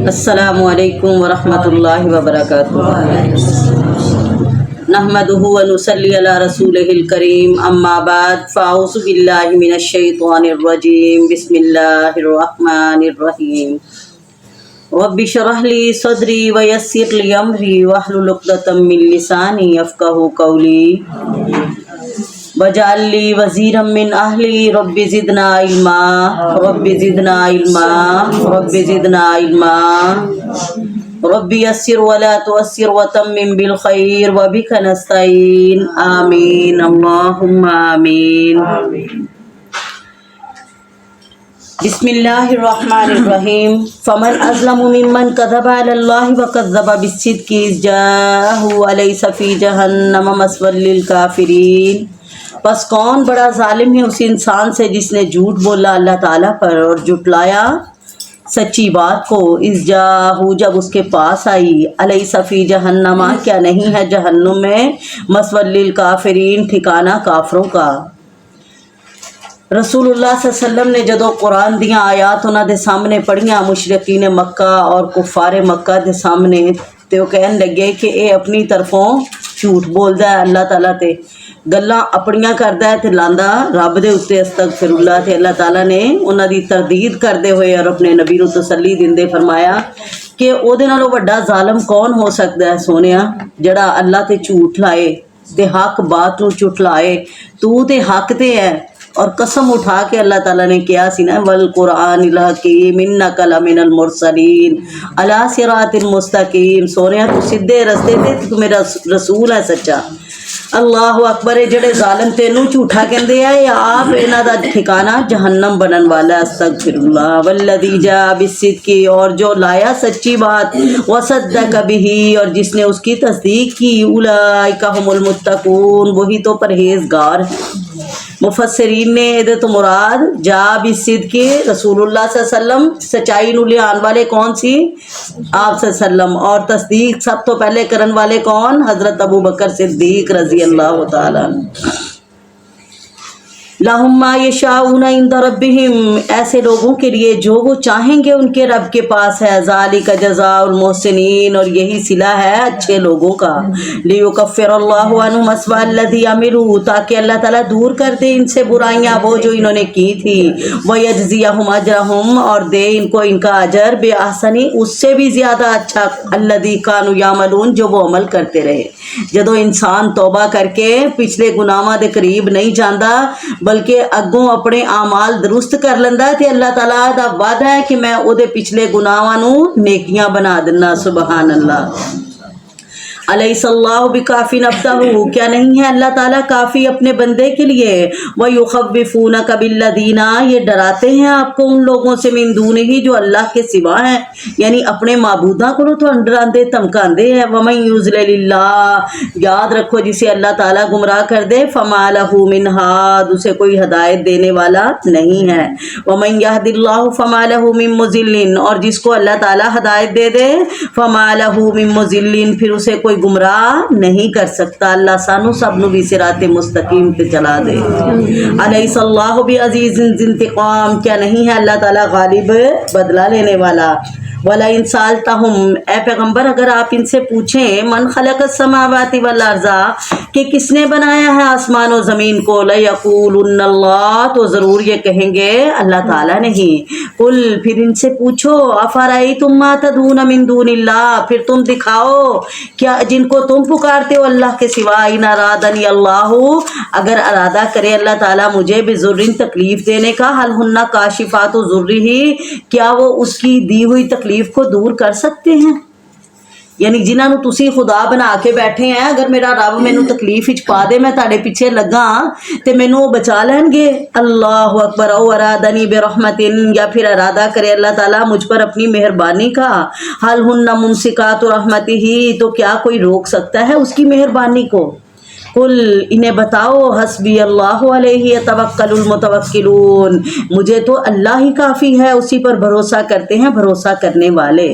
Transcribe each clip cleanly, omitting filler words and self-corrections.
السلام علیکم ورحمۃ اللہ وبرکاتہ۔ نحمدہ ونصلی علی رسولہ الکریم، اما بعد فاعوذ باللہ من الشیطان الرجیم، بسم اللہ الرحمن الرحیم۔ رب اشرح لی صدری ویسر لی امری واحلل عقدۃ من لسانی یفقہوا قولی وجعل لی وزیرا من اہلی رب زدنا علما رب زدنا علما رب زدنا علما رب یسر ولا تعسر وتمم بالخیر وبک نستعین آمین اللہم آمین۔ بسم اللہ الرحمن الرحیم۔ فمن اظلم ممن کذب علی اللہ وکذب بالصدق اذ جاءہ الیس فی جہنم مثوی للکافرین۔ بس کون بڑا ظالم ہے اس انسان سے جس نے جھوٹ بولا اللہ تعالیٰ پر اور جھٹلایا سچی بات کو، اذ جاءہ جب اس کے پاس آئی، الیس فی جہنم کیا نہیں ہے جہنم میں، مثوی للکافرین ٹھکانہ کافروں کا۔ رسول اللہ صلی اللہ علیہ وسلم نے جدو قرآن دیاں آیات انہاں دے سامنے پڑھیاں مشرکین مکہ اور کفار مکہ دے سامنے، تے وہ کہن لگے کہ اے اپنی طرفوں جھوٹ بولدا ہے اللہ تعالیٰ تے، گلاں اپنیاں کردا ہے تے لاندا رب دے اتے استغفر اللہ۔ تے اللہ تعالیٰ نے انہاں دی تردید کردے ہوئے اور اپنے نبی نو تسلی دیندے فرمایا کہ او دے نالوں وڈا ظالم کون ہو سکدا ہے سونیا، جڑا اللہ تے جھوٹ لائے تے حق بات نو جھٹلائے۔ تو تے حق تے ہے، اور قسم اٹھا کے اللہ تعالیٰ نے کیا سی نا، والقرآن الحکیم انک لمن المرسلین علی صراط مستقیم، سونیا تو سیدھے رستے تے، تو میرا رسول ہے سچا۔ اللہ اکبر۔ جڑے ظالم تینوں جھوٹا کہندے آ، یا آپ انہاں دا ٹھکانہ جہنم بنن والا ہے، استغفر اللہ۔ والذی جاء بالصدق، اور جو لایا سچی بات، وصدق بہ، اور جس نے اس کی تصدیق کی، اولئک ھم المتقون، وہی تو پرہیزگار ہیں۔ مفسرین نے ادھر تو مراد جا بالصدق رسول اللہ صلی اللہ علیہ وسلم، سچائی نو لے آن والے کون سی؟ آپ صلی اللہ علیہ وسلم، اور تصدیق سب تو پہلے کرن والے کون؟ حضرت ابو بکر صدیق رضی اللہ تعالیٰ عنہ۔ لَهُم مَّا يَشَاءُونَ عِندَ رَبِّهِمْ، ایسے لوگوں کے لیے جو وہ چاہیں گے ان کے رب کے پاس ہے، ذَلِكَ جَزَاءُ الْمُحْسِنِينَ، اور یہی صلہ ہے اچھے لوگوں کا۔ لِيُكَفِّرَ اللَّهُ عَنْهُمْ أَسْوَأَ الَّذِي عَمِلُوا، تاکہ اللہ تعالیٰ دور کر دے ان سے برائیاں وہ جو انہوں نے کی تھی، وَيَجْزِيَهُمْ أَجْرَهُمْ، اور دے ان کو ان کا اجر، بِأَحْسَنِ، اس سے بھی زیادہ اچھا، الَّذِي كَانُوا يَعْمَلُونَ، جو وہ عمل کرتے رہے۔ جدو انسان توبہ کر کے پچھلے گناہاں دے قریب نہیں جاندا بلکہ اگوں اپنے اعمال درست کر لیندا ہے، تے اللہ تعالیٰ دا وعدہ ہے کہ میں او دے پچھلے گناہاں نو نیکیاں بنا دینا۔ سبحان اللہ۔ الیس اللہ بکافٍ عبدہ، کیا نہیں ہے اللہ تعالیٰ کافی اپنے بندے کے لیے؟ ویخوفونک بالذین، یہ ڈراتے ہیں آپ کو ان لوگوں سے، من دونہ، جو اللہ کے سوا ہیں، یعنی اپنے معبوداں کو تو ڈراندے دھمکاندے ہیں۔ ومن یضلل اللہ، یاد رکھو جسے اللہ تعالیٰ گمراہ کر دے، فما لہ من ہاد، اسے کوئی ہدایت دینے والا نہیں ہے۔ ومن یہد اللہ فما لہ من مضل، اور جس کو اللہ تعالیٰ ہدایت دے دے، فما لہ من مضل، پھر اسے کوئی گمراہ نہیں کر سکتا۔ اللہ سانو سب نو بھی صراط مستقیم پہ چلا دے۔ الیس اللہ بعزیز ذی انتقام، کیا نہیں ہے اللہ تعالیٰ غالب بدلہ لینے والا۔ وَلَئِن سَأَلْتَهُمْ، اے پیغمبر اگر آپ ان سے پوچھیں، من خلق السماوات والارض، کہ کس نے بنایا ہے آسمان و زمین کو، لَيَقُولُنَّ اللَّهُ، تو ضرور یہ کہیں گے اللہ تعالیٰ نہیں۔ قل، پھر ان سے پوچھو، أَفَرَأَيْتُم مَّا تَدْعُونَ مِن دُونِ اللَّهِ، پھر تم دکھاؤ کیا جن کو تم پکارتے ہو اللہ کے سوا، ان ارادنی اللہ، اگر ارادہ کرے اللہ تعالیٰ مجھے بضر، تکلیف دینے کا، حل ہن کاشفات ضرہ، کیا وہ اس کی دی ہوئی تکلیف کو دور کر سکتے ہیں؟ یعنی جنہاں نو تسی خدا بنا کے بیٹھے ہیں، اگر میرا رب مینوں تکلیف وچ پا دے، میں تہاڈے پیچھے لگا تے مینوں بچا لین گے؟ اللہ اکبر۔ او ارادنی برحمت، یا پھر ارادہ کرے اللہ تعالیٰ مجھ پر اپنی مہربانی کا، حل ہن ممسکات رحمتہ، تو کیا کوئی روک سکتا ہے اس کی مہربانی کو؟ قل، انہیں بتاؤ، حسبی اللہ علیہ یتوکل المتوکلون، مجھے تو اللہ ہی کافی ہے، اسی پر بھروسہ کرتے ہیں بھروسہ کرنے والے۔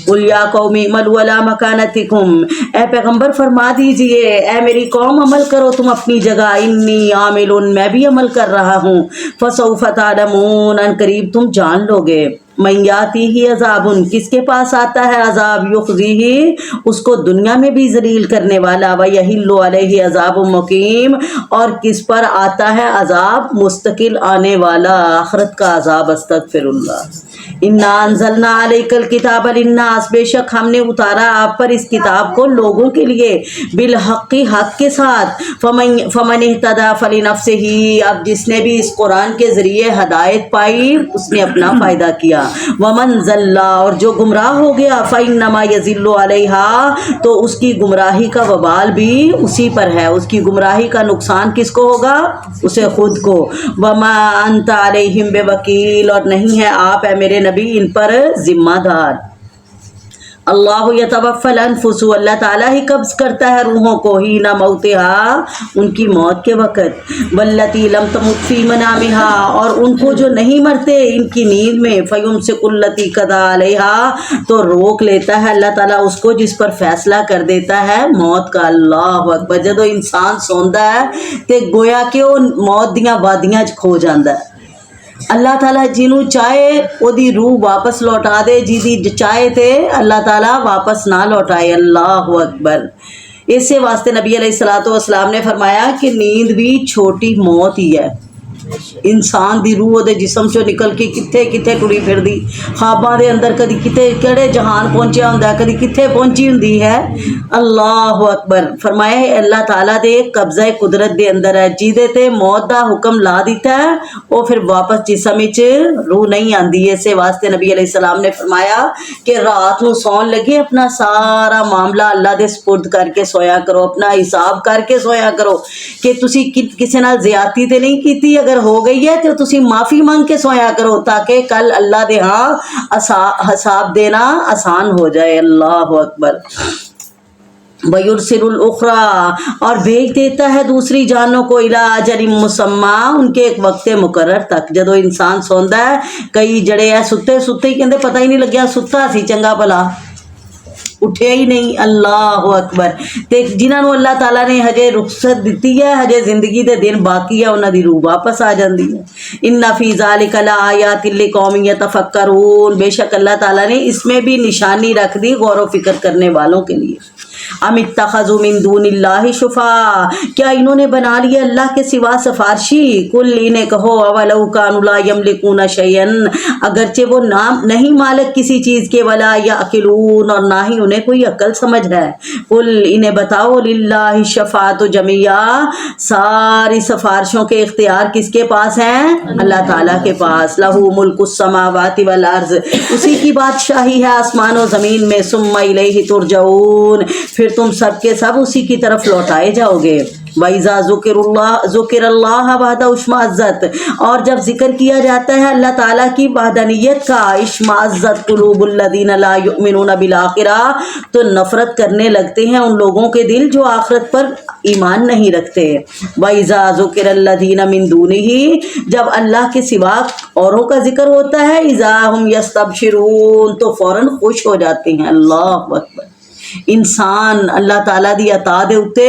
قل یا قوم اعملوا علی مکانتکم، اے پیغمبر فرما دیجئے، اے میری قوم عمل کرو تم اپنی جگہ، انی عامل، میں بھی عمل کر رہا ہوں، فسوف تعلمون، ان قریب تم جان لو گے۔ मैयाती ही अजाबुन, किसके पास आता है अजाब, युखज़ीही, उसको दुनिया में भी जलील करने वाला, व यहिल्लु अलैहि अजाब मुकीम, और किस पर आता है अजाब मुस्तकिल आने वाला, आखिरत का अजाब। अस्तगफिरुल्लाह। इन्ना अंज़लना अलैकल किताब लिन्नास, बेशक हमने उतारा आप पर इस किताब को लोगों के लिए, बिल हक़्क़ि, हक़ के साथ, फमन इहतदा फलिनफ्सिही, अब जिसने भी इस कुरान के ज़रिए हदायत पाई उसने अपना फ़ायदा किया, वमन ज़ल्ला, और जो गुमराह हो गया, फ़इन्नमा यज़िल्लु अलैहा, तो उसकी गुमराही का वबाल भी उसी पर है, उसकी गुमराही का नुकसान किसको होगा, उसे खुद को। वमा अंत अलैहिम बेवकील, और नहीं है आप है मेरे नबी इन पर जिम्मेदार। अल्लाह यतवफ़्फ़ल अनफुसु, अल्लाह ताला ही कब्ज़ करता है रूहों को, ही ना मौतिहा, उनकी मौत के वक़्त, वल्लती लम तमुत फ़ी मनामिहा, और उनको जो नहीं मरते इनकी नींद में, फ़युमसिकुल्लती क़ज़ा अलैहा, तो रोक लेता है अल्लाह ताला उसको जिस पर फैसला कर देता है मौत का। अल्लाह अकबर। जदों इंसान सौंदा है तो गोया कि वो मौत दियां वादियां च खो जाता है। अल्लाह ताला जिन्हों चाहे ओदी रूह वापस लौटा दे, जिदी चाहे ते अल्लाह ताला वापस ना लौटाए। अल्लाह अकबर। इसे वास्ते नबी अलैहिस्सलातु वस्सलाम ने फरमाया कि नींद भी छोटी मौत ही है। इंसान दी रूह ओदे जिस्म चों निकल के कित्थे कित्थे टुरी फिरदी, ख्वाबां दे अंदर कदी कित्थे केड़े जहान पहुंचिया हुंदा, कदी कित्थे पहुंची हुंदी है। अल्लाह अकबर। फरमाया अल्लाह ताला दे कब्ज़ा कुदरत दे अंदर है, जिदे ते मौत दा हुक्म ला दिता है वो फिर वापस जिस्म विच रूह नहीं आंदी। इसे वास्ते नबी अलैहिस्सलाम ने फरमाया कि रात नूं सौन लगे अपना सारा मामला अल्लाह दे सुपुर्द करके सोया करो, अपना हिसाब करके सोया करो कि तुसी किसी नाल ज़्यादती ते नहीं कीती, अगर हो गई है तो तुसी माफ़ी मांग के सोया करो ताकि कल अल्लाह दे हाँ हिसाब देना आसान हो जाए। अल्लाह अकबर। वयुरसिलुल उखरा, और भेज देता है दूसरी जानों को, इला अजलिम मुसम्मा, उनके एक वक्त मुकर्रर तक। जदों इंसान सौंदा है, कई जड़े है सुते सुते ही कहते पता ही नहीं लग्या सुता सी चंगा भला, उठे ही नहीं। अल्लाह अकबर। ते जिन्होंने अल्लाह ताला ने हजे रुखसत दी है, हजे जिंदगी के दिन बाकी है, उन्होंने रूह वापस आ जाती है। इन्ना फी ज़ालिका लआयातिन लिक़ौमिन यतफ़क्करून, बेशक अल्लाह ताला ने इसमें भी निशानी रख दी गौर व फिक्र करने वालों के लिए। अम इत्तख़ज़ू मिन दूनिल्लाहि शुफ़ा, क्या इन्होंने बना लिया अल्लाह के सिवा सिफारशी। कुल, इन्हें कहो अवलौ कानू ला यमलिकूना शयअन, अगरचे वो नाम नहीं मालिक किसी चीज़ के, वला याकिलून, और ना ही उन्हें कोई अक्ल समझ है। कुल, इन्हें बताओ लिल्लाहि शफ़ाअतु जमीआ, सारी सिफारिशों के इख्तियार किसके पास हैं, अल्लाह ताला के पास। लहू मुल्कुस समावाति वल अर्ज़, उसी की बादशाही है आसमान और ज़मीन में। सुम्मा इलैहि तुरजऊन, फिर तुम सब के सब उसी की तरफ लौटाए जाओगे। वइज़ा ज़ुकिरल्लाह वहदा उश्माअज़्ज़त, और जब जिक्र किया जाता है अल्लाह ताला की वहदानियत का, इश्माअज़्ज़त कुलूबुल्लज़ीना ला युमिनूना बिल आखिरह, तो नफरत करने लगते हैं उन लोगों के दिल जो आखिरत पर ईमान नहीं रखते। वइज़ा ज़ुकिरल्लज़ीना मिन दूनिही, जब अल्लाह के सिवा औरों का जिक्र होता है, इज़ा हुम यस्तबशिरून, तो फौरन खुश हो जाते हैं। अल्लाह अकबर। इंसान अल्लाह ताला दी अता दे उत्ते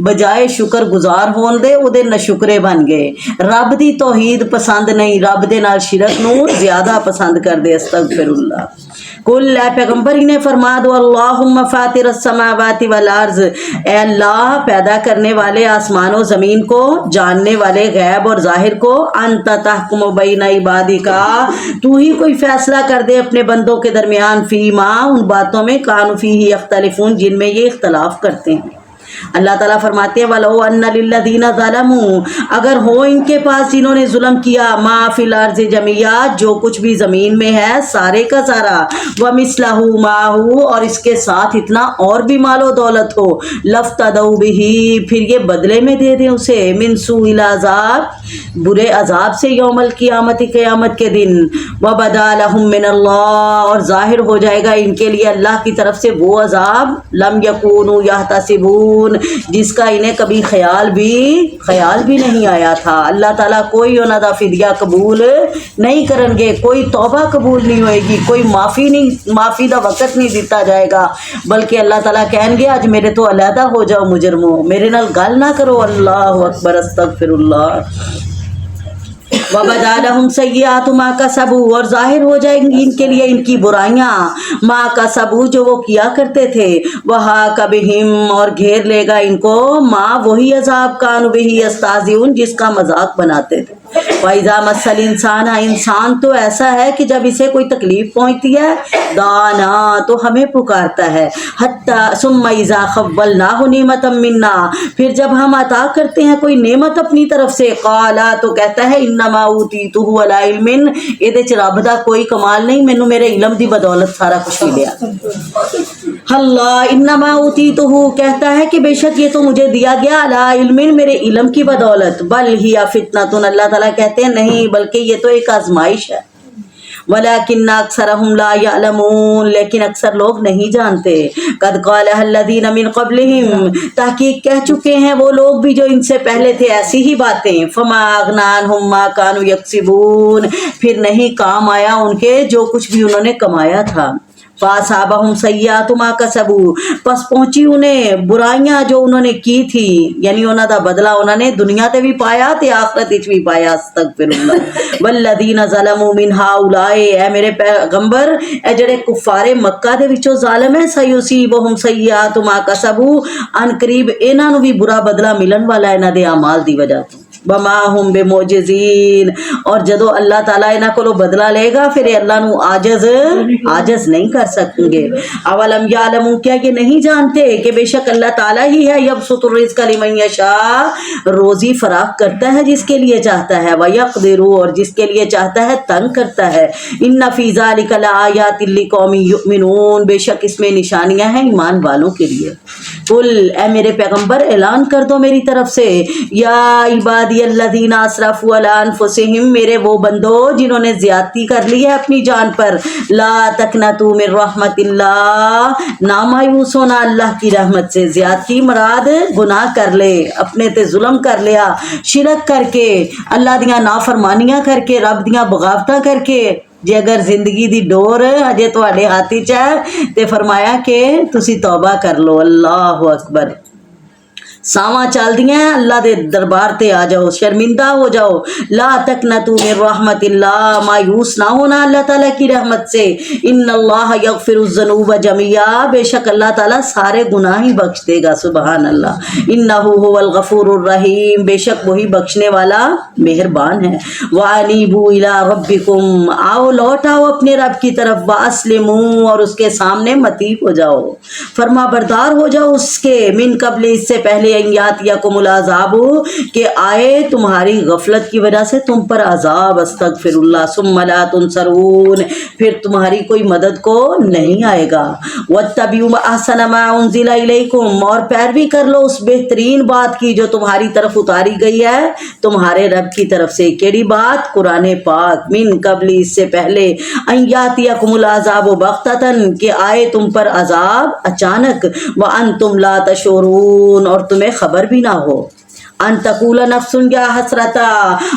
बजाए शुक्र गुजार होने दे उहदे नशुकरे बन गए। रब दी तौहीद पसंद नहीं, रब दे नाल शिरक नूं ज़्यादा पसंद कर दे। अस्तगफिरुल्लाह। कुल, पैगम्बर इन्हें फरमा दो अल्लाहुम्मा फातिरस समावाति वल अर्ज़, ए अल्लाह पैदा करने वाले आसमानों ज़मीन को, जानने वाले गैब और ज़ाहिर को, अंत तहकुमु बैना इबादिका, तू ही कोई फैसला कर दे अपने बंदों के दरमियान, फीमा, उन बातों में, कानू फीही यख्तलिफून, जिनमें ये इख्तलाफ करते हैं। अल्लाह ताला फरमाते हैं वलो अन्ना लिल्लज़ीना ज़लमू, अगर हो इनके पास जिन्होंने जुल्म किया, मा फिल अर्ज़ि जमिया, जो कुछ भी ज़मीन में है सारे का सारा, व मिस्लहू माहू, और इसके साथ इतना और भी मालो दौलत हो, लफ्तदऊ बिही, फिर ये बदले में दे दें उसे, मिन सूइल अज़ाब, बुरे अजाब से, यौमल क़ियामत, क़यामत के दिन, व बदा लहुम मिनल्लाह, और ज़ाहिर हो जाएगा इनके लिए अल्लाह की तरफ से वो अजाब, लम यकूनू यहतसिबून, जिसका इन्हें कभी ख्याल भी नहीं आया था। अल्लाह ताला कोई उन्हां दा फिदिया कबूल नहीं करेंगे, कोई तौबा कबूल नहीं होएगी, कोई माफ़ी दा वक़्त नहीं दिता जाएगा, बल्कि अल्लाह ताला कहेंगे आज मेरे तो अलहदा हो जाओ मुजरमो, मेरे नाल गल ना करो। अल्लाह अकबर। अस्तगफिरुल्लाह। वबदा लहुम सय्यातु मा कसबू, और जाहिर हो जाएंगी इनके लिए इनकी बुराइयां, मा कसबू जो वो किया करते थे, वहा कबिहिम और घेर लेगा इनको, माँ वही अजाब कानु बिही यस्ताज़िऊन जिसका मजाक बनाते थे। फैज़ा मस्सल इंसान, इंसान तो ऐसा है कि जब इसे कोई तकलीफ पहुंचती है दाना तो हमें पुकारता है, हत्ता सुम्मा इज़ा खव्वलनाहु निअमतम मिन्ना, फिर जब हम अता करते हैं कोई नेमत अपनी तरफ से, काला तो कहता है इन्नमा ऊतीतुहु अला इल्मिन, ਇਹਦੇ ਚ ਰੱਬ ਦਾ कोई कमाल नहीं, मैनू मेरे इल्म दी बदौलत सारा कुछ मिलिया। अल्लाह इन्नमा ऊतीतुहु कहता है कि बेशक ये तो मुझे दिया गया अला इल्मिन मेरे इल्म की बदौलत, बल हिया फितनतुन, अल्लाह ताला कहते हैं नहीं बल्कि ये तो एक आजमाइश है, वलाकिन्ना अक्सरहुम ला यअलमून, लेकिन अक्सर लोग नहीं जानते। कद क़ालहा अल्लज़ीना मिन क़ब्लिहिम, तहकीक कह चुके हैं वो लोग भी जो इनसे पहले थे ऐसी ही बातें, फमा अग़ना अन्हुम मा कानू यक्सिबून, फिर नहीं काम आया उनके जो कुछ भी उन्होंने कमाया था। फासाबहुम सय्यातु मा कसबू, बस पहुंची उन्हें बुराइयां जो उन्होंने की थी, यानी उन्हों दा बदला उन्होंने दुनिया ते भी पाया ते आखिरत विच भी पाया। अस्तगफिरुल्लाह वल्लदीना ज़लमू मिन हाउलाए, ए मेरे पैगंबर ए जेड़े कुफारे मक्का दे विचों जालिम है, सयुसीबुहुम सय्यातु मा कसबू, अन करीब इन्हां नूं भी बुरा बदला मिलन वाला इन्हां दे अमाल दी वजह तो। बमा हुम बेमोजिजीन, और जदों अल्लाह ताला इन्हां कोलों बदला लेगा फिर अल्लाह नूं आजज नहीं कर सकेंगे। अवलम यालमू, क्या ये नहीं जानते कि बेशक अल्लाह ताला ही है, यबसुतुर रिज़्क़ लिमन यशा, रोजी फराख करता है जिसके लिए चाहता है, व यक़दिरु, और जिसके लिए चाहता है तंग करता है। इन्ना फ़ी ज़ालिका लआयातिन लिक़ौमिन युमिनून, बेशक इसमें निशानियां हैं ईमान वालों के लिए। कुल, ए मेरे पैगंबर ऐलान कर दो मेरी तरफ से, या इबादी अल्लज़ीना असरफ़ू अला अनफुसिहिम, मेरे वो बंदो जिन्होंने ज्यादती कर ली है अपनी जान पर, ला तकनतू मिन रहमतिल्लाह, ना मायूस होना अल्लाह की रहमत से। ज्यादती मराद गुनाह कर ले, अपने ते जुल्म कर लिया, शिरक करके, अल्लाह दियां नाफरमानियां करके, रब दियां बगावतां करके। जे अगर जिंदगी दी डोर अजे तुहाडे हाथ विच है ते फरमाया कि तुसी तौबा कर लो। अल्लाह अकबर, सावां चल दियां, अल्लाह दे दरबार ते आ जाओ, शर्मिंदा हो जाओ। ला तकनतू मिन रहमतिल्लाह, मायूस ना होना अल्लाह ताला की रहमत से। इन्नल्लाह यगफिरुज़्ज़ुनूब जमिया, बेशक अल्लाह ताला सारे गुनाह ही बख्श देगा। सुबहान अल्लाह। इन्नहु हुवल गफूरुर रहीम, बेशक वही बख्शने वाला मेहरबान है। वानीबू इला रब्बिकुम, आओ लौट आओ अपने रब की तरफ, वास्लिमू, और उसके सामने मतीब हो जाओ, फरमा बरदार हो जाओ उसके, मिन कबल, इससे पहले यातियकुमुल अज़ाबु, के आए तुम्हारी गफलत की वजह से तुम पर अजाब। अस्तगफिरुल्लाह सुम्मा ला तुनसरून, फिर तुम्हारी कोई मदद को नहीं आएगा। वत्तबिउ अहसन मा उनज़िला इलैकुम, और पैरवी कर लो उस बेहतरीन बात की जो तुम्हारी तरफ उतारी गई है तुम्हारे रब की तरफ से। केड़ी बात? कुरान पाक। मिन कबली, इससे पहले, अन यातियकुमुल अज़ाबु बग़्ततन, के आए तुम पर अजाब अचानक, व अंतुम ला तशऊरून, और तुम्हें खबर भी ना हो। अन तकूला नफ्सुन या हसरता,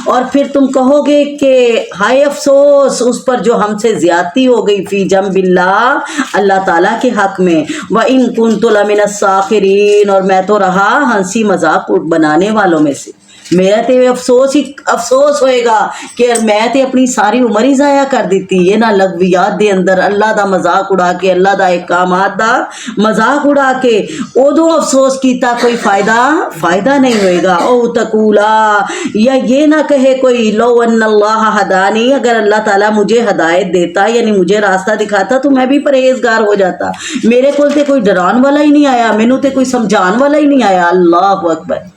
और फिर तुम कहोगे कि हाय अफसोस उस पर जो हमसे ज्यादती हो गई, फी जंबिल्लाह, अल्लाह ताला के हक में, व इन कुन्तु लमिनस साखिरीन, और मैं तो रहा हंसी मजाक बनाने वालों में से। मेरा ते अफसोस ही अफसोस होएगा कि मैं ते अपनी सारी उम्र ही ज़ाया कर दी ये ना लगवियात दे अंदर अल्लाह दा मजाक उड़ा के, अल्लाह दा इकामात दा मजाक उड़ा के उदों अफसोस किया, कोई फ़ायदा नहीं होएगा। ओ तकूला, या ये ना कहे कोई, लो अन्नल्लाह हदानी, अगर अल्लाह ताला मुझे हदायत देता यानी मुझे रास्ता दिखाता तो मैं भी परहेजगार हो जाता। मेरे को ते कोई डरान वाला ही नहीं आया, मैनू ते कोई समझान वाला ही नहीं आया। अल्लाह अकबर।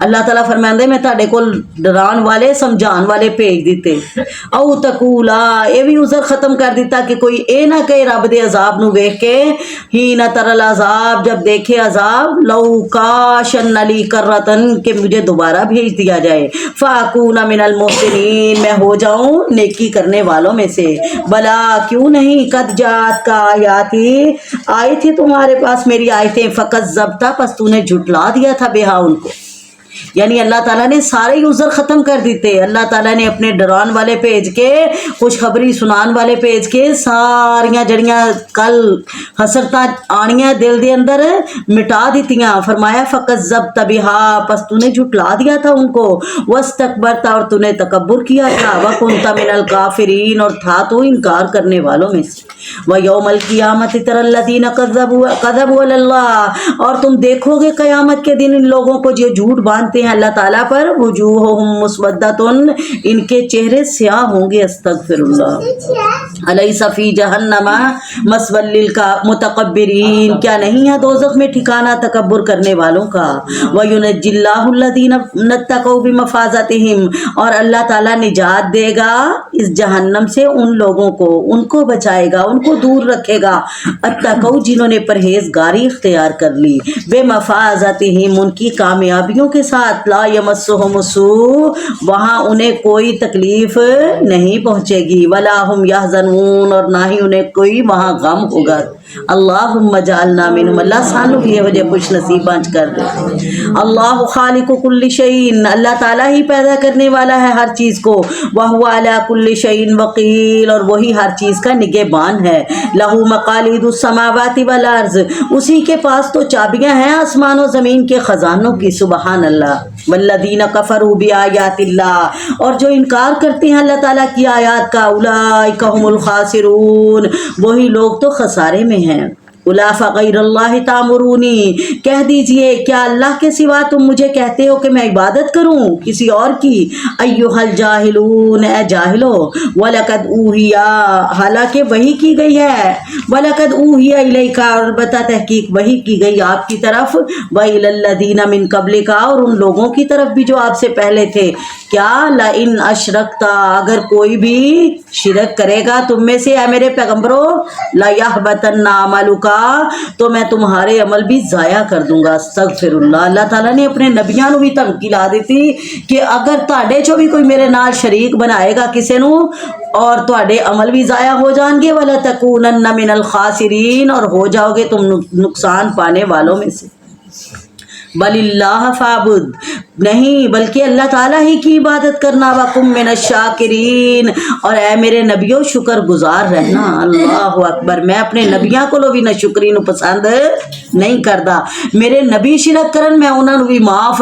अल्लाह ताला फरमांदे मैं ताड़े कोल डरान वाले समझान वाले भेज दिते। औ तकूला, ये भी उज़र खत्म कर दिता कि कोई ए ना कहे रब दे अजाब नू वेख के, ही ना तरल अजाब, जब देखे अजाब, लौ काश अन्नली कररतन, के मुझे दोबारा भेज दिया जाए, फाकूना मिनल मुहसिनीन, मैं हो जाऊं नेकी करने वालों में से। भला क्यों नहीं, कद जात का आयाती, आई थी तुम्हारे पास मेरी आयतें, फ़क़त ज़ब्ता, बस तूने झुटला दिया था बेहा उनको। یعنی اللہ تعالیٰ نے سارے ہی عذر ختم کر دیتے. اللہ تعالیٰ نے اپنے ڈران والے بھیج کے, خوشخبری سنان والے بھیج کے ساریاں جڑیاں کل حسرتاں آنیاں دل دے اندر مٹا دیتیاں. فرمایا فکذبت بہا, پس تو نے جھٹلا دیا تھا ان کو, واستکبرت, اور تو نے تکبر کیا تھا, وکنت من الکافرین, اور تھا تو انکار کرنے والوں میں سے. ویوم القیامت تری الذین کذبوا علی اللہ, اور تم دیکھو گے قیامت کے دن ان لوگوں کو جو جھوٹ باندھتے ہیں اللہ تعالیٰ پر, وجوہہم مسودۃ, ان کے چہرے سیاہ ہوں گے. استغفر اللہ. الیس فی جہنم مثوی للمتکبرین, کیا نہیں ہے دوزخ میں ٹھکانہ تکبر کرنے والوں کا. وینجی اللہ الذین اتقوا بمفازتہم, اور اللہ تعالیٰ نجات دے گا اس جہنم سے ان لوگوں کو, ان کو بچائے گا, ان کو دور رکھے گا. اتقوا, جنہوں نے پرہیزگاری اختیار کر لی, بمفازتہم, ان کی کامیابیوں کے ساتھ, لا یمسہم السوء, وہاں انہیں کوئی تکلیف نہیں پہنچے گی, ولا ہم یحزنون, اور نہ ہی انہیں کوئی وہاں غم ہوگا. اللہم جعلنا منہم, اللہ سانو بھی یہ وجہ خوش نصیب بانچ کر دے. اللہ خالق کل شیء, اللہ تعالیٰ ہی پیدا کرنے والا ہے ہر چیز کو. وہو علی کل شیء وکیل, اور وہی ہر چیز کا نگہبان ہے. لہ مقالید السماوات والارض, اسی کے پاس تو چابیاں ہیں آسمان و زمین کے خزانوں کی. سبحان اللہ. والذین کفروا بآیات اللہ, اور جو انکار کرتے ہیں اللہ تعالیٰ کی آیات کا, اولئک هم الخاسرون, وہی لوگ تو خسارے میں ہیں. الا فغیر اللہ تامرونی, کہہ دیجئے کیا اللہ کے سوا تم مجھے کہتے ہو کہ میں عبادت کروں کسی اور کی. ایھا الجاہلون, اے جاہلو. ولقد اوحی, حالانکہ وحی کی گئی ہے. ولقد اوحی الیک, اور البتہ تحقیق وحی کی گئی آپ کی طرف. والی الذین من قبلک, اور ان لوگوں کی طرف بھی جو آپ سے پہلے تھے. کیا لئن اشرکت, اگر کوئی بھی شرک کرے گا تم میں سے اے میرے پیغمبرو, لیحبطن عملک, تو میں تمہارے عمل بھی ضائع کر دوں گا. استغفر اللہ. اللہ تعالیٰ نے اپنے نبیاں نو بھی دھمکی لا دیتی کہ اگر تہاڈے چوں بھی کوئی میرے نال شریک بنائے گا کسے نو, اور تہاڈے عمل بھی ضائع ہو جان گے. وَلَتَكُونَنَّ مِنَ الْخَاسِرِينَ, اور ہو جاؤ گے تم نقصان پانے والوں میں سے. بل اللہ فعبد, نہیں بلکہ اللہ تعالیٰ ہی کی عبادت کرنا. وکم من الشاکرین, اور اے میرے نبیوں شکر گزار رہنا. اللہ اکبر. میں اپنے نبیاں کو بھی نہ شکری نو پسند نہیں کردا. میرے نبی شرک کرن میں انہاں نو بھی معاف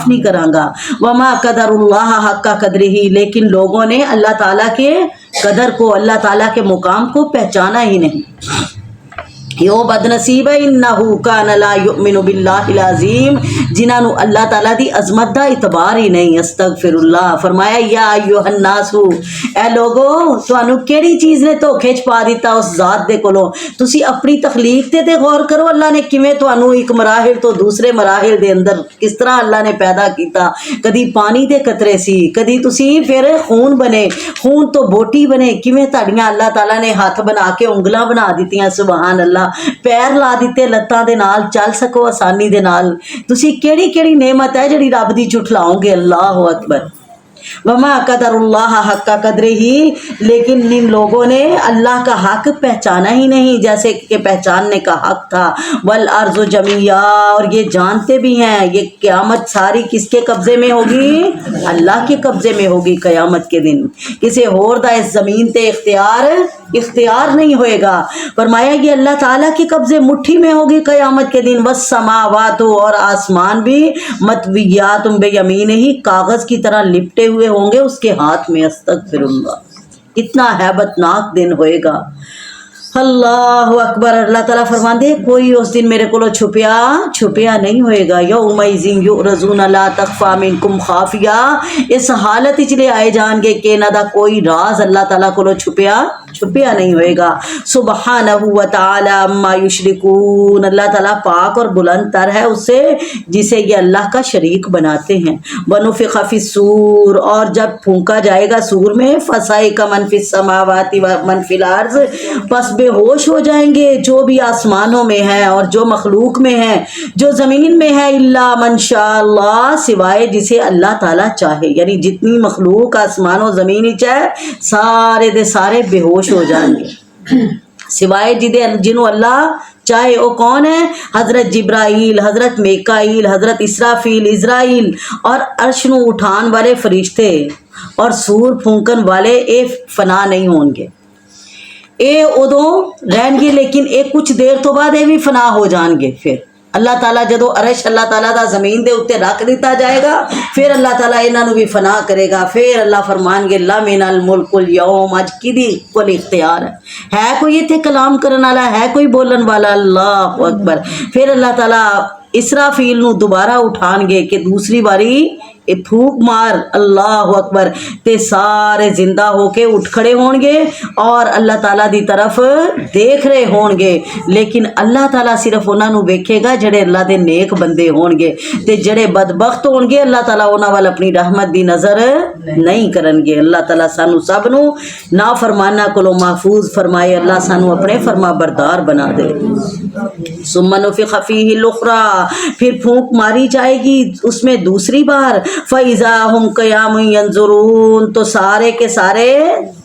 نہیں کراں گا. وما قدر اللہ حق قدرہ, لیکن لوگوں نے اللہ تعالیٰ کے قدر کو, اللہ تعالیٰ کے مقام کو پہچانا ہی نہیں. یو بد نصیب ہے انہو کان لا یؤمن باللہ العظیم, جنہاں نو اللہ تعالیٰ دی عظمت دا اعتبار ہی نہیں. استغفر اللہ. فرمایا یا ایھا الناس, اے لوگو تانوں کیڑی چیز نے دھوکھے چ پا دیتا اس ذات دے کولوں. تسی اپنی تخلیق تے غور کرو, اللہ نے کیویں تانوں ایک مراحل تو دوسرے مراحل دے اندر کس طرح اللہ نے پیدا کیتا. کدی پانی دے قطرے سی, کدی تسی پھر خون بنے, خون تو بوٹی بنے. کیویں تہاڈیاں اللہ تعالیٰ نے ہاتھ بنا کے انگلاں بنا دتیاں. سبحان اللہ. پیر لا دیتے لتاں دے نال, چل سکو آسانی دے نال. تسی کیڑی کیڑی نعمت ہے جڑی رب دی جھٹلاؤ گے. اللہ اکبر. وما قدر اللہ حق قدرہ, لیکن ان لوگوں نے اللہ کا حق پہچانا ہی نہیں جیسے کہ پہچاننے کا حق تھا. والارض جميعا, اور یہ جانتے بھی ہیں یہ قیامت ساری کس کے قبضے میں ہوگی, اللہ کے قبضے میں ہوگی قیامت کے دن. کسی اور دا اس زمین تے اختیار نہیں ہوئے گا. فرمایا یہ اللہ تعالیٰ کے قبضے مٹھی میں ہوگی قیامت کے دن. والسماوات, اور آسمان بھی مطویات بیمینہ, کاغذ کی طرح لپٹے ہوئے ہوں گے اس کے ہاتھ میں. استغفر اللہ. کتنا ہیبت ناک دن ہوئے گا. اللہ اکبر. اللہ تعالیٰ فرماندے کوئی اس دن میرے کو چھپیا نہیں ہوئے گا. یومئذ یعرضون لا تخفی منکم خافیہ, اس حالت وچ لے آئے جان گے کہ انہاں دا کوئی راز اللہ تعالیٰ کو چھپیا نہیں ہوئے گا. سبحانہ و تعالی عما یشرکون, اللہ تعالیٰ پاک اور بلند تر ہے اس سے جسے یہ اللہ کا شریک بناتے ہیں. ونفخ فی الصور, اور جب پھونکا جائے گا سور میں, فصعق من فی السماوات و من فی الارض, پس بے ہوش ہو جائیں گے جو بھی آسمانوں میں ہیں اور جو مخلوق میں ہیں, جو زمین میں ہے. الا من شاء اللہ, سوائے جسے اللہ تعالیٰ چاہے. یعنی جتنی مخلوق آسمان و زمین ہی چاہے سارے دے سارے بے ہوش ہو جائیں گے, سوائے جنہوں اللہ چاہے وہ کون ہے؟ حضرت جبرائیل، حضرت میکائیل، حضرت اسرافیل، اسرائیل اور عرش نو اٹھان والے فرشتے اور سور پھونکن والے اے فنا نہیں ہون گے، اے ادوں رہن گے، لیکن اے کچھ دیر تو بعد اے بھی فنا ہو جان گے۔ پھر اللہ تعالیٰ جدو عرش اللہ تعالیٰ دا زمین دے اتنے رکھ دیتا جائے گا، پھر اللہ تعالیٰ انہاں نو بھی فنا کرے گا، پھر اللہ فرمان گے لمن الملک اليوم، اج کدی کول اختیار ہے کوئی اتنے کلام کرن والا، ہے کوئی بولن والا؟ اللہ اکبر۔ پھر اللہ تعالیٰ اسرافیل نو دوبارہ اٹھان گے کہ دوسری باری اے پھوک مار، اللہ اکبر، تے سارے زندہ ہو کے اٹھ کھڑے ہون گے اور اللہ تعالیٰ دی طرف دیکھ رہے ہون گے، لیکن اللہ تعالیٰ صرف انہاں نو ویکھے گا جڑے اللہ دے نیک بندے ہون گے، تے جڑے بدبخت ہون گے اللہ تعالیٰ انہاں وال اپنی رحمت دی نظر نہیں کرن گے۔ اللہ تعالیٰ سانو سب نو نافرمانا کولو محفوظ فرمائے، اللہ سانو اپنے فرما بردار بنا دے۔ ثم نفخ فیہ الاخری، پھر پھونک ماری جائے گی اس میں دوسری بار، فَإِذَا هُمْ قِيَامٌ يَنظُرُونَ، تو سارے کے سارے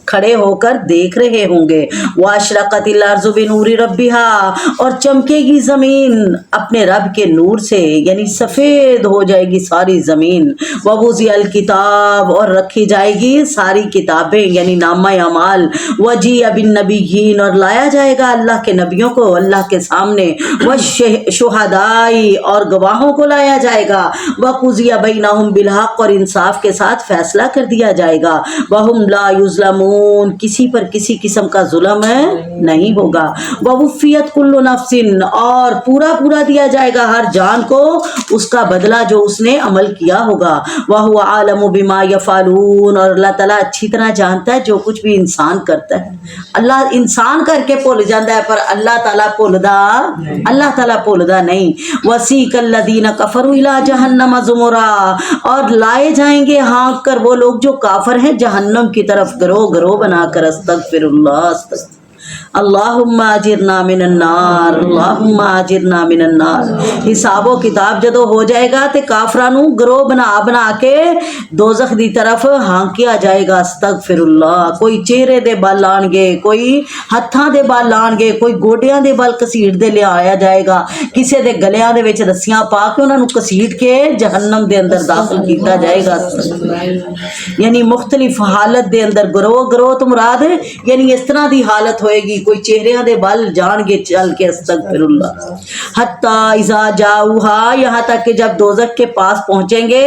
کھڑے ہو کر دیکھ رہے ہوں گے۔ وَأَشْرَقَتِ الْأَرْضُ بِنُورِ رَبِّهَا، اور چمکے گی زمین اپنے رب کے نور سے، یعنی سفید ہو جائے گی ساری زمین۔ وَوُضِعَ الْكِتَابُ، اور رکھی جائے گی ساری کتابیں یعنی نامہ اعمال۔ وَجِیءَ بِالنَّبِیِّینَ، اور لایا جائے گا اللہ کے نبیوں کو اللہ کے سامنے۔ وَالشُّہَدَاءِ، اور گواہوں کو لایا جائے گا۔ وَقُضِیَ بَیْنَهُم بِالْحَقِّ، اور انصاف کے ساتھ فیصلہ کر دیا جائے گا۔ وَهُمْ لَا يُظْلَمُونَ، کسی پر کسی قسم کا ظلم نہیں ہوگا۔ وَوُفِّیَتْ كُلُّ نَفْسٍ، اور پورا پورا دیا جائے گا ہر جان کو اس کا بدلہ جو اس نے عمل کیا ہوگا۔ وَهُوَ أَعْلَمُ بِمَا يَفْعَلُونَ، اور اللہ تعالیٰ اچھی طرح جانتا ہے جو کچھ بھی انسان کرتا ہے۔ اللہ انسان کر کے بھول جاتا ہے پر اللہ تعالیٰ بھولدا نہیں۔ وَسِيقَ الَّذِينَ كَفَرُوا إِلَىٰ جَهَنَّمَ زُمُرًا، اور لائے جائیں گے ہانک کر وہ لوگ جو کافر ہیں جہنم کی طرف گروہ گروہ بنا کر۔ استغفر اللہ، اللہم اجرنا من النار، اللہم اجرنا من النار۔ حساب و کتاب جدو ہو جائے گا تے کافرانو گروہ بنا بنا کے دوزخ دی طرف ہانکیا جائے گا۔ استغفر اللہ، کوئی چہرے دے بال آن گے، کوئی ہتھاں دے بال آن گے، کوئی گوڈیاں دے بال کسیٹ دے لے آیا جائے گا، کسے دے گلیاں دے وچ رسیاں پا کے انہاں نو کسیٹ کے جہنم دے اندر داخل کیتا جائے گا۔ یعنی مختلف حالت دے اندر گروہ گروہ تو مراد ہے یعنی اس طرح دی حالت ہوئے گی، کوئی چہریاں دے بال جان گے چل کے۔ استغفر اللہ۔ حتی اذا جاؤہا، یہاں تک کہ جب دوزخ کے پاس پہنچیں گے،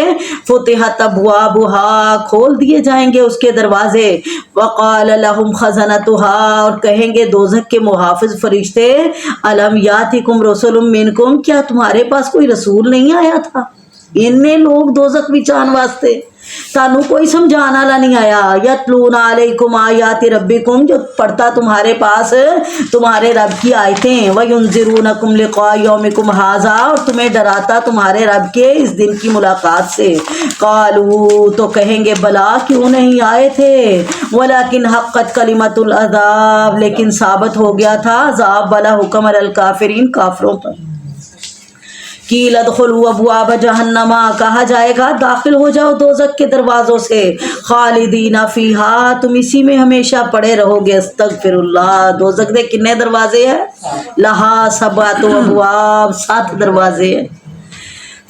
فتحت ابوابہا، کھول دیے جائیں گے اس کے دروازے۔ وقال لہم خزنتہا، اور کہیں گے دوزخ کے محافظ فرشتے، الم یاتکم رسول منکم، کیا تمہارے پاس کوئی رسول نہیں آیا تھا؟ انہیں لوگ دوزخ بچان واسطے تانوں کوئی سمجھانا والا نہیں آیا۔ یتلون علیکم آیات ربکم، جو پڑھتا تمہارے پاس تمہارے رب کی آیتیں، وینذرونکم لقاء یومکم ھذا، اور تمہیں ڈراتا تمہارے رب کے اس دن کی ملاقات سے۔ قالوا، تو کہیں گے بلا کیوں نہیں آئے تھے، ولکن حقت کلمۃ العذاب، لیکن ثابت ہو گیا تھا عذاب والا حکم علی الکافرین، کافروں پر۔ قیل ادخلوا ابواب جہنم، کہا جائے گا داخل ہو جاؤ دوزخ کے دروازوں سے، خالدین فیہا، تم اسی میں ہمیشہ پڑے رہو گے۔ استغفر اللہ۔ دوزخ دے کنے دروازے ہیں؟ لہا سبعۃ ابواب، 7 دروازے ہیں۔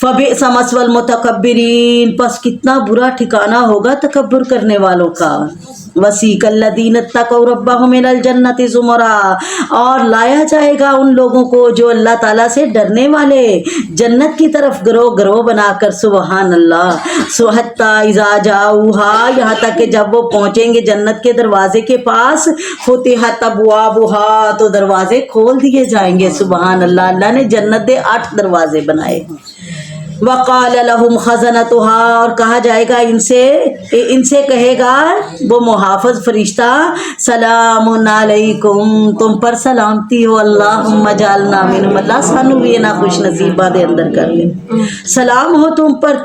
فبئس مثوى المتکبرین، پس کتنا برا ٹھکانہ ہوگا تکبر کرنے والوں کا۔ وسیق الذین اتقوا ربهم الى الجنۃ زمرا، اور لایا جائے گا ان لوگوں کو جو اللہ تعالیٰ سے ڈرنے والے جنت کی طرف گروہ گروہ بنا کر۔ سبحان اللہ۔ حتی اذا جاؤہا، یہاں تک کہ جب وہ پہنچیں گے جنت کے دروازے کے پاس، فتحت ابوابہا، تو دروازے کھول دیے جائیں گے۔ سبحان اللہ۔ اللہ نے جنت دے 8 دروازے بنائے۔ وقال لهم خزنتها، اور کہا جائے گا ان سے کہے گا وہ محافظ فرشتہ، سلام علیکم، تم پر سلامتی ہو، اللہم اجعلنا منہم، اللہ سانو بھی نا خوش نصیبہ دے اندر کر لے، سلام ہو تم پر،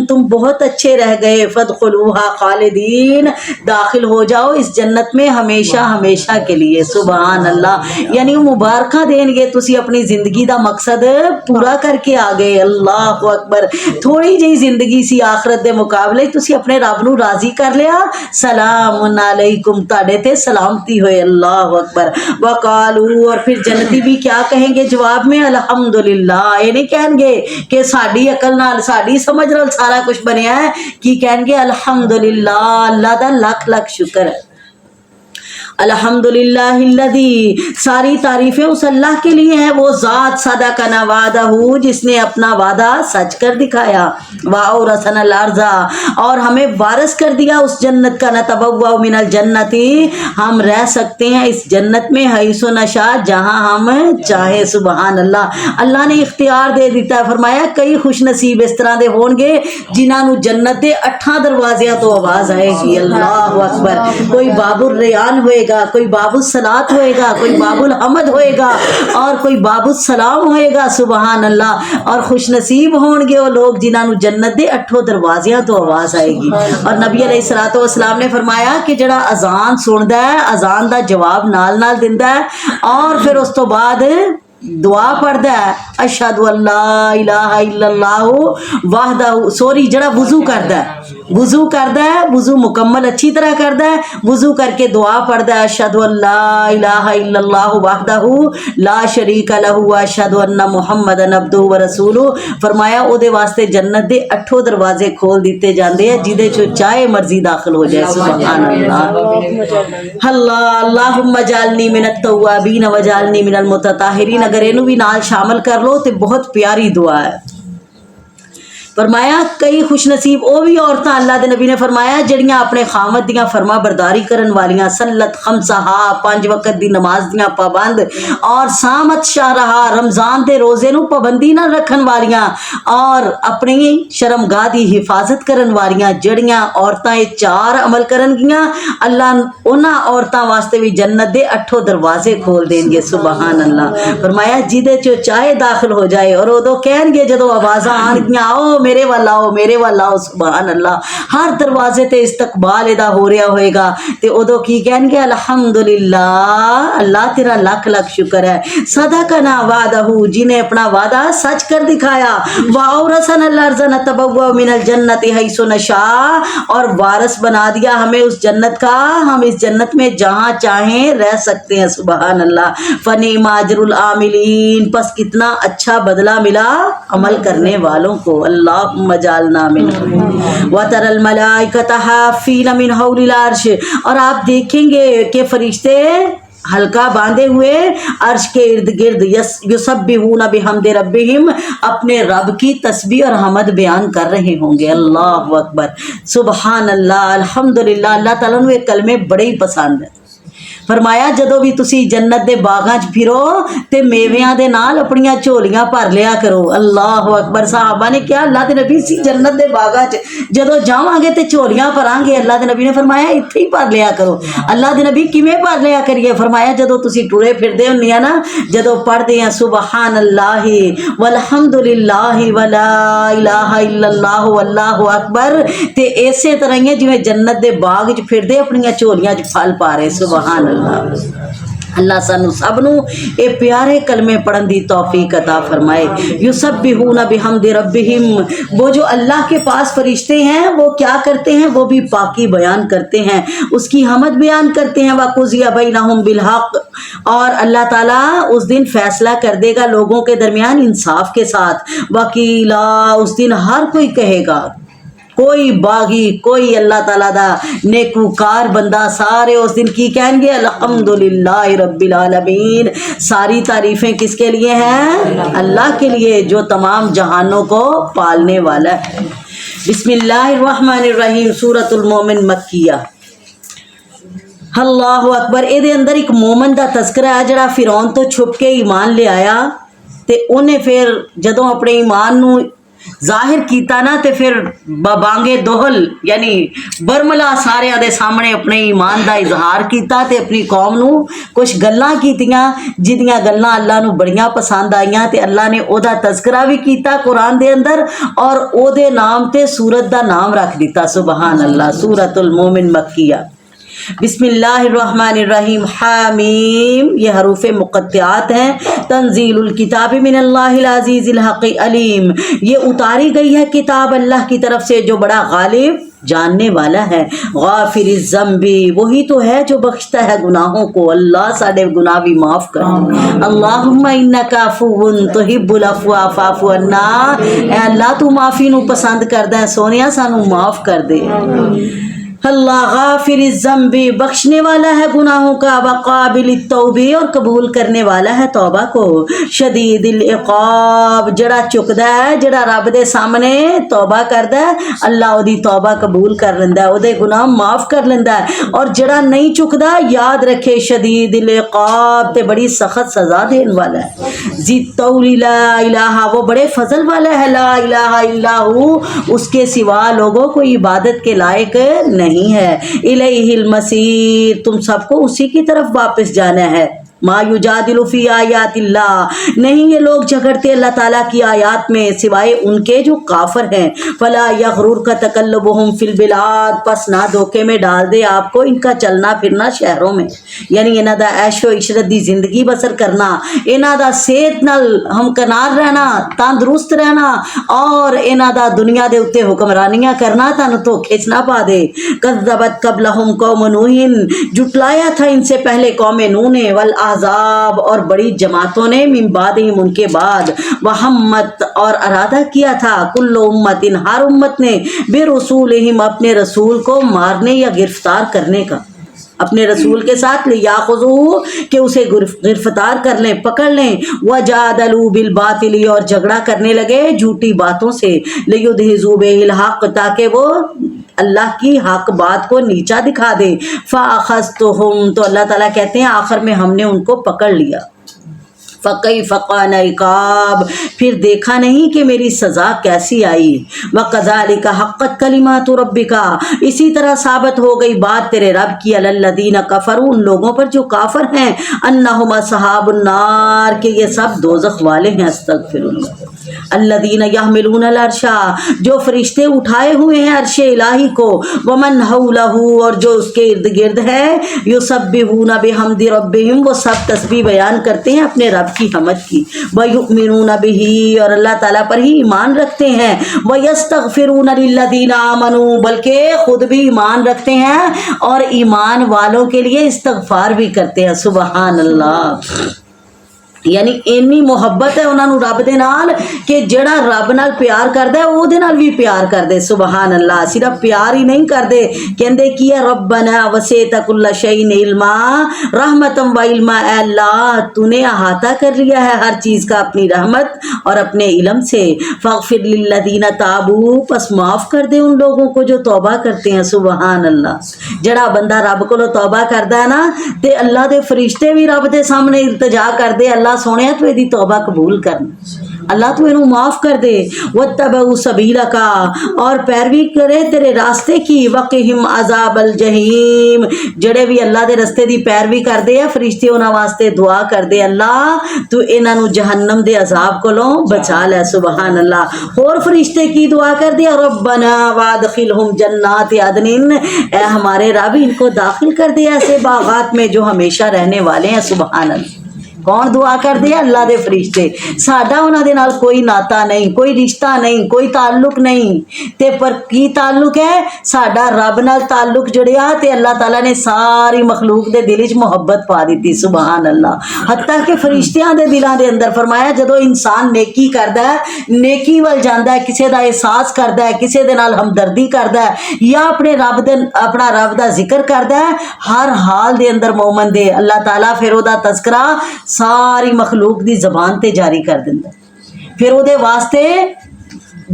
تم بہت اچھے رہ گئے۔ فادخلوها خالدین، داخل ہو جاؤ اس جنت میں ہمیشہ ہمیشہ کے لیے۔ سبحان اللہ۔ یعنی مبارکہ دیں گے تسی اپنی زندگی دا مقصد پورا کر کے آ گئے۔ اللہ अकबर थोड़ी जी जिंदगी सी आखरत दे मुकाबले तुसी अपने रब नू राजी कर लिया सलाम अलैकुम ताड़े ते सलामती होए अल्लाह अकबर वकालू और फिर जन्नती भी क्या कहेंगे जवाब में अल्हम्दुलिल्लाह ये नहीं कहेंगे कि साड़ी अकल नाल साड़ी समझ नाल सारा कुछ बनया है की कहेंगे अल्हम्दुलिल्लाह अल्लाह दा लख लख शुक्र है अल्हम्दुलिल्लाहिल्लज़ी सारी तारीफें उस अल्लाह के लिए हैं वो ज़ात सदका नवादहू जिसने अपना वादा सच कर दिखाया वाउरसन अल अर्ज़ा और हमें वारिस कर दिया उस जन्नत का नतबव्वा मिनल जन्नती हम रह सकते हैं इस जन्नत में हैसो नशा जहां हम चाहे सुबहान अल्लाह अल्लाह ने इख्तियार दे दिता है फरमाया कई खुश नसीब इस तरह दे होंगे जिन्हां नू जन्नत दे 8 दरवाज़ियां तो आवाज़ आएगी अल्लाह अकबर कोई बाबुल रियान होएगा कोई बाबुल सलात होएगा कोई बाबुल हमद होएगा और कोई बाबुल सलाम होएगा सुबहान अल्लाह और खुश नसीब होंगे वो लोग जिन्होंने जन्नत दे 8 दरवाज़ियां तो आवाज़ आएगी और नबी अलैहिस्सलातु वस्सलाम ने फरमाया कि जड़ा अजान सुनदा है अजान दा जवाब नाल नाल दिंदा है और फिर उस तो बाद दुआ पढ़दा है अशहदु अल्ला इलाहा इल्लल्लाह वहदहू सॉरी जड़ा वुजू करदा है वुजू मुकम्मल अच्छी तरह करदा है वुजू करके दुआ पढ़दा है अशहदु अल्ला इलाहा इल्लल्लाह वहदहू ला शरीका लहू व अशहदु अन्ना मुहम्मदन अब्दुहू व रसूलुहू फरमाया ओदे वास्ते जन्नत दे 8 दरवाजे खोल दिते जांदे हैं जिदे चो चाहे मर्जी दाखिल हो जाए सुभान अल्लाह अल्लाह अल्लाहुम्मा जअलनी मिनत तव्वाबीन व जअलनी मिनल मुतताहिरीन अगर इनू भी नाल शामिल कर लो तो बहुत प्यारी दुआ है फरमाया कई खुश नसीब वो भी औरतां अल्लाह दे नबी ने फरमाया जड़ियां अपने खामद दियां फरमा बरदारी करन वालियां सल्लत खमसहा 5 वक्त दी नमाज दियां पाबंद और सामत शाहरहा रमजान दे रोजे नू पाबंदी ना रखन वालियां और अपनी शर्मगाह दी हिफाजत करन वालियां जड़ियां औरतां ये 4 अमल करनगियां अल्लाह उन्हां औरतां वास्ते भी जन्नत दे 8 दरवाजे खोल देंगे सुबहान अल्लाह फरमाया जिदे चो चाहे दाखिल हो जाए और उदों कहणगे जदों आवाज़ां आणगियां आओ मेरे वाल आओ सुभान अल्लाह हर दरवाजे ते इस्तकबाल एदा हो रहा होएगा ते उदों की कहणगे अल्हम्दुलिल्लाह अल्लाह तेरा लख लख शुक्र है सदका ना वादहू जिन्हें अपना वादा सच कर दिखाया वाउरसन अल अर्ज़ नतबव्वा मिनल जन्नति हैसो नशा और वारिस बना दिया हमें उस जन्नत का हम इस जन्नत में जहां चाहें रह सकते हैं सुभान अल्लाह फनीमा अजरुल आमिलीन बस कितना अच्छा बदला मिला अमल करने वालों को अल्लाहुम्मा जअलना मिनहुम व तरल मलाइकता हाफीन मिन हौलिल अर्श और आप देखेंगे कि फरिश्ते हल्का बांधे हुए अर्श के इर्द गिर्द युसब्बिहूना बिहम्दि रब्बिहिम अपने रब की तस्बीह और हमद बयान कर रहे होंगे अल्लाहु अकबर सुबहान अल्लाह अल्हम्दुलिल्लाह अल्लाह ताला नू ये कलमे बड़े ही पसंद है फरमाया जदों भी तुसी जन्नत दे बागां च फिरो ते मेवियां दे नाल अपनियां झोलियां भर लिया करो अल्लाह अकबर साहबा ने क्या अल्लाह दे नबी सी जन्नत दे बागां च जदों जावांगे ते झोलियां भरांगे अल्लाह दे नबी ने फरमाया इत्थे ही भर लिया करो अल्लाह दे नबी किवें भर लिया करिए फरमाया जदों तुसी टुरे फिरदे हुंदियां ना जदों पढ़दे हैं सुबहान अल्लाहि वल्हम्दुलिल्लाहि वला इलाहा इल्लल्लाह वल्लाहु अकबर ते इसे तरह ही जिवें जन्नत दे बाग च फिरदे अपनियां झोलियां च फल पा रहे सुबहान अल्लाह सानू सब नू ये प्यारे कलमे पढ़न दी तौफीक अता फरमाए युसब्बिहूना बिहम्दि रब्बिहिम वो जो अल्लाह के पास फरिश्ते हैं वो क्या करते हैं वो भी पाकी बयान करते हैं उसकी हमद बयान करते हैं वकुज़िया बैनहुम बिल हक़ और अल्लाह ताला उस दिन फैसला कर देगा लोगों के दरमियान इंसाफ के साथ वकीला उस दिन हर कोई कहेगा कोई बागी कोई अल्लाह ताला दा नेकूकार बंदा सारे उस दिन की कहेंगे अल्हम्दुलिल्लाह रब्बिल आलमीन सारी तारीफें किसके लिए हैं अल्लाह के लिए जो तमाम जहानों को पालने वाला है बिस्मिल्लाहिर्रहमानिर्रहीम सूरतुल मोमिन मक्किया अल्लाहु अकबर ए दे अंदर एक मोमन दा तस्करा है जड़ा फिरौन तो छुप के ईमान ले आया ते उन्हें फिर जदों अपने ईमान नू जाहिर कीता ना ते फिर बाबांगे दोहल यानी बरमला सारे दे सामने अपने ईमान दा इजहार कीता ते अपनी कौम नू कुछ गल्लां कीतियां जिदियां गल्लां अल्लाह नू बड़ियां पसंद आईयां ते अल्लाह ने ओदा तज़किरा भी कीता कुरान दे अंदर और ओदे नाम ते सूरत दा नाम रख दिता सुबहान अल्लाह सूरतुल मोमिन मक्किया بسم اللہ الرحمن الرحیم حامیم، یہ حروف مقطعات ہیں. تنزیل الکتاب من اللہ العزیز الحکیم، یہ اتاری گئی ہے کتاب اللہ کی طرف سے جو بڑا غالب جاننے والا ہے. غافر الذنب، وہی تو ہے جو بخشتا ہے گناہوں کو. اللہ ساڈے گناہ بھی معاف کر. اللہم انک عفو تحب العفو فاعف عنا، اے اللہ تو معافی نو پسند کردا ہے، سونیا سانو معاف کر دے. اللہ غافر الذنب، بخشنے والا ہے گناہوں کا. وقابل التوب، اور قبول کرنے والا ہے توبہ کو. شدید العقاب، جڑا چکدا ہے، جڑا رب دے سامنے توبہ کردا ہے اللہ او دی توبہ قبول کر لیندا ہے، او دے گناہ معاف کر لیندا ہے. اور جڑا نہیں چکدا یاد رکھے شدید العقاب، تے بڑی سخت سزا دین والا ہے. ذی الطول لا الہ، وہ بڑے فضل والا ہے. لا الہ الا ہو، اس کے سوا لوگوں کو عبادت کے لائق نہیں ہے. الیہ المصیر، تم سب کو اسی کی طرف واپس جانا ہے. ما یجادل فی آیات اللہ، نہیں یہ لوگ جھگڑتے اللہ تعالیٰ کی آیات میں سوائے ان کے جو کافر ہیں. فلا یغررک تقلبہم فی البلاد، پس نہ دھوکے میں ڈال دے آپ کو ان کا چلنا پھرنا شہروں میں، یعنی انہاں دا عیش و عشرت دی زندگی بسر کرنا، انہاں دا صحت نال ہمکنار رہنا، تندرست رہنا، اور انہاں دا دنیا دے اوتے حکمرانیاں کرنا تانوں دھوکے چ نہ پا دے. کذبت قبلہم قوم نوح، جٹلایا تھا ان سے پہلے قوم نوح نے، والاحزاب، اور بڑی جماعتوں نے، من بعدہم ان کے بعد، وہمت، اور ارادہ کیا تھا، کل امت، ہر امت نے، برسولہم، اپنے رسول کو مارنے یا گرفتار کرنے کا، اپنے رسول کے ساتھ لیاخذوہ، کہ اسے گرفتار کر لیں، پکڑ لیں. وجادلوا بالباطل، اور جھگڑا کرنے لگے جھوٹی باتوں سے. لیدھزوا بہ الحق، تاکہ وہ اللہ کی حق بات کو نیچا دکھا دیں. فاخذتہم، تو اللہ تعالیٰ کہتے ہیں آخر میں ہم نے ان کو پکڑ لیا. فکیف کان عقاب، پھر دیکھا نہیں کہ میری سزا کیسی آئی. وکذالک حقت کلمات ربک، اسی طرح ثابت ہو گئی بات تیرے رب کی، علی الذین کفروا، ان لوگوں پر جو کافر ہیں، انہم اصحاب النار، کہ یہ سب دوزخ والے ہیں. استغفر اللہ. الذین یحملون العرش، جو فرشتے اٹھائے ہوئے ہیں عرش الہی کو، ومن حولہ، اور جو اس کے ارد گرد ہے، یسبحون بحمد ربہم، وہ سب تسبیح بیان کرتے ہیں اپنے رب کی حمد کی. وَيُؤْمِنُونَ بِهِ، اور اللہ تعالیٰ پر ہی ایمان رکھتے ہیں. وَيَسْتَغْفِرُونَ لِلَّذِينَ آمَنُوا، بلکہ خود بھی ایمان رکھتے ہیں اور ایمان والوں کے لیے استغفار بھی کرتے ہیں. سبحان اللہ. یعنی اینی محبت ہے انہاں نو رب دے نال کہ جڑا رب نال پیار کردا ہے او دے نال بھی پیار کر دے. سبحان اللہ. صرف پیار ہی نہیں کر دے، کہندے کی ہے ربنا وسعت کل شیء علما، رحمتا و علما، اے اللہ تو نے احاطہ کر لیا ہے ہر چیز کا اپنی رحمت اور اپنے علم سے. فاغفر للذین تابوا، پس معاف کر دے ان لوگوں کو جو توبہ کرتے ہیں. سبحان اللہ. جڑا بندہ رب کو توبہ کردا ہے نا تے اللہ دے فرشتے بھی رب دے سامنے التجا کر دے، اللہ سونے تو یہ توبہ قبول کرنا، اللہ تو انہوں معاف کر دے. وَاتَّبَعُوا سَبِيلَكَ، اور پیروی کرے تیرے راستے کی. وَقِهِمْ عَذَابَ الْجَحِيمِ، جڑے بھی اللہ دے راستے دی پیروی کر دے فرشتے انہاں واسطے دعا کر دے اللہ تو انہاں نو جہنم دے عذاب کولوں بچا لے. سبحان اللہ. اور فرشتے کی دعا کر دے ربنا وادخلہم جنات عدن، اے ہمارے رب ان کو داخل کر دے ایسے باغات میں جو ہمیشہ رہنے والے ہیں. سبحان اللہ. کون دعا کر دے؟ اللہ دے فرشتے. ساڈا انہاں دے نال کوئی ناتا نہیں، کوئی رشتہ نہیں، کوئی تعلق نہیں، تے پر کی تعلق ہے ساڈا رب نال تعلق جڑیا تے اللہ تعالیٰ نے ساری مخلوق دے دل وچ محبت پا دیتی. سبحان اللہ. حتیٰ کہ فرشتیاں دے دلاں دے اندر فرمایا جدو انسان نیکی کردا ہے، نیکی ول جاندا ہے، کسے دا احساس کردا ہے، کسے دے نال ہمدردی کردا ہے یا اپنا رب دا ذکر کردا ہے، ہر حال دے اندر مومن دے اللہ تعالیٰ پھر او دا تذکرہ ساری مخلوق دی زبان تے جاری کر دیندا. پھر او دے واسطے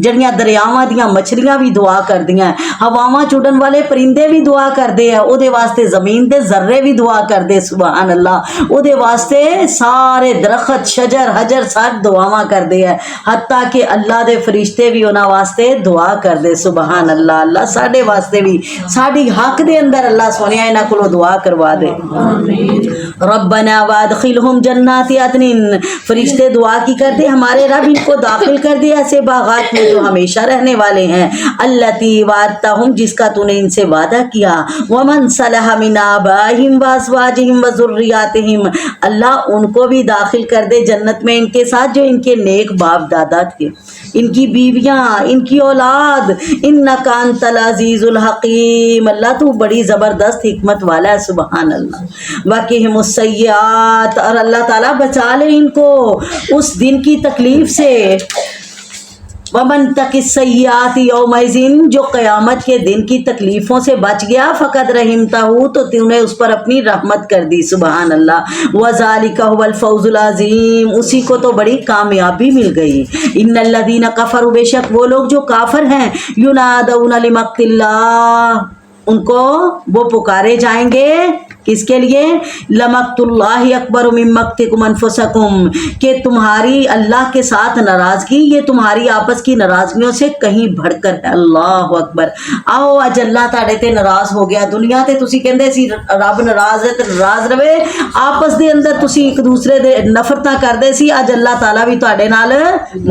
جڑیاں دریاواں دیاں مچھلیاں بھی دعا کردیاں، ہواواں چڑن والے پرندے بھی دعا کردے ہیں، او دے واسطے زمین دے ذرے بھی دعا کردے. سبحان اللہ. او دے واسطے سارے درخت شجر حجر سب دعاواں کردے ہیں، حتیٰ کہ اللہ دے فرشتے بھی انہاں واسطے دعا کردے. سبحان اللہ. اللہ ساڈے واسطے بھی ساڈی حق دے اندر اللہ سونیا انہاں کولوں دعا کروا دے. ربنا وادخلہم جنات عدن، فرشتے دعا کی کردے ہمارے رب ان کو داخل کر دے ایسے باغات میں جو ہمیشہ رہنے والے ہیں، التی وعدتہم جس کا تو نے ان سے وعدہ کیا، ومن صلح من آبائہم وازواجہم وذریاتہم اللہ ان کو بھی داخل کر دے جنت میں ان کے ساتھ جو ان کے نیک باپ دادا تھے، ان کی بیویاں، ان کی اولاد، انک انت العزیز الحکیم اللہ تو بڑی زبردست حکمت والا ہے، سبحان اللہ۔ وقہم السیئات اور اللہ تعالیٰ بچا لے ان کو اس دن کی تکلیف سے، ومن تق السیئات یومئذ جو قیامت کے دن کی تکلیفوں سے بچ گیا، فقد رحمتہ تو تم نے اس پر اپنی رحمت کر دی، سبحان اللہ۔ وذالک هو الفوز العظیم اسی کو تو بڑی کامیابی مل گئی۔ ان الذین کفروا بے شک وہ لوگ جو کافر ہیں، ینادون لمقت اللہ ان کو وہ پکارے جائیں گے کس کے لیے؟ لمقت اللہ اکبر من مقتکم انفسکم کہ تمہاری اللہ کے ساتھ ناراضگی یہ تمہاری آپس کی ناراضگیوں سے کہیں بڑھ کر ہے۔ اللہ اکبر۔ آؤ اج اللہ تاڑے تے ناراض ہو گیا، دنیا تے تسی کہندے سی رب ناراض ہے تے ناراض رہے، آپس دے اندر تسی ایک دوسرے دے نفرتاں کردے سی، اج اللہ تعالیٰ بھی تواڈے نال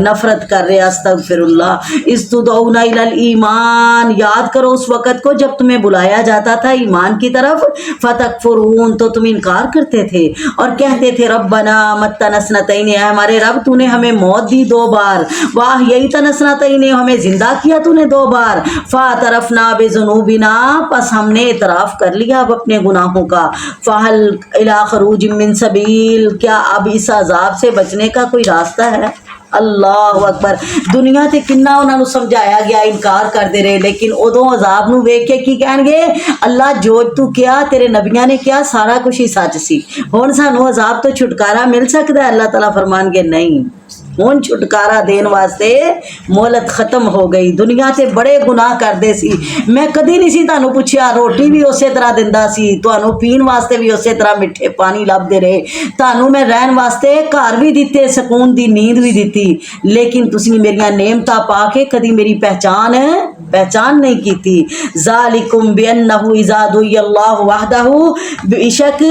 نفرت کر رہے۔ استغفر اللہ۔ استدعون الی الایمان یاد کرو اس وقت کو جب تمہیں بلایا جاتا تھا ایمان کی طرف، فتق تو تم انکار کرتے تھے اور کہتے تھے ربنا متنا سنتین اے ہمارے رب تو نے ہمیں موت دی 2 بار، واہ یہی تنسنتین ہمیں زندہ کیا تو نے 2 بار، فاعترفنا بذنوبنا پس ہم نے اعتراف کر لیا اب اپنے گناہوں کا، فہل الی خروج من سبیل کیا اب اس عذاب سے بچنے کا کوئی راستہ ہے؟ اللہ اکبر۔ دنیا تے کنا انہاں نو سمجھایا گیا انکار کردے رہے، لیکن ادوں عذاب نو ویکھ کے کی کہن گے اللہ جو تو کیا تیرے نبیاں نے کیا سارا کچھ ہی سچ سی، ہن سانو عذاب تو چھٹکارا مل سکدا ہے؟ اللہ تعالیٰ فرمان گے نہیں، ہن چھٹکارا دین واسطے مہلت ختم ہو گئی، دنیا تے بڑے گناہ کردے سی، میں کدی نہیں سی تانوں پوچھیا، روٹی بھی اسی طرح دیندا سی، تانوں پین واسطے بھی اسی طرح میٹھے پانی لبدے رہے، تانوں میں رہن واسطے گھر بھی دتے، سکون دی نیند بھی دتی، لیکن تسی میریاں نعمتاں پا کے کدی میری پہچان نہیں کیتی۔ ذالکم بانہ اذا دعی اللہ وحدہ بے شک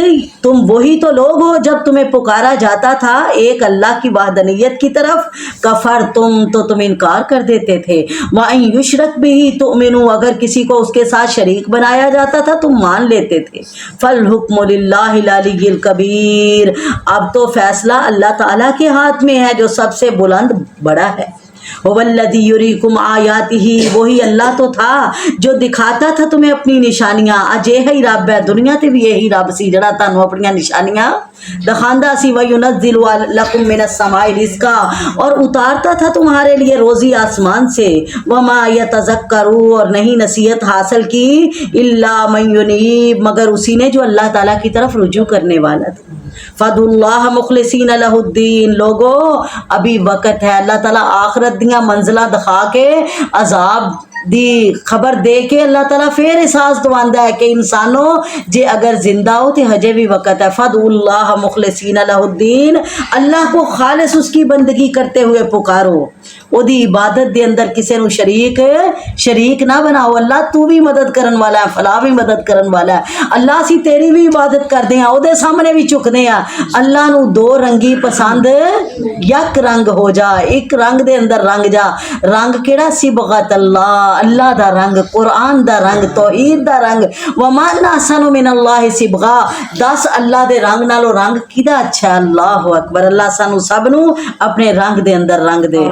تم وہی تو لوگ ہو جب تمہیں پکارا جاتا تھا ایک اللہ کی وحدانیت کی طرف، کفر تو تم انکار کر دیتے تھے، وَإِن یشرک بہ تؤمنوا اگر کسی کو اس کے ساتھ شریک بنایا جاتا تھا تم مان لیتے تھے، فالحکم للہ العلی الکبیر اب تو فیصلہ اللہ تعالیٰ کے ہاتھ میں ہے جو سب سے بلند بڑا ہے۔ هو الذی یریکم آیاتہ وہی اللہ تو تھا جو دکھاتا تھا تمہیں اپنی نشانیاں، اج یہی رب ہے، دنیا تے بھی یہی رب سی جڑا تانوں اپنی نشانیاں دکھاندا سی، وَيُنَزِّلُ لَكُم مِّنَ السَّمَاءِ رِزْقًا اور اتارتا تھا تمہارے لیے روزی آسمان سے، وَمَا يَتَذَكَّرُ اور نہیں نصیحت حاصل کی إِلَّا مَن يُنِيبُ مگر اسی نے جو اللہ تعالیٰ کی طرف رجوع کرنے والا تھا۔ فَادْعُوا اللَّهَ مُخْلِصِينَ لَهُ الدِّينَ لوگو ابھی وقت ہے، اللہ تعالیٰ آخرت دیاں منزلہ دکھا کے عذاب دی خبر دے کے اللہ تعالیٰ پھر احساس دواندا ہے کہ انسانوں جے اگر زندہ ہو تو ہجے بھی وقت ہے۔ فَادْعُوا اللَّهَ مُخْلِصِينَ لَهُ الدِّينَ اللہ کو خالص اس کی بندگی کرتے ہوئے پکارو، او دی عبادت دے اندر کسے نو شریک نہ بناؤ، اللہ تو بھی مدد کرن والا ہے، فلاں بھی مدد کرن والا ہے، اللہ سی تیری بھی عبادت کردے ہیں، او دے سامنے بھی چکنے ہیں، اللہ نو 2 رنگی پسند یک رنگ ہو جا، ایک رنگ دے اندر رنگ جا، رنگ کیڑا صبغت اللہ دا رنگ، قرآن دا رنگ، توحید دا رنگ، وَمَنْ أَحْسَنُ مِنَ اللَّهِ صِبْغًا دس اللہ دے رنگ نالو رنگ کیدا اچھا ہے۔ اللہ اکبر، اللہ سانو سب نو اپنے رنگ دے اندر رنگ دے۔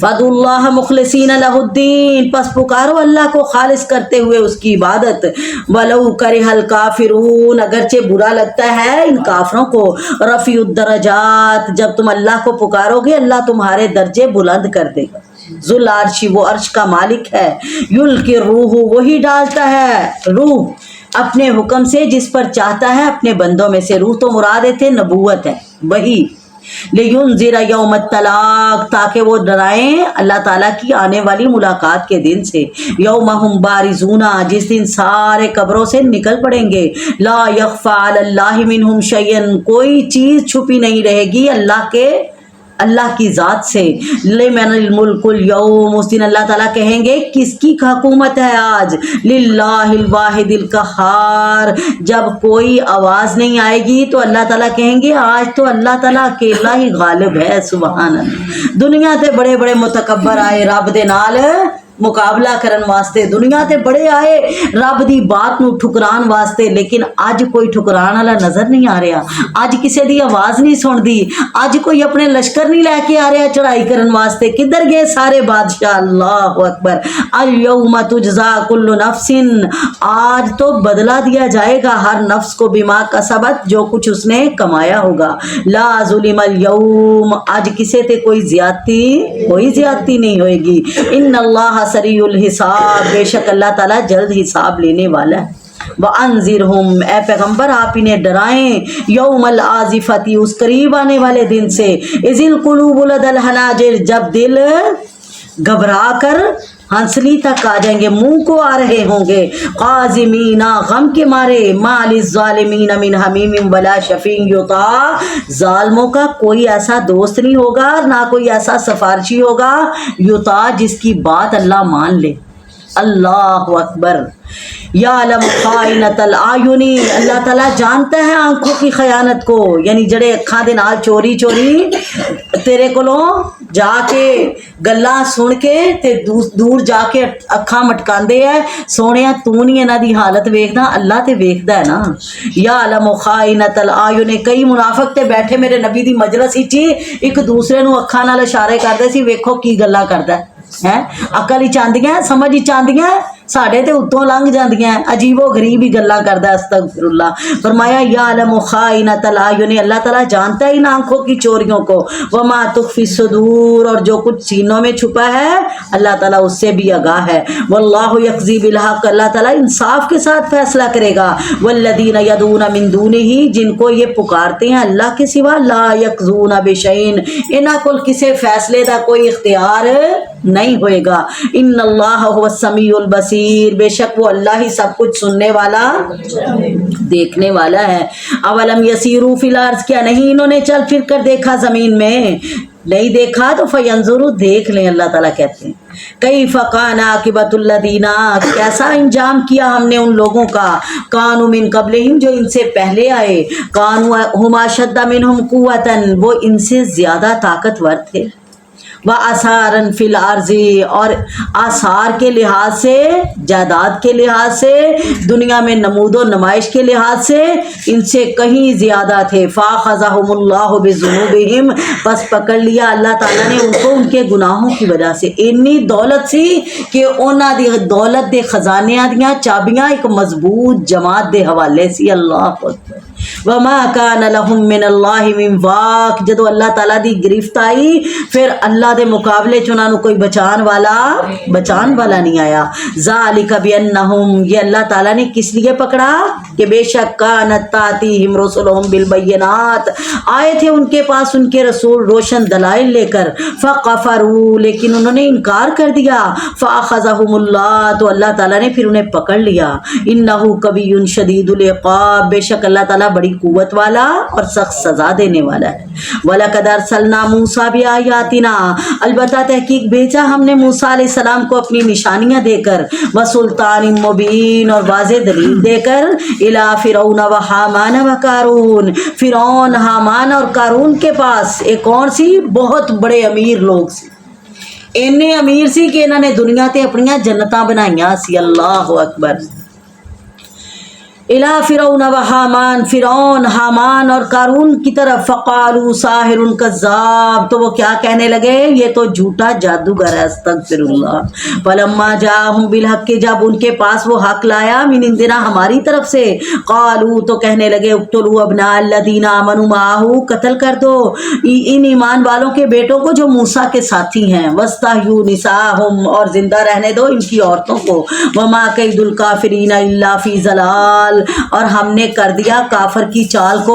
فَادْعُوا اللَّهَ مُخْلِصِينَ لَهُ الدِّينَ پس پکارو اللہ کو خالص کرتے ہوئے اس کی عبادت، وَلَوْ كَرِهَ الْكَافِرُونَ اگرچہ برا لگتا ہے ان کافروں کو، رفیع الدرجات جب تم اللہ کو پکارو گے اللہ تمہارے درجے بلند کر دے گا، ذو العرش وہ عرش کا مالک ہے، یلقی الروح وہی ڈالتا ہے روح اپنے حکم سے جس پر چاہتا ہے اپنے بندوں میں سے، روح تو مراد تھے نبوت ہے وہی، لِيُنذِرَ يَوْمَ الطَّلَاقِ تاکہ وہ ڈرائیں اللہ تعالیٰ کی آنے والی ملاقات کے دن سے، یوم ہم بارزون جس دن سارے قبروں سے نکل پڑیں گے، لا يخفى على الله منهم شيئا کوئی چیز چھپی نہیں رہے گی اللہ کے अल्लाह की ज़ात से, लिमनिल मुल्कुल यौम, उस दिन अल्लाह ताला कहेंगे किसकी हुकूमत है आज, लिल्लाहिल वाहिदिल कहार, जब कोई आवाज़ नहीं आएगी तो अल्लाह ताला कहेंगे आज तो अल्लाह ताला अकेला ही गालिब है। सुभान अल्लाह। दुनिया ते बड़े बड़े मुतकब्बर आए रब दे नाल मुकाबला करन वास्ते, दुनिया ते बड़े आए रब दी बात नू ठुकरान वास्ते, लेकिन अज कोई ठुकरान वाला नजर नहीं आ रहा, अज किसी दी आवाज़ नहीं सुनदी, अज कोई अपने लश्कर नहीं लैके आ रहा चढ़ाई करन वास्ते। किधर गए सारे बादशाह? अल्लाह अकबर। अल यौमा तुजज़ा कुल्लु नफ्सिन, आज तो बदला दिया जाएगा हर नफ्स को बिमा कसबत, जो कुछ उसने कमाया होगा। ला ज़ुलिमल यौम, आज किसी ते कोई ज्यादती नहीं होएगी। इन्नल्लाह सरीउल हिसाब, बेशक अल्लाह ताला जल्द हिसाब लेने वाला है। वअन्ज़िरहुम, ए पैगंबर आप इन्हें डराएं, यौमल आज़िफती, उस करीब आने वाले दिन से, इज़िल कुलूबु लदल हनाजिर, जब दिल घबरा कर हंसली तक आ जाएंगे, मुंह को आ रहे होंगे। काज़िमीना, गम के मारे, मालिज़्ज़ालिमीना मिन हमीमिन वला शफ़ीन युता, जालिमों का कोई ऐसा दोस्त नहीं होगा ना कोई ऐसा सिफारिशी होगा, युता जिसकी बात अल्लाह मान ले। अल्लाह अकबर। यालम खाइनतल आयुनी, अल्लाह ताला जानता है आंखों की खयानत को, यानी जड़े अखा दे नाल चोरी चोरी तेरे कोलों जाके गल्लां सुन के ते दूर जाके अखा मटकांदे है, सोने तू नहीं इन्हां दी हालत वेखदा, अल्लाह ते वेखदा है ना। यालम खाइनतल आयुनी, कई मुनाफिक ते बैठे मेरे नबी दी मजलिस विच एक दूसरे नूं अखा नाल इशारे करदे सी, वेखो की गल्लां करदा है। अकल ही चाहदियां, समझ ही चाहदियां, साढ़े ते उत्तों लंघ जांदियां, अजीबो गरीब ही गल्लां करदा। अस्तगफिरुल्लाह। फरमाया यालमु खाइनतल आयुन, अल्लाह ताला जानता है इन आंखों की चोरियों को। वमा तुख्फी सुदूर, और जो कुछ सीनों में छुपा है अल्लाह ताला उससे भी आगाह है। वल्लाहु यक़ज़ी बिल हक़, अल्लाह ताला इंसाफ के साथ फैसला करेगा। वल्लदीना यदूना मिन दूनिही, जिनको ये पुकारते हैं अल्लाह के सिवा, ला यक़ज़ूना बिशैइन, इन्हां कोल किसी फैसले का कोई इख्तियार नहीं होएगा। इन्नल्लाह हुवस समीउल बसीर, बेशक वो अल्लाह ही सब कुछ सुनने वाला देखने वाला है। अवलम यसीरू फिल अर्ज़, क्या नहीं इन्होंने चल फिर कर देखा जमीन में? नहीं देखा तो फयंजुरू, देख लें। अल्लाह ताला कहते हैं कई फ़कान आकिबतुल्लदीना, कैसा इंजाम किया हमने उन लोगों का, कानू मिन क़ब्लिहिम, जो इनसे पहले आए, कानू हुम अशद्द मिनहुम कुव्वतन, वो इनसे ज़्यादा ताकतवर थे। व आसारन फिल अर्ज़ी, और आसार के लिहाज से, जायदाद के लिहाज से, दुनिया में नमूदो नमाइश के लिहाज से इनसे कहीं ज़्यादा थे। फ़ाख़ज़हुमुल्लाहु बिज़ुनूबिहिम, बस पकड़ लिया अल्लाह ताला ने उनको उनके गुनाहों की वजह से। इन्नी दौलत सी कि उन्हां दी दौलत दे खजानियां दियां चाबियां एक मजबूत जमात दे हवाले सी। अल्लाह अकबर। वमा कान लहुम मिनल्लाहि मिन वाक, जदों अल्लाह ताला दी गिरफ्त आई फिर अल्लाह दे मुकाबले च उन्हां नूं कोई बचान वाला नहीं आया। ज़ालिका बिअन्नहुम, ये अल्लाह ताला ने किस लिए पकड़ा कि बेशक कानत तातीहिम रुसुलुहुम बिल बय्यिनात, आए थे उनके पास उनके रसूल रोशन दलाइल लेकर। फ़क़फ़रू, लेकिन उन्होंने इनकार कर दिया। फ़अख़ज़हुमुल्लाह, तो अल्लाह ताला ने फिर उन्हें पकड़ लिया। इन्नहु कवियुन शदीदुल इक़ाब, बेशक अल्लाह ताला बड़ी कुव्वत वाला और सख्त सजा देने वाला है। वलक़द अरसलना मूसा बिआयातिना, अलबत्ता तहकीक भेजा हमने मूसा अलैहिस्सलाम को अपनी निशानियां देकर, व सुल्तान मुबीन, और वाज़े दलील देकर, इला फ़िरौन व हामान व कारून, फ़िरौन, हामान और कारून के पास एक और सी बहुत बड़े अमीर लोग सी, इन्ने अमीर सी कि इन्होंने दुनिया ते अपनियां जन्नतां बनाइयां सी। अल्लाह अकबर। इला फ़िरौन व हामान, फ़िरौन, हामान और कारून की तरफ, फ़क़ालू साहिरुन कज़्ज़ाब, तो वो क्या कहने लगे, ये तो झूठा जादूगर है। अस्तग़फ़िरुल्लाह। फ़लम्मा जाअहुम बिल हक़, जब उनके पास वो हक लाया, मिन इंदिना, हमारी तरफ से, क़ालू, तो कहने लगे, उक़्तुलू अब्नाअल्लज़ीना आमनू माअहू, कत्ल कर दो इन ईमान वालों के बेटों को जो मूसा के साथी हैं। वस्तहयू निसाअहुम, और जिंदा रहने दो इनकी औरतों को। वमा कैदुल काफ़िरीना इल्ला फ़ी ज़लाल, और हमने कर दिया काफर की चाल को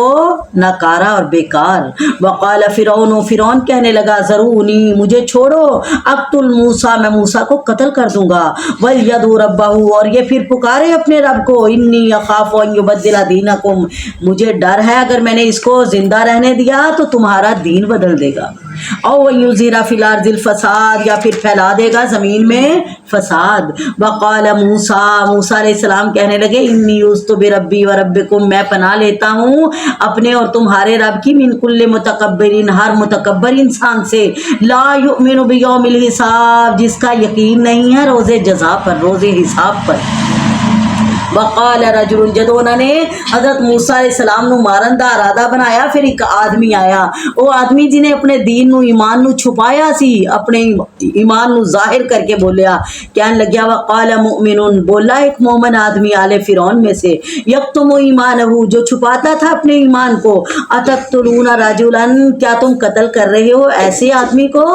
नकारा और बेकार। वक़ाल फ़िरौन, फ़िरौन कहने लगा, ज़रूनी, मुझे छोड़ो, अक़्तुल मूसा, मैं मूसा को कत्ल कर दूंगा। वल यदू रब्बहू, और ये फिर पुकारे अपने रब को, इन्नी अख़ाफ़ु अन युबद्दिला दीनकुम, मुझे डर है अगर मैंने इसको जिंदा रहने दिया तो तुम्हारा दीन बदल देगा। और युज़हिरा फिल अर्दिल फसाद, या फिर फैला देगा ज़मीन में फसाद। वक़ाल मूसा, मूसा अलैहिस्सलाम कहने लगे इन्नी उज़्तु बिरब्बी व रब्बिकुम, मैं पनाह लेता हूँ अपने और तुम्हारे रब की, मिन कुल्लि मुतकब्बिरिन, हर मुतकब्बर इंसान से, ला युमिनु बियौमिल हिसाब, जिसका यकीन नहीं है रोज़े जज़ा पर, रोज़े हिसाब पर। वक़ाल रजुल, जदों उन्होंने हज़रत मूसा अलैहिस्सलाम नू मारन दा इरादा बनाया, फिर एक आदमी आया, वो आदमी जिन्हें अपने दीन नू ईमान नू छुपाया सी, अपने ईमान नू जाहिर करके बोलिया, कहन लग्या वक़ाल मुमिनुन, बोला एक मोमन आदमी आले फिरौन में से, यक्तुमु ईमानहु, जो छुपाता था अपने ईमान को, अतक़्तुलूना रजुलन, क्या तुम कत्ल कर रहे हो ऐसे आदमी को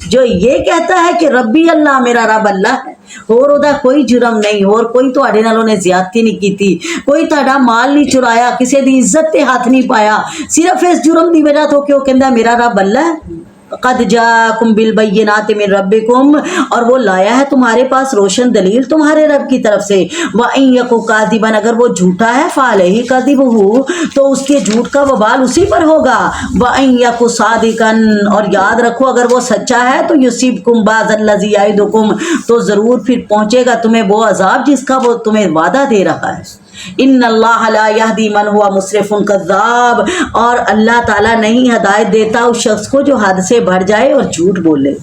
जो ये कहता है कि रब्बी अल्लाह, मेरा रब अल्लाह है, और ओदा कोई जुर्म नहीं, और कोई तुहाडे नाल उन्हें ज्यादती नहीं की, कोई तुहाडा माल नहीं चुराया, किसी दी इज्जत ते हाथ नहीं पाया, सिर्फ इस जुर्म की वजह तो कि वो कहंदा मेरा रब अल्लाह है। क़द जाकुम बिल बय्यिनाति मिन रब्बिकुम, और वो लाया है तुम्हारे पास रोशन दलील तुम्हारे रब की तरफ से। व इन यकु कादिबन, अगर वो झूठा है फ़अलैहि कज़िबुहु, तो उसके झूठ का वबाल उसी पर होगा। व इन यकु सादिकन, और याद रखो अगर वो सच्चा है तो युसिबकुम बाज़ल्लज़ी याइदुकुम, तो ज़रूर फिर पहुँचेगा तुम्हें वो अजाब जिसका वो तुम्हें वादा दे रहा है। इन्नल्लाह ला यहदी मन हुआ मुसरिफुन कज़्ज़ाब, और अल्लाह ताला नहीं हदायत देता उस शख्स को जो हद से बढ़ जाए और झूठ बोले।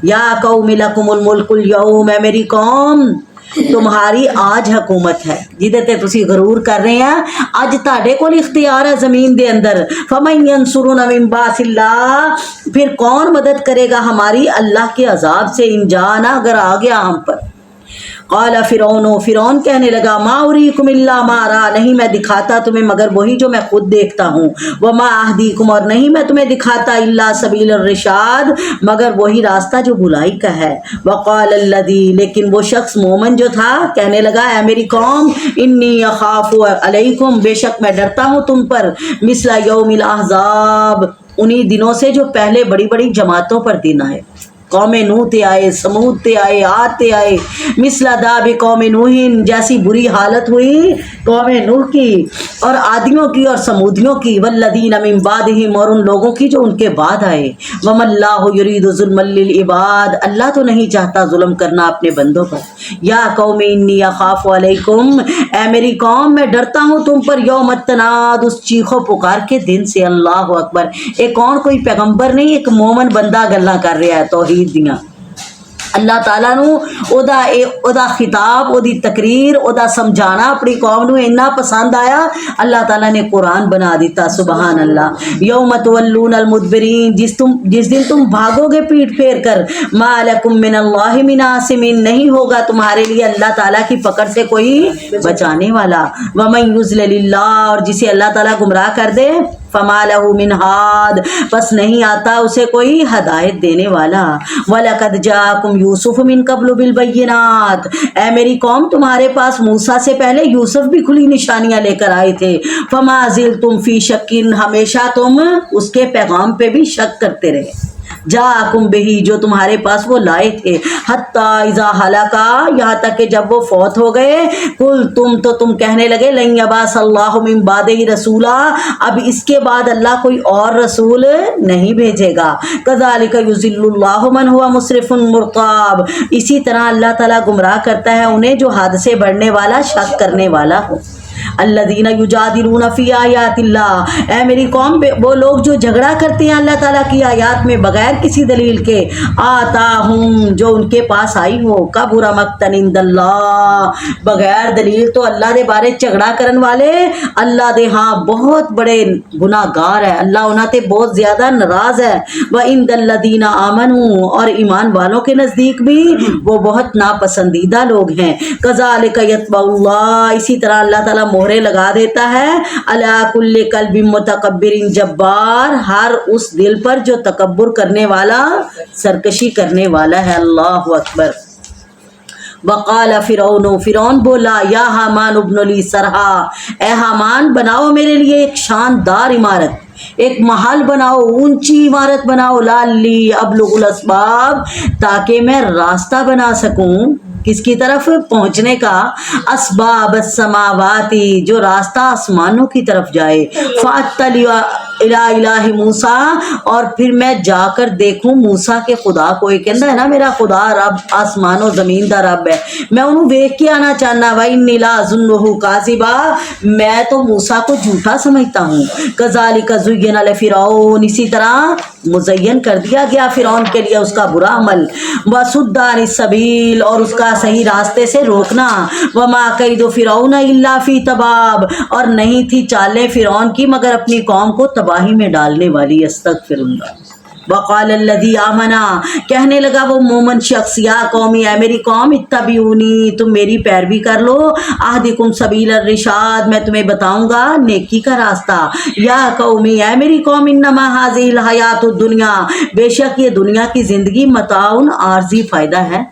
या कौम लकुमुल मुल्कुल यौम, है मेरी कौम तुम्हारी आज हुकूमत है, जिहदे ते तुसी गरूर कर रहे हैं, अज तुहाडे कोल इख्तियार है ज़मीन दे अंदर। फमन यंसुरुना मिन बासिल्लाह, फिर कौन मदद करेगा हमारी अल्लाह के अजाब से, इन जाना, अगर आ गया हम पर। क़ाला फ़िरौन, फ़िरौन कहने लगा मा उरीकुम इल्ला मा अरा, नहीं मैं दिखाता तुम्हें मगर वही जो मैं खुद देखता हूँ। व मा अहदीकुम, और नहीं मैं तुम्हें दिखाता इल्ला सबील रिशाद, मगर वही रास्ता जो बुलाई का है। वक़ाल अल्लज़ी, लेकिन वो शख्स मोमन जो था कहने लगा ऐ मेरी कौम, इन्नी अख़ाफ़ु अलैकुम, बेशक मैं डरता हूँ तुम पर, मिसला यौमिल अहज़ाब, उन्हीं दिनों से जो पहले बड़ी बड़ी जमातों पर दिन आए। कौमे नूह ते आए, समूद ते आए, आद ते आए, मिसला दाबि कौमे नूहिन, जैसी बुरी हालत हुई कौमे नूह की और आदियों की और समूदियों की, वल्लदीन मिन बादिहिम, और उन लोगों की जो उनके बाद आए। वमल्लाहु युरीदु ज़ुल्मल लिल इबाद, अल्लाह तो नहीं चाहता जुल्म करना अपने बंदों पर। या कौमे इन्नी अख़ाफ़ु अलैकुम, ऐ मेरी कौम मैं डरता हूँ तुम पर, यौम तनाद, उस चीखो पुकार के दिन से। अल्लाह अकबर। एक और कोई पैगंबर नहीं, एक मोमन बंदा गल्लां कर रहा है तौहीद दियां। अल्लाह ताला नू ओदा खिताब, ओदी तकरीर, ओदा समझाना अपनी कौम नू इन्ना पसंद आया, अल्लाह ताला ने कुरान बना दिता। सुबहान अल्लाह। यौम तुवल्लून अल मुदबिरीन, जिस दिन तुम भागोगे पीठ फेर कर, मा लकुम मिनल्लाहि मिन आसिमीन, नहीं होगा तुम्हारे लिए अल्लाह ताला की पकड़ से कोई बचाने वाला। व मन युज़लिल्लाह, और जिसे अल्लाह ताला गुमराह कर दे, फमा लहू मिन हाद, बस नहीं आता उसे कोई हदायत देने वाला। वलक़द जाकुम यूसुफ मिन क़ब्लु बिल बय्यिनात, ऐ मेरी कौम तुम्हारे पास मूसा से पहले यूसुफ भी खुली निशानियां लेकर आए थे। फमा ज़िलतुम फ़ी शक्किन, हमेशा तुम उसके पैगाम पे भी शक करते रहे। जाकुम बिही, जो तुम्हारे पास वो लाए थे, हत्ता इज़ा हलाका, यहाँ तक कि जब वो फौत हो गए, कुल तुम कहने लगे लन यबासल्लाहु मिन बादिही रसूला, अब इसके बाद अल्लाह कोई और रसूल नहीं भेजेगा। कज़ालिका युज़िल्लुल्लाहु मन हुआ मुसरिफुन मुर्ताब, इसी तरह अल्लाह ताला गुमराह करता है उन्हें जो हद से बढ़ने वाला, शक करने वाला हो। अल्लज़ीना युजादिलूना फ़ी आयातिल्लाह, ऐ मेरी कौम वो लोग जो झगड़ा करते हैं अल्लाह ताला की आयात में बगैर किसी दलील के, आताहुम, जो उनके पास आई हो, कबुरा मक़तन इंदल्लाह, बगैर दलील तो अल्लाह दे बारे झगड़ा करन वाले अल्लाह दे हाँ बहुत बड़े गुनाहगार है, अल्लाह उन्हां ते बहुत ज़्यादा नाराज़ है। व इंदल्लज़ीना आमनू, और ईमान वालों के नज़दीक भी वो बहुत नापसंदीदा लोग हैं। कज़ालिका यत्बउल्लाह, इसी तरह अल्लाह ताला मोहरे लगा देता है अला कुल्ली कल्बिन मुतकब्बिरिन जब्बार, हर उस दिल पर जो तकब्बुर करने वाला, सरकशी करने वाला है। अल्लाहु अकबर। वक़ाल फ़िरौन, फ़िरौन बोला या हामान इब्न ली सरहा, ए हामान बनाओ मेरे लिए एक शानदार इमारत, एक महल बनाओ, ऊंची इमारत बनाओ, लाली अबलुगुल अस्बाब, ताकि मैं रास्ता बना सकूं किस की तरफ पहुंचने का, अस्बाब अस्समावाती, जो रास्ता आसमानों की तरफ जाए, फातलिया इला इलाही मूसा, और फिर मैं जाकर देखूं मूसा के खुदा को। ये कहता है ना मेरा खुदा रब आसमानों जमीन दा रब है, मैं उन्होंने वेख के आना चाहना। भाई नीला जुन्नहु कासिबा, मैं तो मूसा को झूठा समझता हूँ। कज़ालिका ज़ुय्यिना लिफ़िरऔन, इसी तरह मुज़य्यन कर दिया गया फिरौन के लिए उसका बुरा अमल। वसुद्दा अनिस सबील, और उसका सही रास्ते से रोकना। वमा कैदु फिरौन इल्ला फी तबाब, और नहीं थी चालें फिरौन की मगर अपनी कौम को तबाही में डालने वाली। अस्तगफिरुल्लाह। वक़ाल अल्लज़ी आमना, कहने लगा वो मोमन शख्स, या कौमी, ऐ मेरी कौम, इत्तबिऊनी, तुम मेरी पैरवी कर लो। अहदिकुम सबील अर्रिशाद, मैं तुम्हें बताऊंगा नेकी का रास्ता। या कौमी, ऐ मेरी कौम, इन्नमा हाज़िहिल हयातुद दुनिया, बेशक ये दुनिया की ज़िंदगी मताउन, आर्जी फ़ायदा है।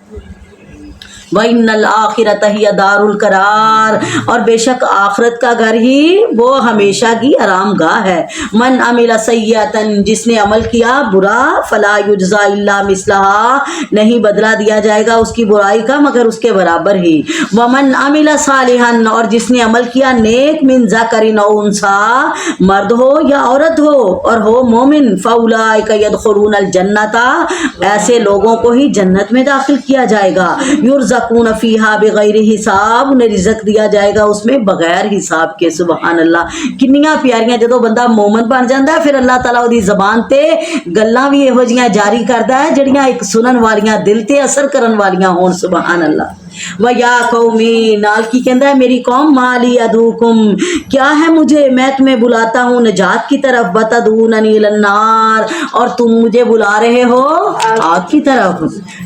वइन्नल आखिरत हिय दारुल करार, और बेशक आखिरत का घर ही वो हमेशा की आराम गाह है। मन अमिला सय्यतन, जिसने अमल किया बुरा, फला युज्जा इल्ला मिसलहा, नहीं बदला दिया जाएगा उसकी बुराई का मगर उसके बराबर ही। वमन अमिला सालिहन, और जिसने अमल किया नेक, मिन ज़करिन औ उन्सा, मर्द हो या औरत हो और हो मोमिन, फउलाइका यदखुलूनल जन्नता, ऐसे लोगों को ही जन्नत में दाखिल किया जाएगा। युर्ज़क़ून फ़ीहा बिग़ैरि हिसाब, उन्हें रिज़्क़ दिया जाएगा उसमें बगैर हिसाब के। सुबहान अल्लाह, किन्नियां प्यारियां जदों बंदा मोमन बन जाता है फिर अल्लाह ताला उहदी ज़बान ते गल्लां भी इहो जिहियां जारी करदा है जिहड़ियां एक सुनन वालियां दिल ते असर करन वालियां होण। सुबहान अल्लाह। व या कौमी, नाल की कहता है मेरी कौम, माली अदूकुम, क्या है मुझे, मैं तुम्हें बुलाता हूँ नजात की तरफ, बतदूननी इलन्नार, और तुम मुझे बुला रहे हो आग की तरफ।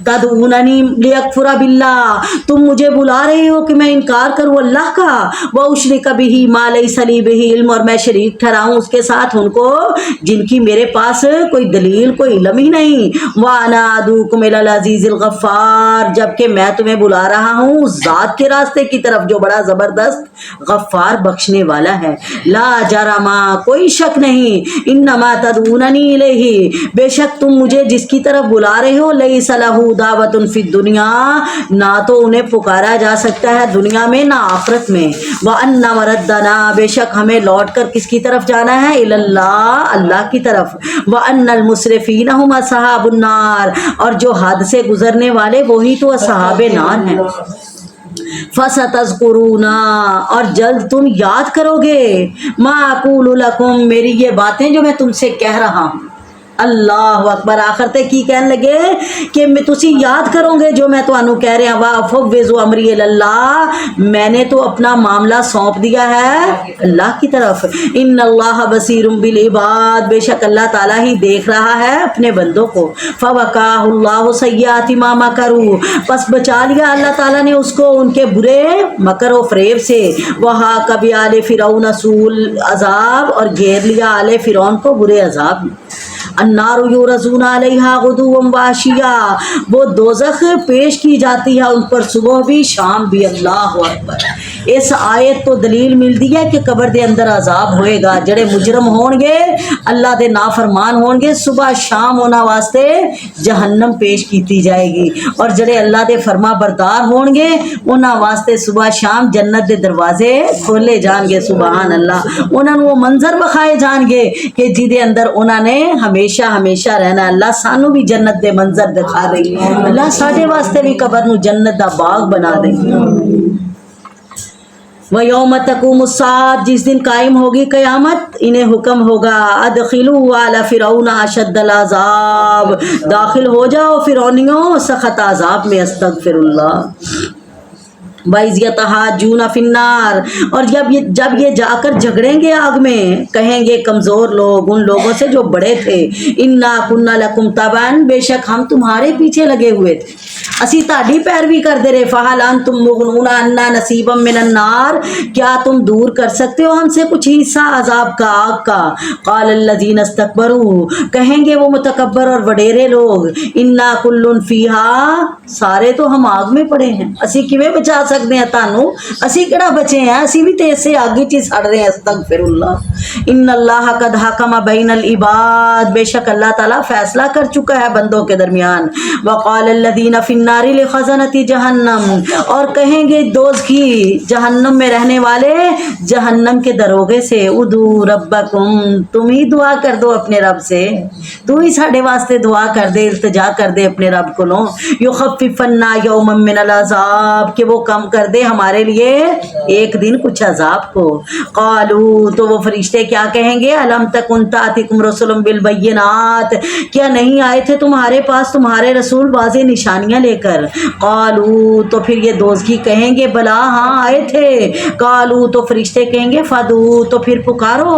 तदूननी लियकफुरा बिल्लाह, तुम मुझे बुला रहे हो कि मैं इनकार करूँ अल्लाह का। व उशरिक बिही मा लैसा ली बिही इल्म, और मैं शरीक ठहराऊँ उसके साथ उनको जिनकी मेरे पास कोई दलील कोई इल्म ही नहीं। व अना अदूकुम इलल अजीज़िल गफ्फार, जबकि मैं तुम्हें बुला रहा हूँ उस जात के रास्ते की तरफ जो बड़ा जबरदस्त गफ्फार बख्शने वाला है। ला जरमा, कोई शक नहीं, इन्नमा तदूननी इलैहि, बेशक तुम मुझे जिसकी तरफ बुला रहे हो, लैसा लहू दावतुन फिद दुनिया, ना तो उन्हें पुकारा जा सकता है दुनिया में ना आखिरत में। व अन्ना मरद्दना, बेशक हमें लौट कर किसकी तरफ जाना है, इलल्लाह, अल्लाह की तरफ। व अन्नल मुसरिफीन हुम असहाबुन नार, और जो हद से गुजरने वाले वही तो असहाबे नार हैं। फसतज़कुरूना, और जल्द तुम याद करोगे, मा अक़ूलु लकुम, मेरी ये बातें जो मैं तुमसे कह रहा हूँ। अल्लाह अकबर, आखिर ते की कहन लगे कि मैं तुसी याद करोगे जो मैं तुहानू कह रहा। वाफ़व्विज़ु अमरी इलल्लाह, मैंने तो अपना मामला सौंप दिया है अल्लाह की तरफ। इन्नल्लाह बसीरुम बिल इबाद, बेशक अल्लाह ताला ही देख रहा है अपने बंदों को। फ़वक़ाहुल्लाहु सय्याति मा मकरू, बस बचा लिया अल्लाह ताला ने उसको उनके बुरे मकर व फ़रेब से। वहा कभी आले फ़िरौन सूल अज़ाब, और घेर लिया आले फ़िरौन को बुरे अज़ाब। अन्नारु युरज़ूना अलैहा गुदुव्वन व अशिया, वो दोज़ख पेश की जाती है उन पर सुबह भी शाम भी। अल्लाह अकबर। इस आयत तो दलील मिलती है कि कब्र दे अंदर अजाब होएगा। जड़े मुजरम होंगे अल्लाह दे नाफरमान होंगे, सुबह शाम उन्हां वास्ते जहन्नम पेश की जाएगी, और जड़े अल्लाह दे फरमा बरदार होंगे उन्हां वास्ते सुबह शाम जन्नत दे दरवाजे खोले जाएंगे। सुबहान अल्लाह। उन्होंने वो मंजर बखाए जाएंगे कि जिदे अंदर उन्होंने हमेशा हमेशा रहना। अल्लाह सानू भी जन्नत दे मंजर दिखा दे, अल्लाह साडे वास्ते भी कबर नू जन्नत दा बाग बना दे। व यौम तक़ूमुस साअत, जिस दिन कायम होगी क़यामत, इन्हें हुक्म होगा अदखिलू आला फ़िरौन अशद्दल अज़ाब, दाखिल हो जाओ फ़िरौनियों सख़त अज़ाब में। अस्तग़फिरुल्लाह। वइज़यतहाजून फ़िन्नार, और जब ये जाकर झगड़ेंगे आग में, कहेंगे कमज़ोर लोग उन लोगों से जो बड़े थे, इन्ना कुन्ना लकुम तबन, बेशक हम तुम्हारे पीछे लगे हुए थे, असी ताड़ी पैरवी करते रहे। फ़हल अंतुम मुग़नूना अन्ना नसीबम मिनन नार, क्या तुम दूर कर सकते हो हमसे कुछ हिस्सा अजाब का, आग का। क़ाल अल्लज़ीना इस्तकबरू, कहेंगे वो मुतकब्बर और वडेरे लोग, इन्ना कुल्लुन फ़ीहा, सारे तो हम आग में पड़े हैं, असी किवें बचा सकते हैं तानू, असी किहड़ा बचे हैं, असी भी तो इसे आगे च सड़ रहे हैं। अस्तगफिरुल्लाह। इन्नल्लाह कद हकम बैनल इबाद, बेशक अल्लाह ताला फैसला कर चुका है बंदों के दरमियान। वक़ाल अल्लज़ीना फिन्नारि लिखज़नति जहन्नम, और कहेंगे दोज़खी जहन्नम में रहने वाले जहन्नम के दरोगे से, उदू रब्बकुम, तुम ही दुआ कर दो अपने रब से, तू ही साढ़े वास्ते दुआ कर दे, इल्तिजा कर दे अपने रब को लो। युखफ़िफ़न्ना यौमम मिनल अज़ाब, कि वो कम कर दे हमारे लिए एक दिन कुछ अजाब को। क़ालू, तो वो फरिश्ते क्या कहेंगे, अलम तकुन तातिकुम रसूलुम बिल बय्यिनात, क्या नहीं आए थे तुम्हारे पास तुम्हारे रसूल वाज़े निशानियाँ लेकर। क़ालू, तो फिर ये दोज़खी कहेंगे बला, हाँ आए थे। क़ालू, तो फरिश्ते कहेंगे फ़दू, तो फिर पुकारो,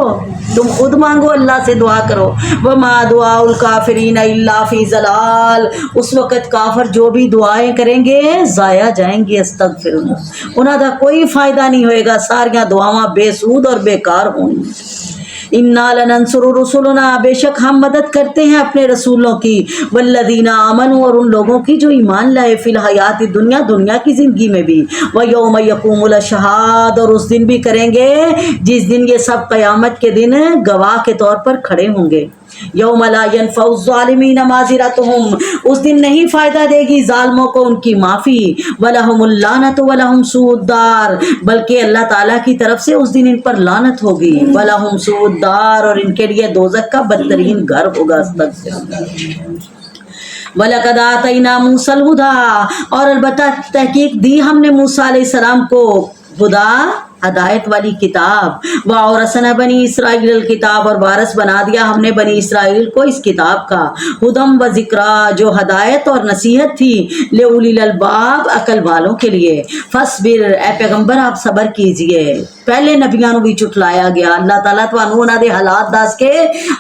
तुम खुद मांगो, अल्लाह से दुआ करो। वमा दुआउल काफिरीना इल्ला फी ज़लाल, उस वक़्त काफिर जो भी दुआएं करेंगे ज़ाया जाएंगी। अस्तगफिरुल्लाह, उन्हां दा कोई फ़ायदा नहीं होएगा, सारियां दुआवां बेसूद और बेकार होंगी। इन्ना लनंसुरु रुसुलना, बेशक हम मदद करते हैं अपने रसूलों की, वल्लज़ीना आमनू, और उन लोगों की जो ईमान लाए, फिल हयाती दुनिया, दुनिया की ज़िंदगी में भी, व यौम यक़ूमुल अशहाद, और उस दिन भी करेंगे जिस दिन ये सब क़यामत के दिन गवाह के तौर पर खड़े होंगे। यौम ला यनफ़उ ज़ालिमीन माज़िरतुहुम, उस दिन नहीं फ़ायदा देगी जालिमों को उनकी माफ़ी। वलहुमुल लानतु वलहुम सूद्दार, बल्कि अल्लाह ताला की तरफ से उस दिन इन पर लानत होगी। वलहुम सूद्दार, और इनके लिए दोज़ख का बदतरीन घर होगा। वलक़द आतैना मूसल हुदा, और अलबत्ता तहकीक दी हमने मूसा अलैहिस्सलाम को हुदा, हदायत वाली किताब। वारसना बनी इसराइल किताब, और वारस बना दिया हमने बनी इसराइल को इस किताब का। हुदम व ज़िक्रा, जो हदायत और नसीहत थी, ले उलिल अलबाब, अकल वालों के लिए। फसबिर, ए पैगंबर आप सबर कीजिए, पहले नबियां भी चुटलाया गया। अल्लाह ताला तुहानू उन्हां दे हालात दस के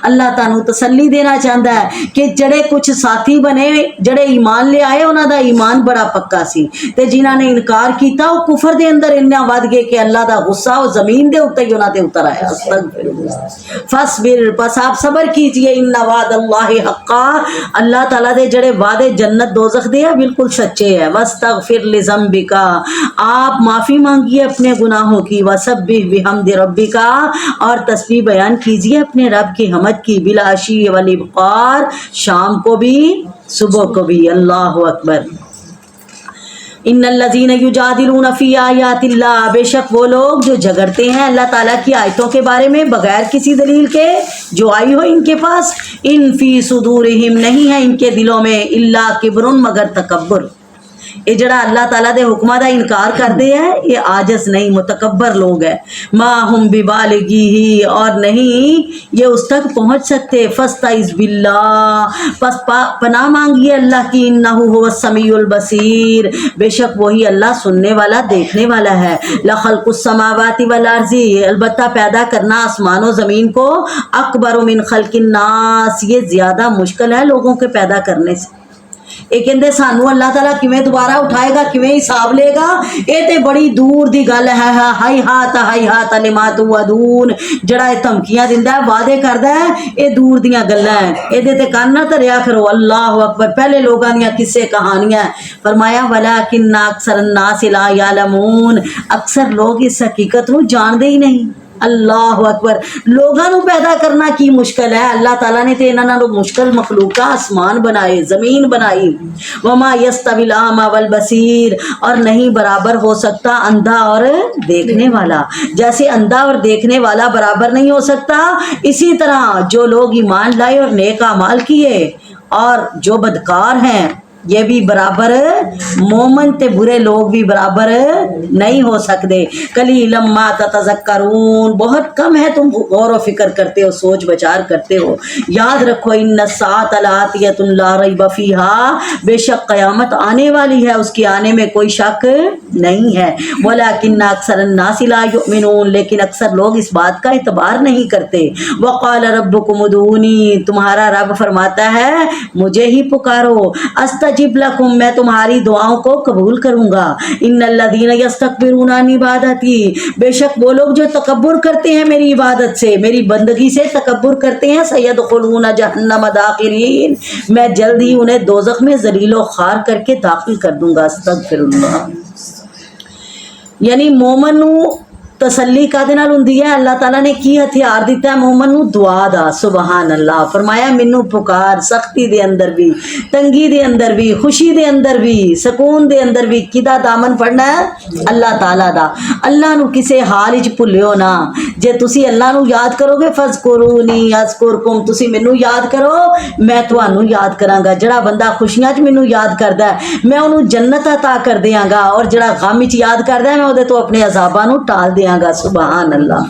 अल्लाह तुहानू तसल्ली देना चाहता है कि जड़े कुछ साथी बने, जड़े ईमान ले आए, उन्हां दा ईमान बड़ा पक्का सी, ते जिन्हां ने इनकार किया वो कुफर दे अंदर इन्ना वध गए कि अल्लाह दा गुस्सा वो जमीन दे उत्ते ही उन्हां दे उतर आया। अस्तगफिरुल्लाह। फसबिर, बस आप सबर कीजिए, इन्ना वादल्लाहि हक्का, अल्लाह ताला दे जड़े वादे जन्नत दोज़ख दे है बिल्कुल सच्चे है। वस्तगफिर लिज़म्बिका, आप माफ़ी मांगिए अपने गुनाहों की। वसब्बिह बिहम्दि रब्बिका, और तस्बीह बयान कीजिए अपने रब की हमद की। बिलाशी वल इब्कार, शाम को भी सुबह को भी। अल्लाह अकबर। इन्नल्लज़ीना युजादिलूना फ़ी आयातिल्लाह, बेशक वो लोग जो झगड़ते हैं अल्लाह ताला की आयतों के बारे में बगैर किसी दलील के, जो आई हो इनके पास, इन फ़ी सुदूरिहिम, नहीं है इनके दिलों में, इल्ला किब्रुन, मगर तकब्बुर। ये जड़ा अल्लाह ताला दे हुक्मा दा इनकार करते हैं, ये आजस नहीं मुतकब्बर लोग है। माहुम बिबालिगी, और नहीं ये उस तक पहुँच सकते। फस्तइज़ बिल्लाह, पस पनाह मांगिए अल्लाह की। इन्नहु हुवस समीउल बसीर, बेशक वही अल्लाह सुनने वाला देखने वाला है। लखल्कुस समावाति वल अर्ज़ी, अलबत्ता पैदा करना आसमानों ज़मीन को, अकबर मिन खल्किन नास, ये ज़्यादा मुश्किल है लोगों के पैदा करने से। ये कहते सानू अल्लाह ताला किवें दोबारा उठाएगा, किवें हिसाब लेगा, ये ते बड़ी दूर दी गल है। हाई हाथ लिमा तुअदून, जड़ा ये धमकियां दिंदा है, वादे करदा है, ये दूर दियां गल्लां है, इहदे ते कान ना धरिया करो। अल्लाह अकबर। पहले लोगां दियां किस्से कहानियां। फरमाया वलाकिन्ना अक्सरन नास ला यालमून, अक्सर लोग इस हकीकत को जानते ही नहीं। अल्लाह अकबर। लोगों को पैदा करना की मुश्किल है, अल्लाह ताला ने तो इन्हां नालों मुश्किल मखलूका आसमान बनाए, जमीन बनाई। वमा यस्तविल आमा वल बसीर, और नहीं बराबर हो सकता अंधा और देखने वाला। जैसे अंधा और देखने वाला बराबर नहीं हो सकता, इसी तरह जो लोग ईमान लाए और नेक अमाल किए और जो बदकार हैं ये भी बराबर, मोमन ते बुरे लोग भी बराबर नहीं हो सकते। कलीलम मा ततज़क्करून, बहुत कम है तुम गौर व फिक्र करते हो, सोच विचार करते हो। याद रखो इन्न सात लातियतुन ला रैब फीहा, बेशक क़यामत आने वाली है, उसके आने में कोई शक नहीं है। वलाकिन्ना अक्सरन नास ला युमिनून, लेकिन अक्सर लोग इस बात का इतबार नहीं करते। वक़ाल रब्बुकुम उदूनी, तुम्हारा रब फरमाता है मुझे ही पुकारो। अस्तजिब लकुम, मैं तुम्हारी दुआओं को कबूल करूंगा। इन्नल्लज़ीना यस्तकबिरूना अन इबादती, बेशक वो लोग जो तकब्बुर करते हैं मेरी इबादत से, मेरी बंदगी से तकब्बुर करते हैं, सयदखुलूना जहन्नम दाखिरीन, मैं जल्द ही उन्हें दोज़ख में ज़लीलो ख़ार करके दाखिल कर दूंगा। अस्तगफिरुल्लाह। یعنی مومن نو تسلی کادے نال ہوندی ہے؟ اللہ تعالیٰ نے کی ہتھیار دیتا ہے مومن نو؟ دعا دا۔ سبحان اللہ۔ فرمایا مینوں پکار، سختی دے اندر بھی، تنگی دے اندر بھی، خوشی دے اندر بھی، سکون دے اندر بھی کدا دامن پڑنا ہے؟ اللہ تعالیٰ دا۔ اللہ نو کسے حال وچ بھلیو نہ۔ جے تسی اللہ نو یاد کرو گے فذکرونی اذکرکم، تسی مینوں یاد کرو میں تانوں یاد کراں گا۔ جڑا بندہ خوشیاں وچ مینوں یاد کردا ہے میں اونوں جنت عطا کر دیاں گا، اور جڑا غم وچ یاد کردا ہے میں اودے تو اپنے عذاباں نو ٹال دیاں گا۔ سبحان اللہ۔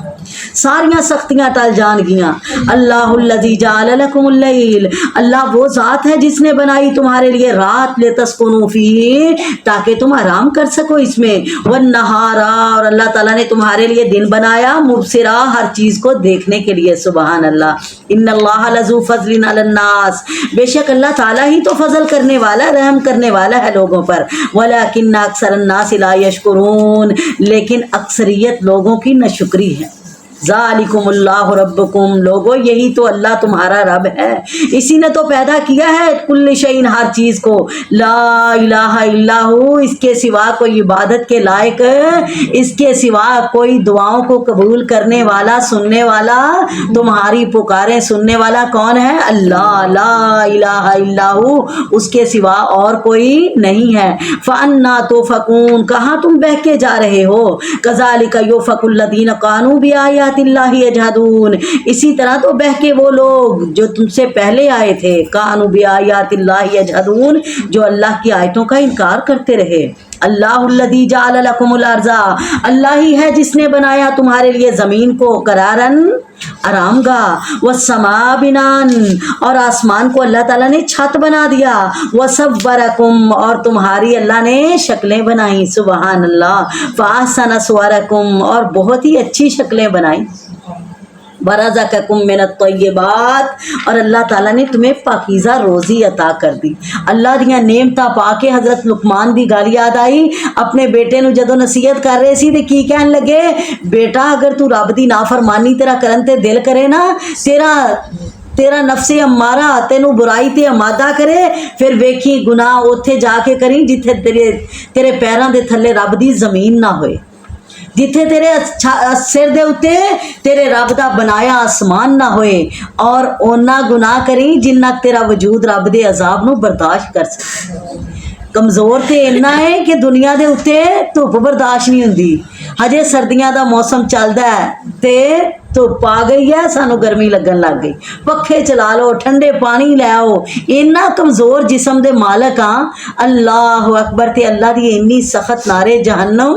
ساریاں سختیاں ٹل جان گیاں۔ اللہ الذی جعل لکم اللیل، اللہ وہ ذات ہے جس نے بنائی تمہارے لیے رات، لتسکنوا فیہ، تاکہ تم آرام کر سکو اس میں، والنہار، اور اللہ تعالیٰ نے تمہارے لیے دن بنایا مبصرا، ہر چیز کو دیکھنے کے لیے۔ سبحان اللہ۔ ان اللہ لذو فضل علی الناس، بے شک اللہ تعالیٰ ہی تو فضل کرنے والا، رحم کرنے والا ہے لوگوں پر، ولکن اکثر الناس لا یشکرون، لیکن اکثریت لوگوں کی ناشکری ہے۔ ذالکم اللہ ربکم، لوگو یہی تو اللہ تمہارا رب ہے، اسی نے تو پیدا کیا ہے کل شیء، ہر چیز کو، لا الہ الا ہو، اس کے سوا کوئی عبادت کے لائق، اس کے سوا کوئی دعاؤں کو قبول کرنے والا، سننے والا، تمہاری پکاریں سننے والا کون ہے؟ اللہ، لا الہ الا ہو، اس کے سوا اور کوئی نہیں ہے۔ فانا توفکون، کہاں تم بہکے جا رہے ہو؟ کذالک یؤفک الذین کانوا بآیات اللہ یجحدون، اسی طرح تو بہکے وہ لوگ جو تم سے پہلے آئے تھے، کانوا بآیات اللہ یجحدون، جو اللہ کی آیتوں کا انکار کرتے رہے۔ اللہ الذی جعل لکم الارض، اللہ ہی ہے جس نے بنایا تمہارے لیے زمین کو قرارن، آرام گاہ، والسماء بنان، اور آسمان کو اللہ تعالیٰ نے چھت بنا دیا، وصورکم، اور تمہاری اللہ نے شکلیں بنائیں۔ سبحان اللہ۔ فاحسن صورکم، اور بہت ہی اچھی شکلیں بنائیں۔ ورزقکم من الطیبات، اور اللہ تعالیٰ نے تمہیں پاکیزہ روزی عطا کر دی۔ اللہ دیاں نعمتاں پا کے حضرت لقمان دی گل یاد آئی، اپنے بیٹے نو جدوں نصیحت کر رہے سی تے کی کہن لگے، بیٹا اگر تو رب دی نافرمانی تیرا کرن تے دل کرے نا، تیرا نفس امارہ تینوں برائی تے آمادہ کرے، پھر ویکھی گناہ اوتھے جا کے کریں جتھے تیرے پیراں دے تھلے رب دی زمین نہ ہوئے، جتھے تیرے سر دے اتے تیرے رب دا بنایا آسمان نہ ہوئے، اور اونا گناہ کریں جنہ تیرا وجود رب دے عذاب نو برداشت کر سکے۔ کمزور تے اتنا ہے کہ دنیا دے اتے دھوپ برداشت نہیں ہوندی، ہجے سردیاں دا موسم چلدا ہے تے دھوپ آ گئی ہے، سانو گرمی لگن لگ گئی، پکھے چلا لو، ٹھنڈے پانی لے آؤ، اینا کمزور جسم دے مالک ہاں۔ اللہ اکبر، تے اللہ دی انی سخت نارے جہنم۔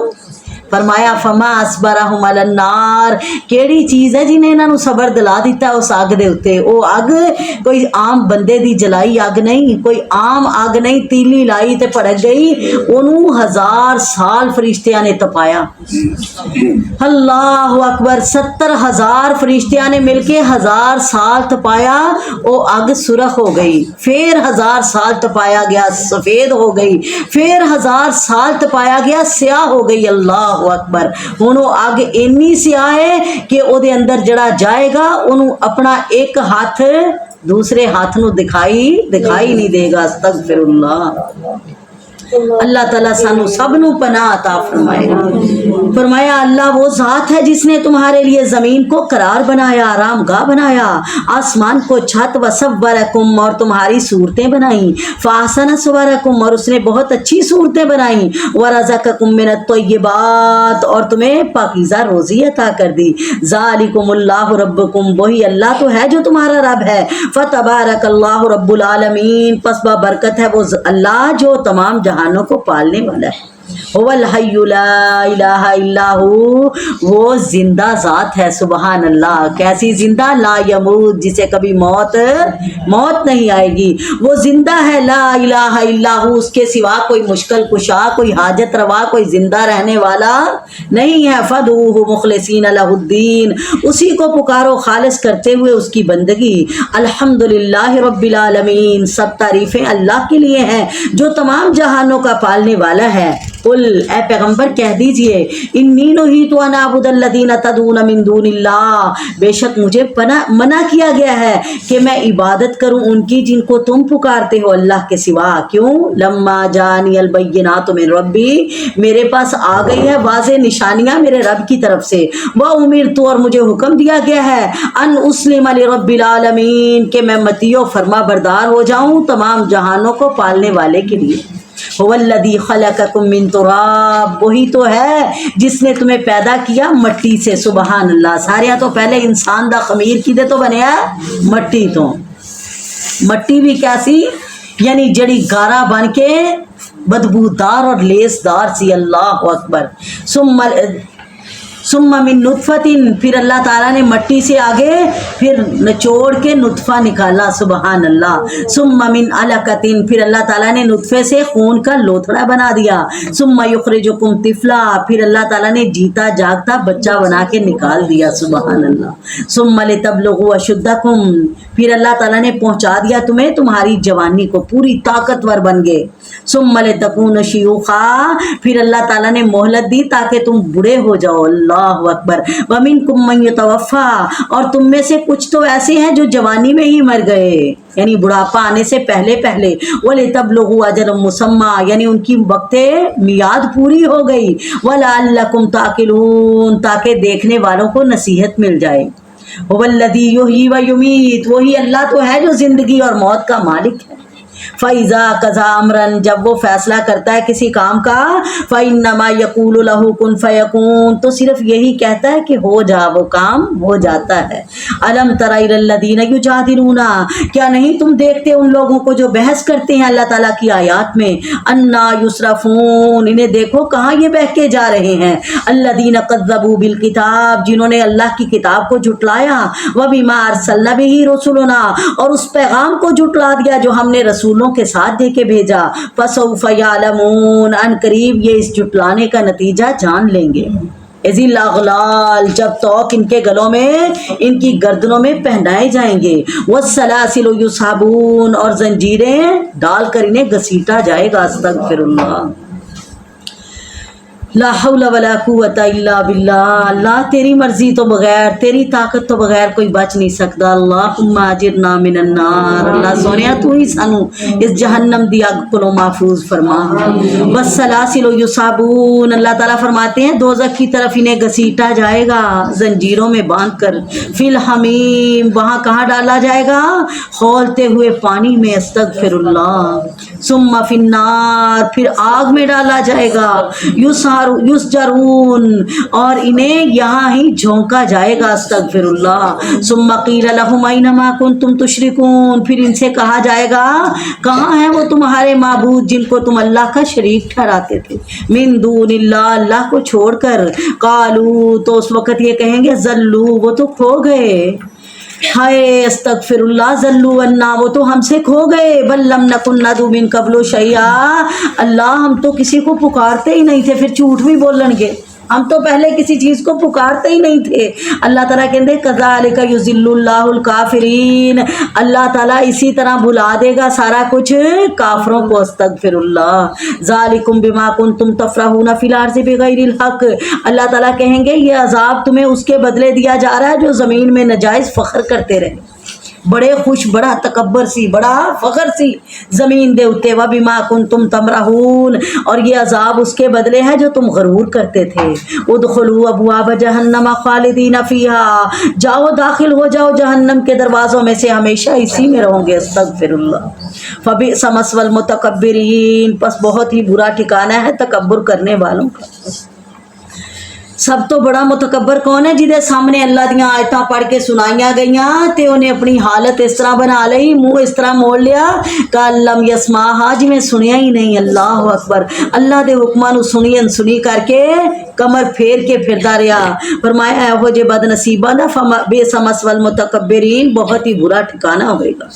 فرمایا فما اصبرہم علی النار، کیڑی چیز ہے جنہیں انہوں صبر دلا دیتا ہے اس آگ دے اتے؟ او آگ کوئی عام بندے دی جلائی آگ نہیں، کوئی عام آگ نہیں، تیلی لائی تے پڑک گئی، انہوں 1000 سال فرشتیاں نے تپایا۔ اللہ اکبر، 70,000 فرشتیاں نے مل کے 1000 سال تپایا، او آگ سرخ ہو گئی، پھر 1000 سال تپایا گیا سفید ہو گئی، پھر 1000 سال تپایا گیا سیاہ ہو گئی۔ اللہ اکبر، ہن وہ اگ اینی سیاہ ہے کہ او دے اندر جڑا جائے گا انہوں اپنا ایک ہاتھ دوسرے ہاتھ نو دکھائی نہیں دے گا۔ استغفر اللہ۔ اللہ تعالیٰ سانو سب نو پناہ عطا فرمائے۔ فرمایا اللہ وہ ذات ہے جس نے تمہارے لیے زمین کو قرار بنایا، آرام گاہ بنایا، آسمان کو چھت، وصورکم، اور تمہاری صورتیں بنائیں، فاحسن صورکم، اور اس نے بہت اچھی صورتیں بنائیں، ورزقکم من الطیبات، اور تمہیں پاکیزہ روزی عطا کر دی۔ ذالکم اللہ ربکم، وہی اللہ تو ہے جو تمہارا رب ہے، فتبارک اللہ رب العالمین، پس برکت ہے وہ اللہ جو تمام جہانوں کو پالنے والا ہے۔ هو الحی لا الہ الا ہو، وہ زندہ ذات ہے۔ سبحان اللہ، کیسی زندہ؟ لا یموت، جسے کبھی موت نہیں آئے گی، وہ زندہ ہے، لا الہ الا ہو، اس کے سوا کوئی مشکل کشا، کوئی حاجت روا، کوئی زندہ رہنے والا نہیں ہے۔ فدعوہ مخلصین لہ الدین، اسی کو پکارو خالص کرتے ہوئے اس کی بندگی۔ الحمدللہ رب العالمین، سب تعریفیں اللہ کے لیے ہیں جو تمام جہانوں کا پالنے والا ہے۔ कुल ए पैगंबर कह दीजिए इन्नी नुहीतु अन अअबुदल्लज़ीना तदून मिन दूनिल्लाह, बेशक मुझे मना किया गया है कि मैं इबादत करूं उनकी जिनको तुम पुकारते हो अल्लाह के सिवा। क्यों? लम्मा जानियल बय्यिनातु मिन रब्बी, मेरे पास आ गई है वाज़े निशानियां मेरे रब की तरफ से। व उमिरतु, और मुझे हुक्म दिया गया है अन उस्लिम लिरब्बिल आलमीन, कि मैं मतीओ फरमा बरदार हो जाऊं तमाम जहानों को पालने वाले के लिए। हुवल्लज़ी खलक़कुम मिन तुराब, वही तो है जिसने तुम्हें पैदा किया मट्टी से। सुबहान अल्लाह। सारे तो पहले इंसान दा खमीर किदे तो बनया? मट्टी तो। मट्टी भी कैसी? यानी जड़ी गारा बन के बदबूदार और लेसदार सी। अल्लाह अकबर। सुम्मा मिन नुतफतिन, फिर अल्लाह ताला ने मट्टी से आगे फिर निचोड़ के नुतफ़ा निकाला। सुबहान अल्लाह। सुम्मा मिन अलक़तिन, फिर अल्लाह ताला ने नुतफ़े से खून का लोथड़ा बना दिया। सुम्मा युख़रिजुकुम तिफ़ला, फिर अल्लाह ताला ने जीता जागता बच्चा बना के निकाल दिया। सुबहान अल्लाह। सुम्मा लितबलुगु अशुद्दकुम, फिर अल्लाह ताला ने पहुँचा दिया तुम्हें तुम्हारी जवानी को, पूरी ताकतवर बन गए। सुम्मा लितकूनु शियूखा, फिर अल्लाह ताला ने मोहलत दी ताकि तुम बूढ़े हो जाओ। अल्लाह अकबर। वमिनकुम मन युतवफ़ा, और तुम में से कुछ तो ऐसे हैं जो जवानी में ही मर गए, यानी बुढ़ापा आने से पहले पहले। वलितबलुगु अजलन मुसम्मा, यानी उनकी वक्ते मियाद पूरी हो गई। वलअल्लकुम ताकिलून, ताकि देखने वालों को नसीहत मिल जाए। वल्लज़ी युहयी व युमीत, वही अल्लाह तो है जो जिंदगी और मौत का मालिक है। फ़ैज़ा कज़ा अमरन, जब वो फैसला करता है किसी काम का, फ़इन्नमा यक़ूलु लहू कुन फ़यकून, तो सिर्फ यही कहता है कि हो जा, वो काम हो जाता है। अलम तरा इलल्लज़ीना युजादिलूना, क्या नहीं तुम देखते उन लोगों को जो बहस करते हैं अल्लाह ताला की आयात में। अन्ना युसरफून, इन्हें देखो कहाँ ये बह के जा रहे हैं। अल्लज़ीना कज़्ज़बू बिल किताब, जिन्होंने अल्लाह की किताब को झुटलाया। व बिमा अरसलना बिही रसूलना, और उस पैगाम को झुटला दिया जो हमने रसूलों के साथ दे के भेजा। फसौफ यालमून, अन करीब ये इस जुटलाने का नतीजा जान लेंगे। इज़िल अग़लाल, जब तौक इनके गलों में इनकी गर्दनों में पहनाए जाएंगे। वस्सलासिलु युसहबून, और जंजीरें डालकर इन्हें घसीटा जाएगा। अस्तगफिरुल्लाह। ला हौला वला कुव्वता इल्ला बिल्लाह। अल्लाह तेरी मर्जी तो बगैर, तेरी ताकत तो बगैर कोई बच नहीं सकता। अल्लाहुम्मा अजिरना मिनन नार, अल्लाह सोनिया तू ही सानू इस जहन्नम दी अग को महफूज फरमा। वस्सलासिलु युसाबून, अल्लाह ताला फरमाते हैं दोज़ख की तरफ इन्हें घसीटा जाएगा जंजीरों में बांध कर। फिल हमीम, वहाँ कहाँ डाला जाएगा? खौलते हुए पानी में। अस्तगफिरुल्लाह। सुम्मा फिन्नार, फिर आग में डाला जाएगा। युसजरून, और इन्हें यहाँ ही झोंका जाएगा। अस्तगफिरुल्लाह। सुम्मा क़ील लहुम ऐन मा कुन्तुम तुशरिकून, फिर इनसे कहा जाएगा कहाँ हैं वो तुम्हारे माबूद जिनको तुम अल्लाह का शरीक ठहराते थे। मिन दूनिल्लाह, अल्लाह को छोड़कर। कालू, तो उस वक़्त ये कहेंगे ज़ल्लू, वो तो खो गए। हाय अस्तगफिरुल्लाह, ज़ल्लू अन्ना, वो तो हमसे खो गए। बल लम नकुन नदू मिन क़ब्लु शैया, अल्लाह हम तो किसी को पुकारते ही नहीं थे। फिर झूठ भी बोलणगे, हम तो पहले किसी चीज़ को पुकारते ही नहीं थे। अल्लाह ताला कहते कज़ालिका युज़िल्लुल्लाहुल काफ़िरीन, अल्लाह ताला इसी तरह भुला देगा सारा कुछ काफरों को। अस्तगफिरुल्लाह। ज़ालिकुम बिमा कुन्तुम तफ़रहून फ़िल अर्ज़ि बिग़ैरिल हक़, अल्लाह ताला कहेंगे ये अज़ाब तुम्हें उसके बदले दिया जा रहा है जो ज़मीन में नाजायज़ फ़ख्र करते रहे। बड़े खुश, बड़ा तकब्बर सी, बड़ा फ़ख्र सी ज़मीन दे उत्ते। व बिमा कुन्तुम तमरहून, और ये अज़ाब उसके बदले है जो तुम गरूर करते थे। उदखुलू अबवाब जहन्नम खालिदीन फ़ीहा, जाओ दाखिल हो जाओ जहन्नम के दरवाज़ों में से, हमेशा इसी में रहोगे। अस्तगफिरुल्लाह। फ़बिअस मस्वल मुतकब्बिरीन, बस बहुत ही बुरा ठिकाना है तकब्बुर करने वालों का। सब तो बड़ा मुतकब्बर कौन है? जिदे सामने अल्लाह दियां आयतां पढ़ के सुनाइया गईयां ते उन्हें अपनी हालत इस तरह बना लई, मुँह इस तरह मोड़ लिया कल्लम यस्माहा, जिवें सुनिया ही नहीं। अल्लाह अकबर। अल्लाह दे हुक्मां नूं सुनी अनसुनी करके कमर फेर के फिरदा रहा। फरमाया एहो जे बदनसीबा दा बेसमसवल मुतकब्बिरीन, बहुत ही बुरा ठिकाना होगा।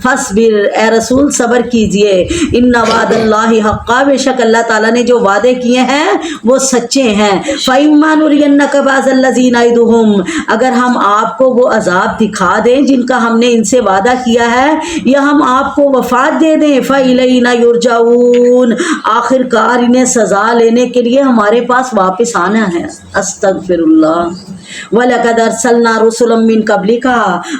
फसबिर, ए रसूल सब्र कीजिए, इन्ना वादल्लाहि हक्का, बेशक अल्लाह ताला ने जो वादे किए हैं वो सच्चे हैं। फ़इम्मा नुरियन्नका बाज़ल्लज़ीना नइदुहुम, अगर हम आपको वो अजाब दिखा दें जिनका हमने इनसे वादा किया है, या हम आपको वफात दे दें, फ़इलैना युरजाऊन, आखिरकार इन्हें सज़ा लेने के लिए हमारे पास वापस आना है। अस्तगफिरुल्लाह। वलक़द अरसलना रुसुलन मिन क़ब्लिका,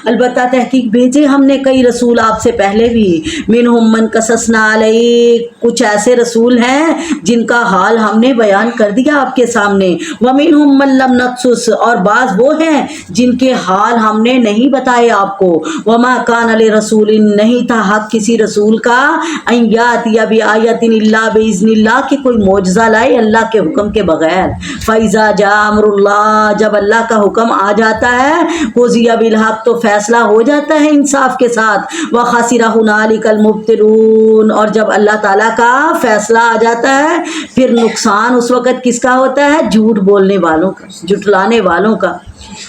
अलबत्ता तहकीक भेजे हमने कई रसूल आपसे पहले भी। मिनहुम मन कससना अलैक, कुछ ऐसे रसूल हैं जिनका हाल हमने बयान कर दिया आपके सामने। व मिनहुम मन लम नक़्सुस, और बाज़ वो हैं जिनके हाल हमने नहीं बताए आपको। वमा कान अली रसूलिन, नहीं था हक किसी रसूल का, अन यातिया बिआयतिन इल्ला बिइज़्निल्लाह, कि कोई मौजज़ा लाए अल्लाह के हुक्म के बगैर। फ़इज़ा जा अमरुल्लाह, जब अल्लाह का हुक्म आ जाता है, कुज़िया बिल हक़, तो फैसला हो जाता है इंसाफ के साथ। व खसिरा हुनालिकल मुब्तिलून, और जब अल्लाह ताला का फैसला आ जाता है फिर नुकसान उस वक़्त किसका होता है? झूठ बोलने वालों का, जुटलाने वालों का।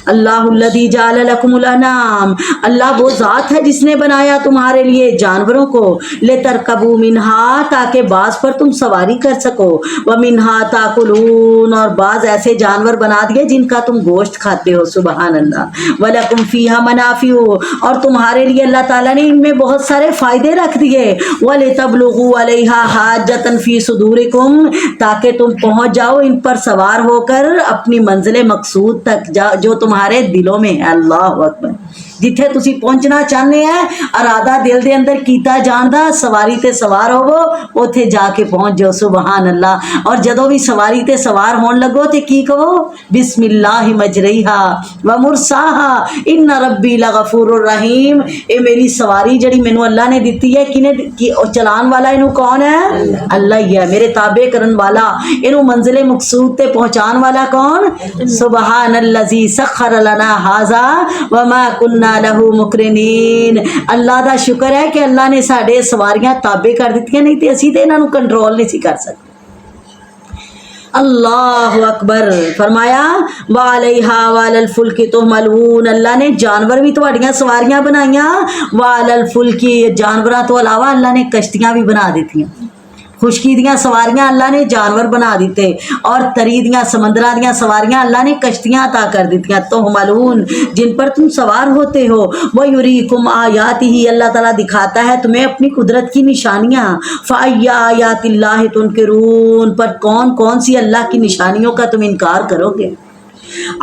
अल्लाहुल्लज़ी जअल लकुमुल अनाम, अल्लाह वो ज़ात है जिसने बनाया तुम्हारे लिए जानवरों को। लितरकबू मिनहा, ताकि बाज़ पर तुम सवारी कर सको। व मिनहा ताकुलून, और बाज़ ऐसे जानवर बना दिए जिनका तुम गोश्त खाते हो। सुबहान अल्लाह। वलकुम फ़ीहा मनाफ़िउ, और तुम्हारे लिए अल्लाह ताला ने इनमें बहुत सारे फ़ायदे रख दिए। वलितबलुगू अलैहा हाजतन फ़ी सुदूरिकुम, ताकि तुम पहुँच जाओ इन पर सवार होकर अपनी मंजिल मकसूद तक, जो तुम्हारे दिलों में है। अल्लाह अकबर। जिथे तुसी पहुंचना चाहते हैं, अरादा दिल दे अंदर कीता जानदा, सवारी ते सवार होवो, उथे जाके पहुंच जाओ। सुबहान अल्लाह। और जदों भी सवारी ते सवार होन लगो ते की कहो? बिस्मिल्लाहि मजरिहा व मुरसाहा इन्ना रब्बी लगफूरुर रहीम। ये मेरी सवारी जड़ी मैनू अल्लाह ने दिती है, किने चलान वाला इनू कौन है? अल्लाह ही है। मेरे ताबे करन वाला, इनू मंजिले मकसूद ते पहुंचान वाला कौन? सुबहान अल्लज़ी सख्खर लना हाज़ा व मा कुन्ना लहू मुकरिनीन। अल्लाह दा शुक्र है कि अल्लाह ने साडे सवारियां ताबे कर दित्तियां, नहीं तो असीं ते इन्हां नूं कंट्रोल नहीं सी कर सकते। अल्लाह अकबर। फरमाया वालैहा वालल फुल्की तुहमलून, अल्लाह ने जानवर भी तुहाड़ियां सवारियां बनाइया। वालल फुल्की, जानवरां तो अलावा अल्लाह ने कश्तियां भी बना दित्तियां। खुशकी दियां सवारियां अल्लाह ने जानवर बना दिते, और तरी दियां समंदरां दियां सवारियां अल्लाह ने कश्तियां अता कर दित्तियां। तुहमलून, जिन पर तुम सवार होते हो। व युरीकुम आयातिही, अल्लाह ताला दिखाता है तुम्हें अपनी कुदरत की निशानियां। फ़अय्या आयातिल्लाहि तुनकिरून, पर कौन कौन सी अल्लाह की निशानियों का तुम इनकार करोगे?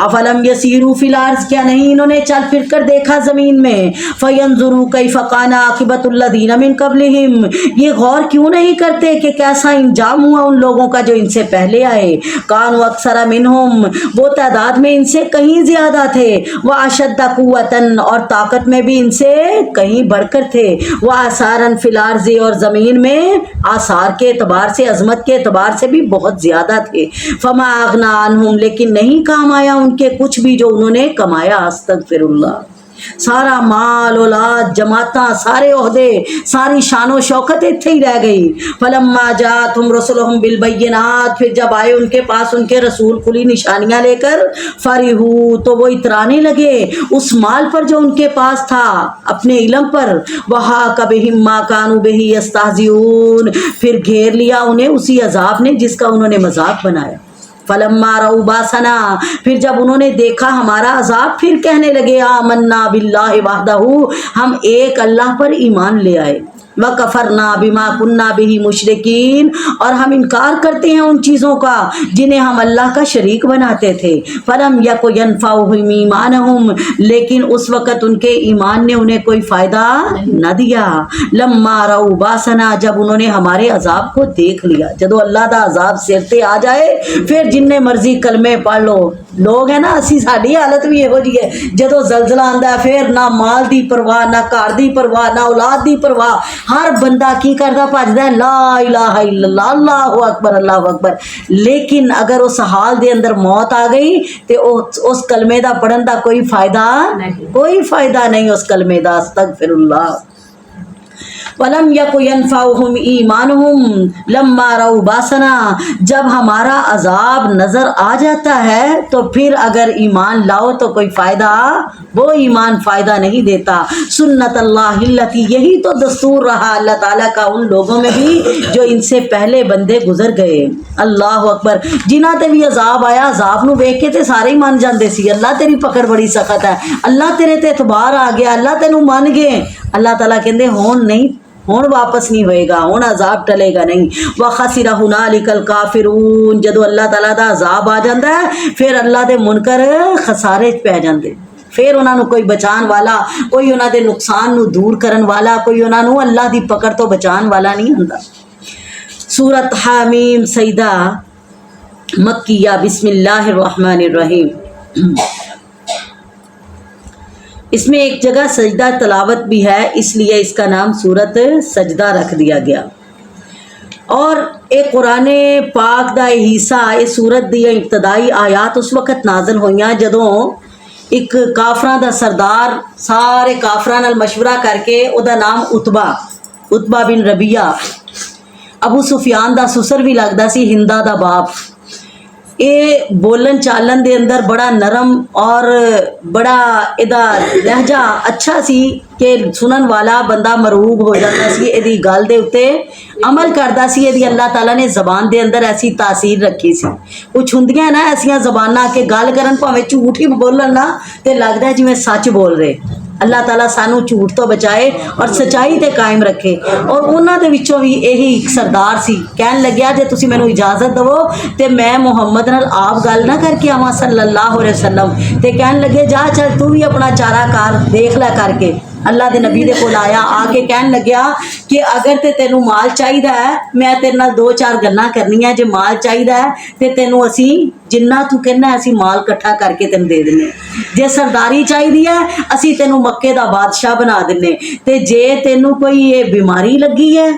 अफलम यसीरू फिल अर्ज़, क्या नहीं इन्होंने चल फिर कर देखा ज़मीन में। फ़यंज़ुरू कैफ़ काना आक़िबतुल लज़ीना मिन क़ब्लिहिम, ये गौर क्यों नहीं करते कि कैसा इंजाम हुआ उन लोगों का जो इनसे पहले आए। कानू अक्सरा मिनहुम, वो तादाद में इनसे कहीं ज़्यादा थे। व अशद्द क़ुव्वतन, और ताकत में भी इनसे कहीं बढ़कर थे। व आसारन फिल अर्ज़, और ज़मीन में आसार के एतबार से, अज़मत के एतबार से भी बहुत ज़्यादा थे। फ़मा अग़ना अन्हुम, लेकिन नहीं काम आया उनके कुछ भी जो उन्होंने कमाया। अस्तगफिरुल्लाह। सारा माल औलाद जमाता सारे ओहदे सारी शानो शौकत इत्थे ही रह गई। फलम्मा जातहुम रसूलुहुम बिल बैयिनात, फिर जब आए उनके पास उनके रसूल खुली निशानियां लेकर, फरिहू, तो वो इतराने लगे उस माल पर जो उनके पास था, अपने इल्म पर। वहा कबिहिम मा कानू बिही यस्तहज़िऊन, फिर घेर लिया उन्हें उसी अजाब ने जिसका उन्होंने मजाक बनाया। फलम्मा रऊ बासना, फिर जब उन्होंने देखा हमारा अजाब, फिर कहने लगे आमन्ना बिल्लाहि वहदहू, हम एक अल्लाह पर ईमान ले आए। व कफरना बिमा कुन्ना बिही मुशरिकीन, और हम इनकार करते हैं उन चीज़ों का जिन्हें हम अल्लाह का शरीक बनाते थे। फलम यकु यनफ़उहुम ईमानहुम, लेकिन उस वक़्त उनके ईमान ने उन्हें कोई फ़ायदा न दिया। लम्मा रऊ बासना, जब उन्होंने हमारे अजाब को देख लिया। जदों अल्लाह दा अजाब सिर ते आ जाए, फिर जिन्ने मर्जी कलमे पढ़ लो। लोग है ना, असी साडी हालत भी इहो जी है। जदों जलजला आंदा है, फिर ना माल दी परवाह, ना घर दी परवाह, ना औलाद दी परवाह। हर बंदा की करदा भजदा है, ला इलाहा इल्लल्लाह, अल्लाहु अकबर, अल्लाहु अकबर। लेकिन अगर उस हाल दे अंदर मौत आ गई तो उस कलमे दा पढ़न दा कोई फायदा नहीं, कोई फायदा नहीं उस कलमे दा। अस्तगफिरुल्लाह। वलम यकु यनफाउहुम ईमानुहुम लम्मा रऊ बासना, जब हमारा अजाब नज़र आ जाता है तो फिर अगर ईमान लाओ तो कोई फ़ायदा, वो ईमान फ़ायदा नहीं देता। सुन्नत अल्लाहिल्लती, यही तो दस्तूर रहा अल्लाह ताला का उन लोगों में भी जो इनसे पहले बंदे गुजर गए। अल्लाह अकबर। जिन्हां ते भी अजाब आया, अजाब नूं वेख के ते सारे ही मन जाते सी, अल्लाह तेरी पकड़ बड़ी सख्त है, अल्लाह तेरे ते एतबार आ गया, अल्लाह तेनू मन गए। अल्लाह ताला कहते हुण नहीं, हुण वापस नहीं होएगा, हुण अजाब टलेगा नहीं। व खसिरा हुनालिकल काफिरून, जदों अल्लाह ताला दा अजाब आ जाता है फिर अल्लाह दे मुनकर खसारे पै जाते, फिर उन्होंने कोई बचाने वाला, कोई उन्होंने नुकसान नू दूर करने वाला, कोई उन्होंने अल्लाह की पकड़ तो बचाने वाला नहीं होंदा। सूरत हामीम सईदा मक्किया, बिस्मिल्लाहिर्रहमानिर्रहीम। इसमें एक जगह सजदा तलावत भी है, इसलिए इसका नाम सूरत सजदा रख दिया गया। और एक कुरान पाक दा हिस्सा, इस सूरत दी इब्तदाई आयात उस वक्त नाज़िल होईयां जदों एक काफरां दा सरदार सारे काफरां नाल मशवरा करके, उहदा नाम उतबा बिन रबिया, अबू सुफियान दा सुसर भी लगदा सी, हिंदा दा बाप। ये बोलन चालन दे अंदर बड़ा नरम और बड़ा इहदा लहजा अच्छा सी कि सुनन वाला बंदा मरूब हो जाता सी, इहदी गल दे उत्ते अमल करदा सी। इहदी अल्लाह ताला ने जबान दे अंदर ऐसी तासीर रखी सी। कुछ हुंदियां ना ऐसियां जबानां के गल करन भावें झूठ ही बोलन ना ते लगदा जिवें सच बोल रहे। अल्लाह ताला सानू झूठ तो बचाए और सच्चाई ते कायम रखे। और उन्हां दे विचों भी यही एक सरदार सी, कहन लग्या जे तुसीं मैनूं इजाजत दवो ते मैं मुहम्मद नाल आप गल ना करके आवां सल्लल्लाहु अलैहि वसल्लम। ते कहन लगे जा चल तू भी अपना चारा कार देख लै करके। अल्लाह दे नबी दे कोल आया, आके कहन लग्या कि अगर ते तेनू माल चाहिदा है, मैं तेरे नाल दो चार गल्लां करनियां, जे माल चाहिदा है ते तेनू असी जिन्ना तू कहना असी माल इकट्ठा करके तेन दे दिन्ने, जे सरदारी चाहिदी है असी तेनू मक्के दा बादशाह बना दिन्ने, ते जे तेनू कोई ये बीमारी लगी है,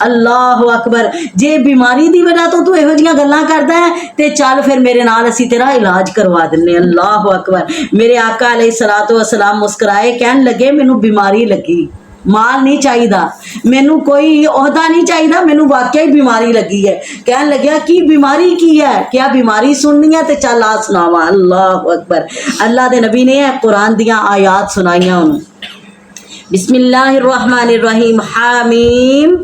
अल्लाह अकबर, जे बीमारी दी वजह तो तू इहो जिहियां गल्लां करदा है ते चल फिर मेरे नाल असी तेरा इलाज करवा दिन्ने। अल्लाह अकबर। मेरे आका अलैहिस्सलातु वस्सलाम मुस्कुराए, कहन लगे मैनू बीमारी लगी, माल नहीं चाहिदा, मैनू कोई ओहदा नहीं चाहिदा, मैनू वाकई बीमारी लगी है। कहन लग्या कि बीमारी की है, क्या बीमारी सुननी है, तो चल आ सुनावा। अल्लाह अकबर। अल्लाह दे नबी ने कुरान दियां आयात सुनाइयां उन्होंने। बिस्मिल्लाहिर्रहमानिर्रहीम, हामीम,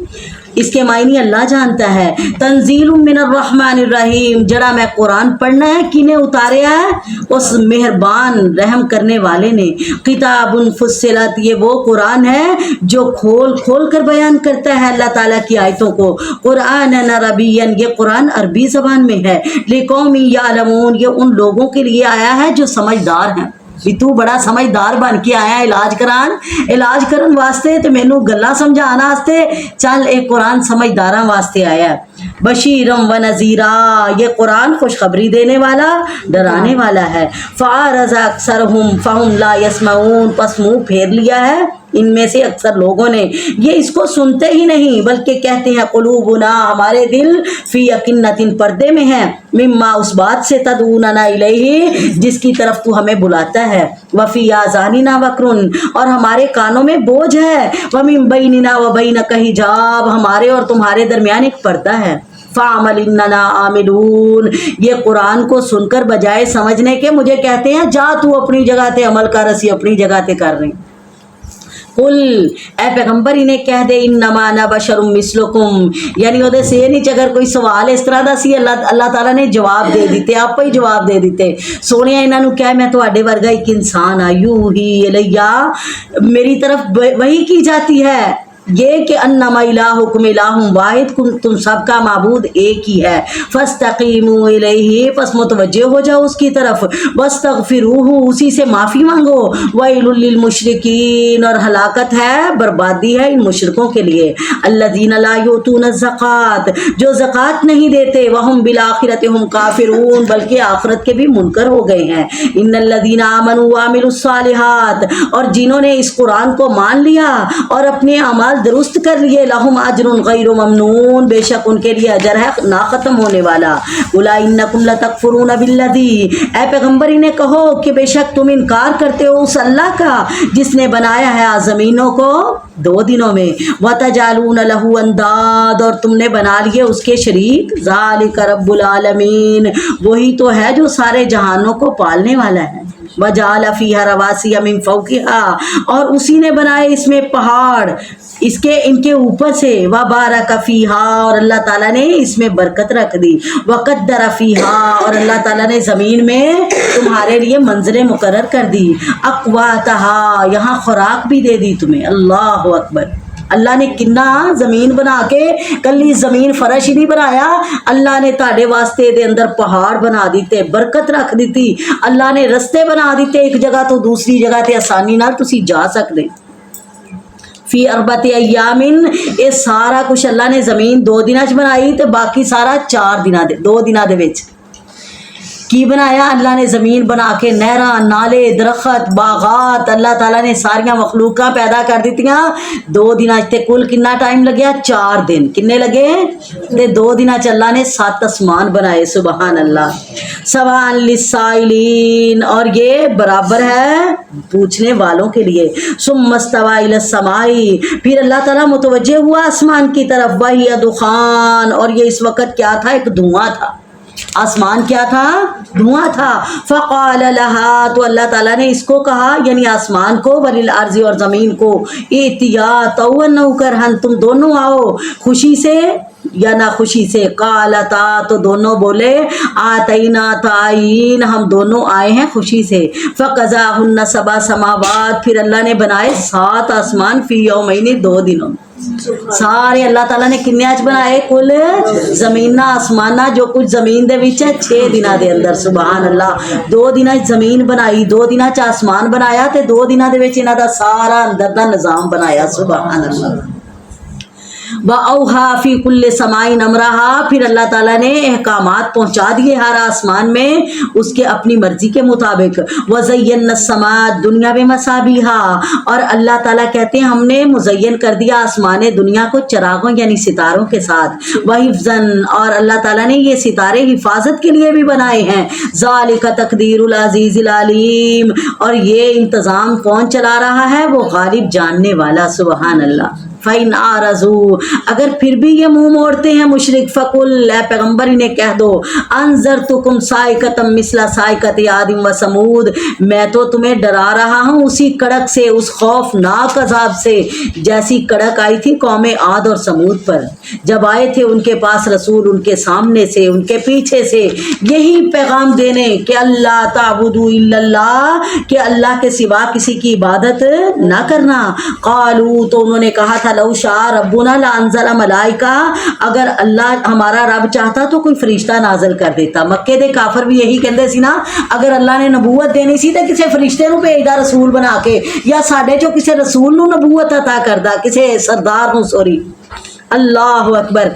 इसके मायने अल्लाह जानता है। तंजीलुम मिनर्रहमानिर्रहीम, जरा मैं कुरान पढ़ना है किने उतारे है, उस मेहरबान रहम करने वाले ने। किताबुन फुस्सिलत, ये वो कुरान है जो खोल खोल कर बयान करता है अल्लाह ताला की आयतों को। कुरान अरबियन, ये कुरान अरबी जबान में है। लिकौमी यालमून, ये उन लोगों के लिए आया है जो समझदार हैं। भी तू बड़ा समझदार बन के आया इलाज करन वास्ते ते मैनू गल्लां समझाने वास्ते, चल एक कुरान समझदारां वास्ते आया है। बशीरम व नज़ीरा, ये कुरान खुशखबरी देने वाला, डराने वाला है। फ़ारज़ा अक्सरहुम फ़हुम ला यस्मऊन, पस मुँह फेर लिया है इनमें से अक्सर लोगों ने, ये इसको सुनते ही नहीं बल्कि कहते हैं कुलूबुना, हमारे दिल फी यकिन्नतिन, पर्दे में है, मिम्मा, उस बात से तदऊना इलैहि, जिसकी तरफ तू हमें बुलाता है। वफ़ी आज़ानिना वक्रुन, और हमारे कानों में बोझ है। वमिन बैनिना व बैनका हिजाब, हमारे और तुम्हारे दरमियान एक पर्दा है। फ़ाअमल इन्नना आमिलून, ये कुरान को सुनकर बजाय समझने के मुझे कहते हैं जा तू अपनी जगह ते अमल कर, असी अपनी जगह ते कर रहे। कुल, ए पैगंबर इन्हें कह दे, इन्नमा अना बशरुम मिसलुकुम, यानी ओदे से नहीं, अगर कोई सवाल इस तरह दा सी अल्लाह ताला ने जवाब दे दिते, आप ही जवाब दे दिते। सोनिया इन्हों कह मैं तुहाडे वर्गा एक इंसान आ, यू ही इलैया, मेरी तरफ वही की जाती है ये कि अन्नमा इलाहुकुम इलाहुम वाहिद, तुम सबका माबूद एक ही है। फस्तकीमू इलैहि, बस मुतवज्जे हो जाओ उसकी तरफ। वस्तगफिरूहु, उसी से माफ़ी मांगो। वैलुल लिल मुशरिकीन, और हलाकत है, बर्बादी है इन मुशरिकों के लिए। अल्लज़ीना ला युतून ज़कात, जो ज़कात नहीं देते। वहुम बिल आखिरति हुम काफिरून, बल्कि आखिरत के भी मुनकर हो गए हैं। इन्नल्लज़ीना आमनू व अमिलुस सालिहात, और जिन्होंने इस कुरान को मान लिया और अपने अमाल अमाल दुरुस्त कर लिए, लहुम अजरुन गैरु ममनून, बेशक उनके लिए अजर है ना ख़त्म होने वाला। उला इन्नकुम लतकफुरून बिल्लज़ी, ऐ पैगम्बर इन्हें कहो कि बेशक तुम इनकार करते हो उस अल्लाह का जिसने बनाया है ज़मीनों को 2 दिनों में, वतजालून लहू अंदाद, और तुमने बना लिए उसके शरीक, ज़ालिका रब्बुल आलमीन, वही तो है जो सारे जहानों को पालने वाला है। वजाल फीहा रवासिया मिन फौकिहा, और उसी ने बनाए इसमें पहाड़ इसके इनके ऊपर से, व बारक फीहा, और अल्लाह ताला ने इसमें बरकत रख दी, वक़द्दर फीहा, और अल्लाह ताला ने ज़मीन में तुम्हारे लिए मंजिलें मुकर्रर कर दी, अक़वातहा, यहाँ खुराक भी दे दी तुम्हें। अल्लाह अकबर। अल्लाह ने किन्ना ज़मीन बना के कली ज़मीन फर्श ही नहीं बनाया, अल्लाह ने ताड़े वास्ते दे अंदर पहाड़ बना दिते, बरकत रख दी, अल्लाह ने रस्ते बना दिते, एक जगह तो दूसरी जगह ते आसानी नाल तुसी जा सकते। फी अरबत अय्यामिन, ये सारा कुछ अल्लाह ने ज़मीन 2 दिनां च बनाई ते बाकी सारा 2 दिनां दे विच की बनाया। अल्लाह ने ज़मीन बना के नहरा, नाले, दरख्त, बागात, अल्लाह ताला ने सारियां मखलूका पैदा कर दित्तियां 2 दिनां च। कुल कितना टाइम लग्या? 4 दिन। किन्ने लगे? ते 2 दिनां च अल्लाह ने 7 आसमान बनाए। सुबहान अल्लाह। सवान लिस्साइलीन, और ये बराबर है पूछने वालों के लिए। सुम्मस्तवा इलस समाई, फिर अल्लाह ताला मुतवज्जे हुआ आसमान की तरफ, वही दुखान, और ये इस वक्त क्या था? एक धुआं था। आसमान क्या था? धुआं था। फ़क़ाल लहा, तो अल्लाह ताला ने इसको कहा, यानी आसमान को, वलिल अर्ज़ि, और ज़मीन को, इतिया तौवन करहन, तुम दोनों आओ खुशी से या ना खुशी से। कालता, तो दोनों बोले, आतईना ताइन, हम दोनों आए हैं खुशी से। फ़क़ज़ाहुन्ना सबा समावात, फिर अल्लाह ने बनाए 7 आसमान, फी यौमैनि, 2 दिनों में। सारे अल्लाह ताला ने किन्ने च बनाए? कुल ज़मीना आसमाना जो कुछ ज़मीन दे विच है 6 दिनां दे अंदर। सुबहान अल्लाह। 2 दिनां च ज़मीन बनाई, 2 दिनां च आसमान बनाया, ते 2 दिनां दे विच इन्हां दा सारा अंदर दा निज़ाम बनाया। सुबहान अल्लाह। व औहा फी कुल्ले समाइन अमराहा, फिर अल्लाह ताला ने अहकामात पहुँचा दिए हर आसमान में उसके अपनी मर्जी के मुताबिक। व ज़य्यना समा दुनिया में मसाबिहा, और अल्लाह ताला कहते हैं हमने मुज़य्यन कर दिया आसमान दुनिया को चरागों यानी सितारों के साथ। व हिफ़्ज़न, और अल्लाह ताला ने ये सितारे हिफाजत के लिए भी बनाए हैं। ज़ालिका तक़दीरुल अज़ीज़िल अलीम, और ये इंतज़ाम कौन चला रहा है? वो गालिब जानने वाला। सुबहान अल्लाह। फ़ैन आरज़ू, अगर फिर भी ये मुंह मोड़ते हैं मुशरिक, फ़कुल, ए पैगम्बर इन्हें कह दो, अंज़रतुकुम साइकतम मिसला साइकत आदिम व समूद, मैं तो तुम्हें डरा रहा हूँ उसी कड़क से, उस खौफनाक अज़ाब से जैसी कड़क आई थी कौम आद और समूद पर, जब आए थे उनके पास रसूल, उनके सामने से, उनके पीछे से, यही पैगाम देने कि अल्लाह ताबुदू इल्लल्लाह, कि अल्लाह के सिवा किसी की इबादत ना करना। क़ालू, तो उन्होंने कहा था, लौ शाअ रब्बुना लअंज़ला मलाइका, अगर अल्लाह हमारा रब चाहता तो कोई फरिश्ता नाज़िल कर देता। मक्के दे काफिर भी यही कहते सी ना, अगर अल्लाह ने नबूवत देनी सी तो किसी फरिश्ते नूं भेजदा रसूल बना के, या साडे चों किसी रसूल नूं नबूवत अता करदा, किसी सरदार नूं, सॉरी। अल्लाह अकबर।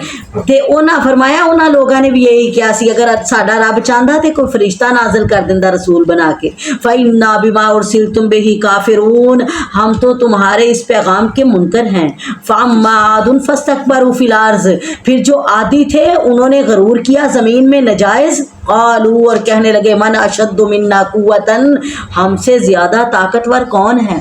ते उन्हें फरमाया, उन्होंने लोगों ने भी यही किया सी, अगर साडा रब चाहता तो कोई फरिश्ता नाजिल कर देंदा रसूल बना के। फ़इन्ना बिमा उरसिलतुम बिही काफिरून, हम तो तुम्हारे इस पैगाम के मुनकर हैं। फ़अम्मा आदुन फ़स्तकबरू फ़िल अर्ज़, फिर जो आदि थे उन्होंने गरूर किया ज़मीन में नजायज़। क़ालू, और कहने लगे, मन अशद्दु मिन्ना कुव्वतन, हमसे ज़्यादा ताकतवर कौन है?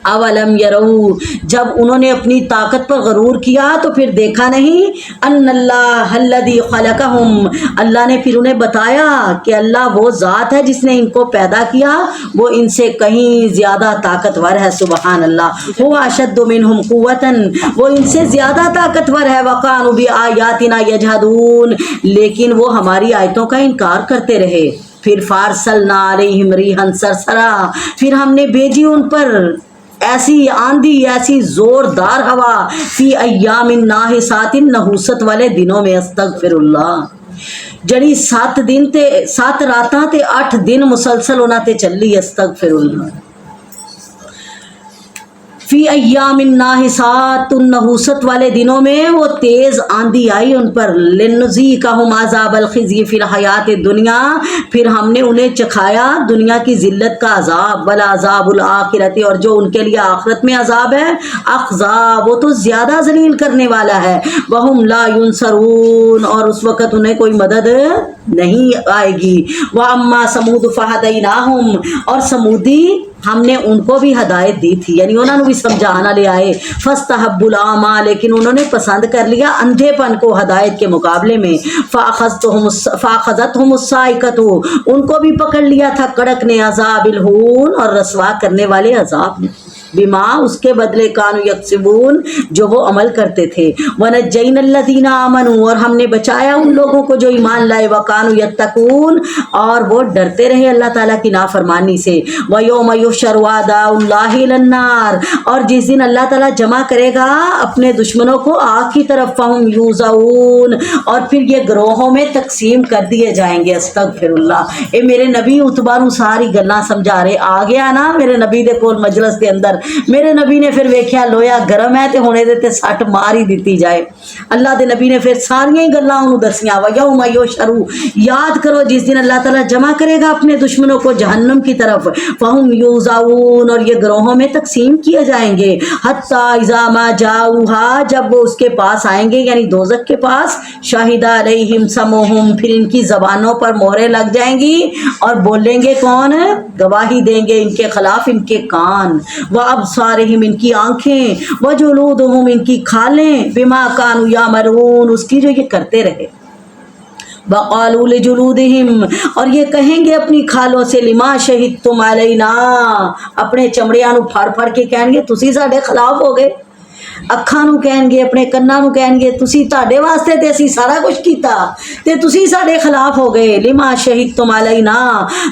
अवलम यरऊ, जब उन्होंने अपनी ताकत पर गरूर किया तो फिर देखा नहीं, अन्नल्लाह अल्लज़ी खलक़हुम, अल्लाह ने फिर उन्हें बताया कि अल्लाह वो ज़ात है जिसने इनको पैदा किया, वो इनसे कहीं ज़्यादा ताकतवर है। सुबहान अल्लाह। हुवा अशद्दु मिनहुम कुव्वतन, वो इनसे ज़्यादा ताकतवर है। वकानु बि आयातिना यजहदून, लेकिन वो हमारी आयतों का इनकार करते रहे। फिर फारसलना अलैहिम रिहन सरसरा, फिर हमने भेजी उन पर ऐसी आंधी, ऐसी जोरदार हवा, फी अय्यामिन नाहिसातिन, नहुसत वाले दिनों में। अस्तगफिरुल्लाह। जड़ी 7 दिन ते 7 रातां ते 8 दिन मुसलसल होना ते चली। अस्तगफिरुल्लाह। फी अय्यामिन नाहिसात, उन नहुसत वाले दिनों में वो तेज आंधी आई उन पर, लिनुज़ीक़हुम अज़ाबल खिज़्य फिल हयात दुनिया, फिर हमने उन्हें चखाया दुनिया की जिल्लत का अजाब, वल अज़ाबुल आखिरती, और जो उनके लिए आखिरत में अजाब है, अख़ज़ा, वो तो ज्यादा जलील करने वाला है, वहुम ला युनसरून, और उस वक़्त उन्हें कोई मदद नहीं आएगी। व अम्मा समूद फहदैनाहुम, और समूदी हमने उनको भी हदायत दी थी, यानी उन्होंने भी समझाना ले आए, फस्तहब्बुल आमा, लेकिन उन्होंने पसंद कर लिया अंधेपन को हदायत के मुकाबले में, फ़अख़ज़तहुमुस साइक़तु, उनको भी पकड़ लिया था कड़क ने, अज़ाबिल हून, और रसवा करने वाले अजाब ने, बिमा, उसके बदले, कानू यक्सिबून, जो वो अमल करते थे, वनज्जैनल्लज़ीना आमनू, और हमने बचाया उन लोगों को जो ईमान लाए, वकानू यत्तकून, और वो डरते रहे अल्लाह ताला की नाफरमानी से, वयौम युहशरु अदाउल्लाहि इलन्नार, और जिस दिन अल्लाह ताला जमा करेगा अपने दुश्मनों को आग की तरफ, फहुम यूज़ऊन, और फिर ये ग्रोहों में तकसीम कर दिए जाएंगे। अस्तगफिरुल्लाह, ए मेरे नबी उतबा नू सारी गल्लां समझा रहे, आ गया ना मेरे नबी दे कोल मजलिस के अंदर, मेरे नबी ने फिर वेख्या लोया गर्म है, तो हुणे दे ते सट मार ही दी जाए। अल्लाह दे नबी ने फिर सारियां ही गल्लां उन्होंने दसियां, वयौम युहशरु, याद करो जिस दिन अल्लाह ताला जमा करेगा अपने दुश्मनों को जहन्नम की तरफ, फहुम यूज़ऊन, और ये ग्रोहों में तकसीम किए जाएंगे, हत्ता इज़ा मा जाऊहा, जब वो उसके पास आएंगे, यानी दोज़ख के पास, शाहिदा अलैहिम समूहुम, फिर इनकी ज़बानों पर मोहरें लग जाएंगी, और बोलेंगे कौन, गवाही देंगे इनके खिलाफ इनके कान, व अब्सारिहिम, इनकी आंखें, व जुलूदुहुम, इनकी खालें, बिमा कानू यामरून, उसकी जो ये करते रहे, वक़ालू लिजुलूदिहिम, और ये कहेंगे अपनी खालों से, लिमा शहिदतुम अलैना, अपने चमड़ियां नू फाड़ फाड़ के कहेंगे तुसी साडे खिलाफ हो गए, ਅੱਖਾਂ ਨੂੰ ਕਹਿਣਗੇ, ਆਪਣੇ ਕੰਨਾਂ ਨੂੰ ਕਹਿਣਗੇ ਤੁਸੀਂ ਤੁਹਾਡੇ ਵਾਸਤੇ ਤੇ ਅਸੀਂ ਸਾਰਾ ਕੁਝ ਕੀਤਾ ਤੇ ਤੁਸੀਂ ਸਾਡੇ खिलाफ हो गए, लिमा शहिदतुम अलैना,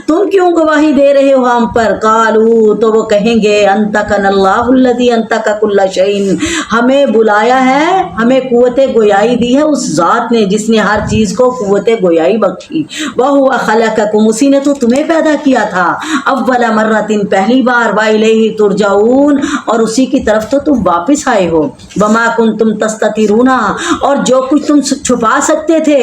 तुम क्यों गवाही दे रहे हो हम पर, कालू, तो वो कहेंगे अंतकनल्लाहुल्लज़ी अंतका कुल्ला शैइन, हमें बुलाया है, हमें कुव्वत गोयाई दी है उस ज़ात ने जिसने हर चीज़ को कुव्वत गोयाई बख्शी, वहुवा खलक़कुम, उसी ने तो तुम्हें पैदा किया था, अव्वल मर्रतिन, पहली बार, व इलैहि तुरजाऊन, और उसी की तरफ तो तुम वापस आए हो, वमा कुंतुम तस्ततिरूना, और जो कुछ तुम छुपा सकते थे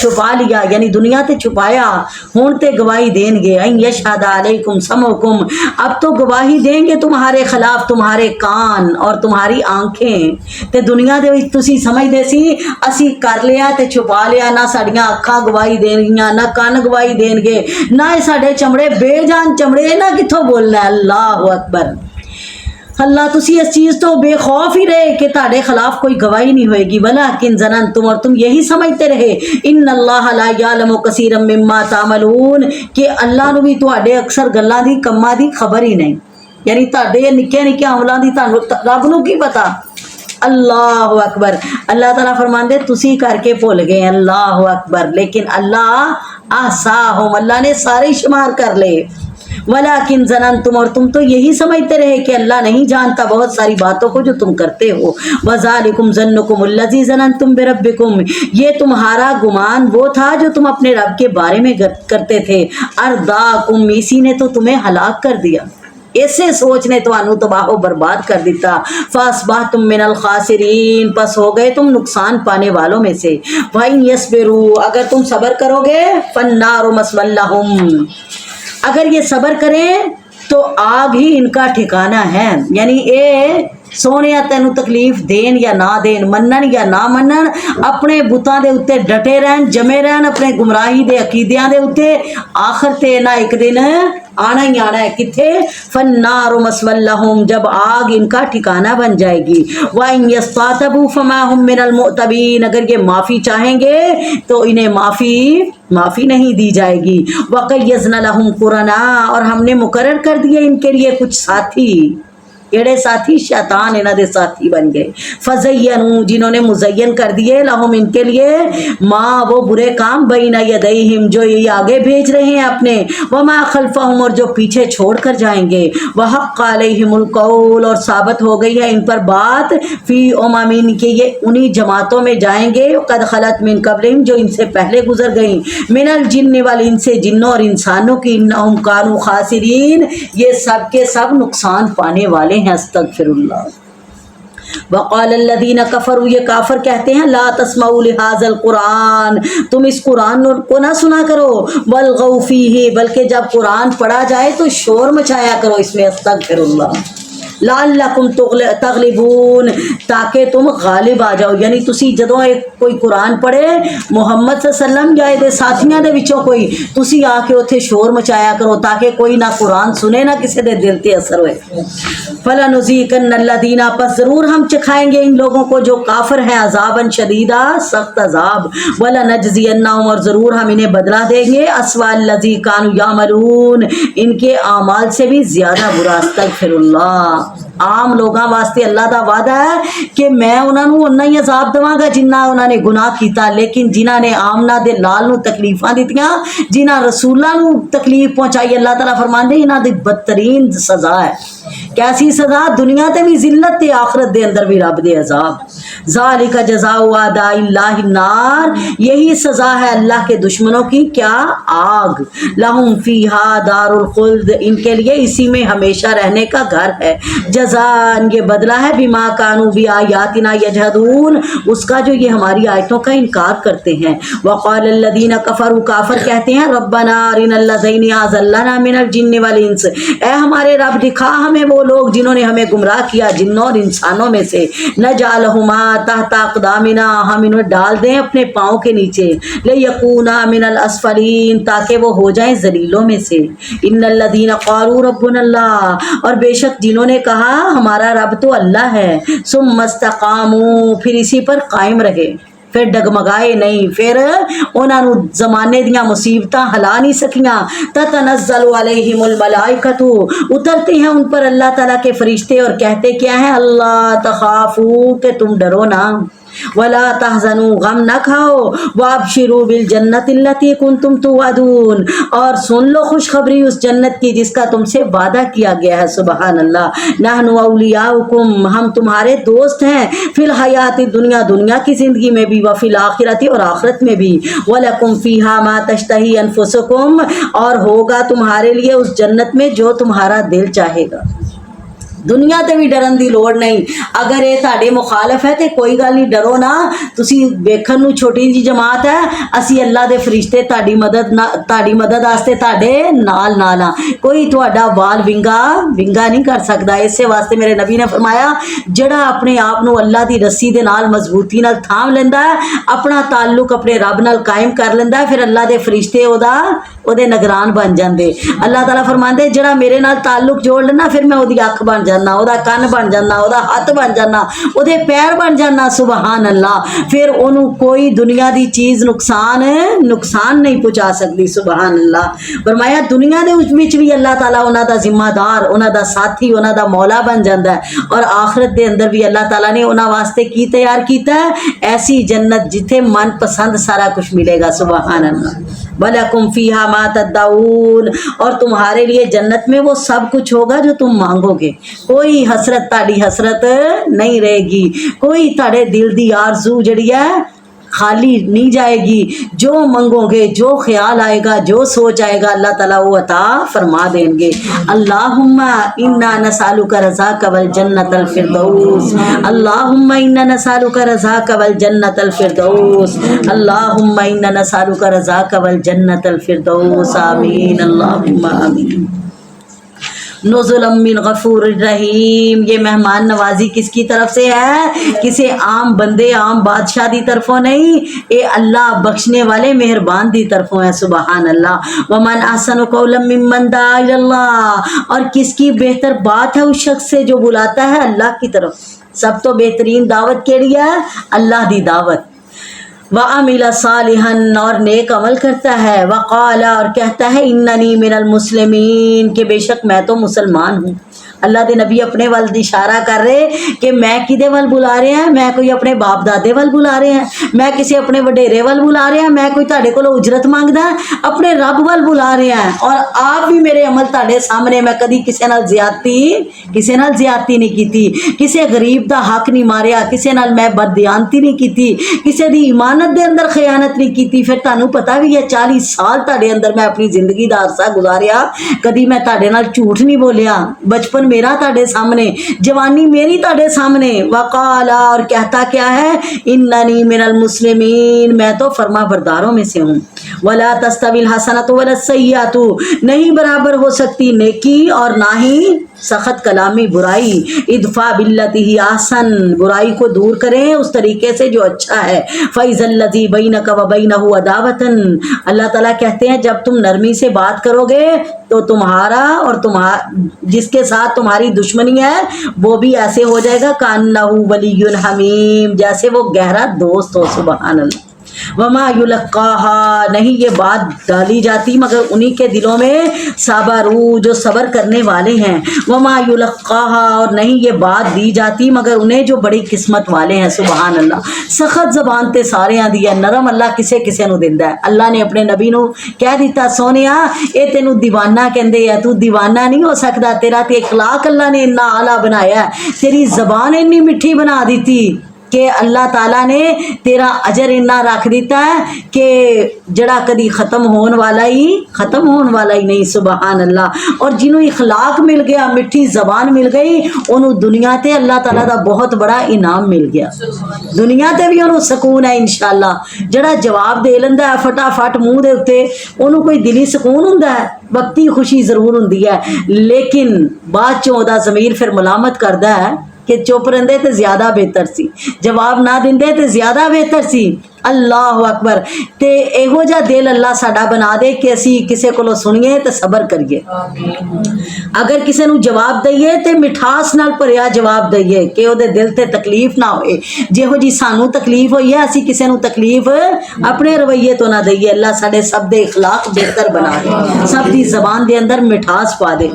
छुपा लिया, यानी दुनिया ते छुपाया, हुण ते गवाही देंगे, अन यशहद अलैकुम समउकुम, अब तो गवाही देंगे तुम्हारे खिलाफ तुम्हारे कान और तुम्हारी आंखें, ते दुनिया दे विच तुसी समझदे सी असी कर लिया ते छुपा लिया, ना साड़ियां अखां गवाही देणगियां, ना कान गवाही देणगे, ना साडे चमड़े बेजान चमड़े, ना किथों बोलना है। अल्लाहु अकबर, अल्लाह तुसी इस चीज़ तो बेखौफ ही रहे कि ताड़े खिलाफ कोई गवाही नहीं होएगी, वलाकिन ज़ननतुम, और तुम यही समझते रहे, इन्नल्लाह ला यालमु कसीरम मिम्मा तामलून, कि अल्लाह नू भी तुहाडे अक्सर गल्लां दी कम्मां दी खबर ही नहीं, यानी ताड़े निक्के निक्के अमलां दी तानू रब नू की पता। अल्लाह अकबर, अल्लाह ताला फरमांदे तुसी करके भुल गए, अल्लाह अकबर, लेकिन अल्लाह आसाहुम, अल्लाह ने सारे शुमार कर ले, वलाकिन ज़ननतुम, और तुम तो यही समझते रहे कि अल्लाह नहीं जानता बहुत सारी बातों को जो तुम करते हो, वज़ालिकुम ज़न्नुकुमुल्लज़ी ज़ननतुम बिरब्बिकुम, ये तुम्हारा गुमान वो था जो तुम अपने रब के बारे में करते थे, अर्दाकुम, इसी ने तो तुम्हें हलाक कर दिया, ऐसे सोच ने तो तबाह बर्बाद कर दिता, फ़अस्बहतुम मिनल खासिरीन, बस हो गए तुम नुकसान पाने वालों में से, वइन यस्बिरू, अगर तुम सब्र करोगे, फन्नारु मस्वल लहुम, अगर ये सब्र करें तो आग ही इनका ठिकाना है, यानी ए सोने तेनू तकलीफ देन या ना देन, मनन या ना मनन, अपने बुतां दे उत्ते डटे रहन, जमे रहन अपने गुमराही दे अकीदियां दे उत्ते, आखिर ते ना एक दिन आना ही आना है, किथे, फन्नारु मस्वल लहुम, जब आग इनका ठिकाना बन जाएगी, व इन यस्तातबू फमा हुम मिनल मुअतबीन, अगर ये माफ़ी चाहेंगे तो इन्हें माफ़ी नहीं दी जाएगी, वक़य्यज़ना लहुम कुरना, और हमने मुकर्रर कर दिए इनके लिए कुछ साथी, केड़े साथी, शैतान इन्हां दे साथी बन गए, फज़य्यनू, जिन्होंने मुज़य्यन कर दिए, लहुम, इनके लिए, माँ, वो बुरे काम, बैना यदैहिम, जो ये आगे भेज रहे हैं अपने, वमा खल्फहुम, और जो पीछे छोड़ कर जाएंगे, वहक़्क़ अलैहिमुल क़ौल, और साबित हो गई है इन पर बात, फ़ी उममिन, के ये उन्हीं जमातों में जाएंगे, क़द खलत मिन क़ब्लिहिम, जो इनसे पहले गुजर गई, मिनल जिन्न वल इंसी, जिन्नों और इंसानों की, इन्नहुम कानू खासिरीन, ये सब के सब नुकसान पाने वाले ہیں استغفراللہ۔ وقال الذین کفروا، یہ کافر کہتے ہیں لا تسمعوا لہذا القرآن، تم اس قرآن کو نہ سنا کرو، والغوا فیہ، بلکہ جب قرآن پڑھا جائے تو شور مچایا کرو اس میں، استغفراللہ، لعلکم تغلبون، تاکہ تم غالب آ جاؤ، یعنی تسی جدوں ایک کوئی قرآن پڑھے محمد صلی اللہ علیہ وسلم یا دے ساتھیاں دے وچوں کوئی، تسی آ کے اتھے شور مچایا کرو تاکہ کوئی نہ قرآن سنے نہ کسی دے دل تے اثر ہوئے۔ فَلَنُذِيقَنَّ الَّذِينَ، پس ضرور ہم چکھائیں گے ان لوگوں کو جو کافر ہیں عذاباً شدیدہ، سخت عذاب، وَلَنَجْزِيَنَّهُمْ، اور ضرور ہم انہیں بدلہ دیں گے، أَسْوَأَ الَّذِي كَانُوا يَعْمَلُونَ، ان کے اعمال سے بھی زیادہ برا، استغفراللہ۔ عام لوگاں واسطے اللہ دا وعدہ ہے کہ میں انہاں نوں اُنّا ہی عذاب دواں گا جنہ انہاں نے گناہ کیتا، لیکن جنہاں نے آمنہ دے لال نوں تکلیفاں دتیاں، جنہاں رسولاں نوں تکلیف پہنچائی، اللہ تعالیٰ فرماندے انہاں دی بدترین سزا ہے۔ کیسی سزا؟ دنیا تے بھی ذلت تے آخرت دے اندر بھی رب دے عذاب۔ ذالک جزاء اعداء اللہ النار، یہی سزا ہے اللہ کے دشمنوں کی، کیا؟ آگ۔ لہم فیہا دار الخلد، ان کے لیے اسی میں ہمیشہ رہنے کا گھر ہے، جزاء، یہ بدلہ ہے، بما کانوا بآیاتنا یجحدون، اس کا جو یہ ہماری آیتوں کا انکار کرتے ہیں۔ وقال الذین کفروا، کافر کہتے ہیں ربنا ارنا الذین اضلنا من الجن والانس، اے ہمارے رب دکھا ہمیں وہ لوگ جنہوں نے ہمیں گمراہ کیا جنوں اور انسانوں میں سے، نجعلہما تحت اقدامنا، ہم انہیں ڈال دیں اپنے پاؤں کے نیچے، لیکونا من الاسفلین، تاکہ وہ ہو جائیں ذلیلوں میں سے۔ ان الذین قالوا ربنا اللہ، اور بے شک جنہوں نے کہا ہمارا رب تو اللہ ہے، ثم استقاموا، پھر اسی پر قائم رہے، پھر ڈگمگائے نہیں، پھر انہاں نوں زمانے دیاں مصیبتاں ہلا نہیں سکیاں، تتنزل علیہم الملائکۃ، اترتے ہیں ان پر اللہ تعالیٰ کے فرشتے اور کہتے کیا ہیں، اللہ تخافوا، کہ تم ڈرو نہ، ولا تحزنوا، غم نہ کھاؤ، وابشروا بالجنۃ التی کنتم توعدون، اور سن لو خوشخبری اس جنت کی جس کا تم سے وعدہ کیا گیا ہے، سبحان اللہ۔ نحن اولیاؤکم، ہم تمہارے دوست ہیں، فی الحیات الدنیا، دنیا کی زندگی میں بھی، وفی الآخرۃ، اور آخرت میں بھی، ولکم فیہا ما تشتہی انفسکم، اور ہوگا تمہارے لیے اس جنت میں جو تمہارا دل چاہے گا۔ دنیا تے بھی ڈرن دی لوڑ نہیں، اگر یہ تہاڈے مخالف ہے تے کوئی گل نہیں، ڈرو نہ، تسی ویکھن نوں چھوٹی جی جماعت ہے، اسی اللہ دے فرشتے تہاڈی مدد واسطے تہاڈے نال نال ہاں، کوئی تہاڈا وال ونگا نہیں کر سکدا۔ اسے واسطے میرے نبی نے فرمایا جڑا اپنے آپ نو اللہ دی رسی دے نال مضبوطی نال تھام لیندا ہے، اپنا تعلق اپنے رب نال قائم کر لیندا ہے، پھر اللہ دے فرشتے او دے نگران بن جاندے۔ اللہ تعالیٰ فرماندے جڑا میرے نال تعلق جوڑ لینا، پھر میں او دی اکھ بن جانا، او دا کن بن جانا، او دا ہاتھ بن جانا، او دے پیر بن جانا، سبحان اللہ، پھر انہوں کوئی دنیا دی چیز نقصان نہیں پہنچا سکتی، سبحان اللہ۔ فرمایا دنیا دے وچ بھی اللہ تعالیٰ انہاں دا ذمہ دار، انہاں دا ساتھی، انہاں دا مولا بن جاندا ہے، اور آخرت دے اندر بھی اللہ تعالیٰ نے انہاں واسطے کی تیار کیتا ہے، ایسی جنت جتھے من پسند سارا کچھ ملے گا، سبحان اللہ۔ وَلَكُمْ فِيهَا مَا تَدَّعُونَ، اور تمہارے لیے جنت میں وہ سب کچھ ہوگا جو تم مانگو گے، کوئی حسرت تاڑی حسرت نہیں رہے گی، کوئی تاڑے دل دی آرزو جڑی ہے خالی نہیں جائے گی، جو منگو گے، جو خیال آئے گا، جو سوچ آئے گا، اللہ تعالیٰ وہ عطا فرما دیں گے۔ اللہم انا نسألک رضاک والجنۃ الفردوس، اللہم انا نسألک رضاک والجنۃ الفردوس، اللہم انا نسألک رضاک والجنۃ الفردوس، آمین اللہم آمین۔ نزلا من غفور الرحیم، یہ مہمان نوازی کس کی طرف سے ہے؟ کسی عام بندے عام بادشاہ دی طرفوں نہیں، اے اللہ بخشنے والے مہربان دی طرفوں ہے، سبحان اللہ۔ ومن احسن قولا ممن دعا الی اللہ، اور کس کی بہتر بات ہے اس شخص سے جو بلاتا ہے اللہ کی طرف۔ سب تو بہترین دعوت کیڑی ہے؟ اللہ دی دعوت۔ وَعَمِلَ صَالِحًا، اور نیک عمل کرتا ہے، وَقَالَ، اور کہتا ہے اِنَّنِي مِنَ الْمُسْلِمِينَ، کہ بے شک میں تو مسلمان ہوں۔ اللہ دے نبی اپنے ول اشارہ کر رہے کہ میں کدے ول بلا رہے ہیں، میں کوئی اپنے باپ دادے ول بلا رہے ہیں، میں کسی اپنے وڈیرے ول بلا رہے ہیں، میں کوئی تہاڈے کولوں اجرت مانگدا ہے، اپنے رب ول بلا رہے ہیں، اور آپ بھی میرے عمل تہاڈے سامنے، میں کدی کسی نال زیادتی نہیں کیتی، کسی غریب دا حق نہیں ماریا، کسی نال میں بددیانتی نہیں کیتی، کسی دی ایمانت دے اندر خیانت نہیں کیتی۔ پھر تانوں پتہ بھی ہے 40 سال تہاڈے اندر میں اپنی زندگی دا عرصہ گزاریا، کدی میں تہاڈے نال جھوٹ نہیں بولیا، بچپن मेरा ताड़े सामने, जवानी मेरी ताड़े सामने। वकाला, और कहता क्या है, इन्ननी मिनल मुस्लिमीन, मैं तो फर्मा बरदारों में से हूँ। वला तस्तविल हसनतु वला सय्यतु, नहीं बराबर हो सकती नेकी और ना ही सख्त कलामी बुराई। इदफा बिल्लती ही आसन, बुराई को दूर करें उस तरीके से जो अच्छा है। फैज़ल्लज़ी बैनक व बैनहु अदावतन, अल्लाह ताला कहते हैं जब तुम नरमी से बात करोगे तो तुम्हारा और जिसके साथ तुम्हारी दुश्मनी है वो भी ऐसे हो जाएगा कान्नहु वलियुन हमीम, जैसे वो गहरा दोस्त हो। सुबहान अल्लाह। वमा युलक्काहा, नहीं ये बात डाली जाती मगर उन्हीं के दिलों में साबरू, जो सब्र करने वाले हैं। वमा युलक्काहा, और नहीं ये बात दी जाती मगर उन्हें जो बड़ी किस्मत वाले हैं। सुबहान अल्लाह। सख्त जबान ते सारे दी है, नरम अल्लाह किसे किसे नू दिंदा है। अल्लाह ने अपने नबी नू कह दिता, सोनिया ये तेनू दीवाना कहंदे आ, तू दीवाना नहीं हो सकता, तेरा ते इखलाक अल्लाह ने इन्ना आला बनाया है, तेरी जबान इन्नी मिठी बना दी कि अल्लाह ताला ने तेरा अजर इन्ना रख दिता है कि जड़ा कदी ख़त्म होने वाला ही नहीं। सुबहान अल्लाह। और जिन्हों इखलाक मिल गया, मिठी जबान मिल गई, उन्होंने दुनिया ते अल्लाह ताला दा बहुत बड़ा इनाम मिल गया। दुनिया ते भी उन्होंने सुकून है इंशाअल्लाह। जड़ा जवाब दे लेंदा है फटाफट मूँह दे उत्ते, उन्होंने कोई दिली सुकून हुंदा है, वक्ती खुशी जरूर हुंदी है, लेकिन बाद चों ओहदा ज़मीर फिर मलामत करदा है कि चुप रहिंदे ते ज्यादा बेहतर सी, जवाब ना दिंदे ते ज्यादा बेहतर सी। अल्लाह अकबर। ते एहो जा दिल अल्लाह साडा बना दे कि असी किसे कोलों सुनिए ते सबर करिए। अगर किसे नू जवाब दईए ते मिठास नाल भरिया जवाब दईए कि ओहदे दिल ते तकलीफ ना होए। जेहो जी सानू तकलीफ होई है असी किसे नू तकलीफ अपने रवैये तो ना दईए। अल्लाह साडे सब दे इखलाक बेहतर बना दे, सब दी जबान दे अंदर मिठास पा दे।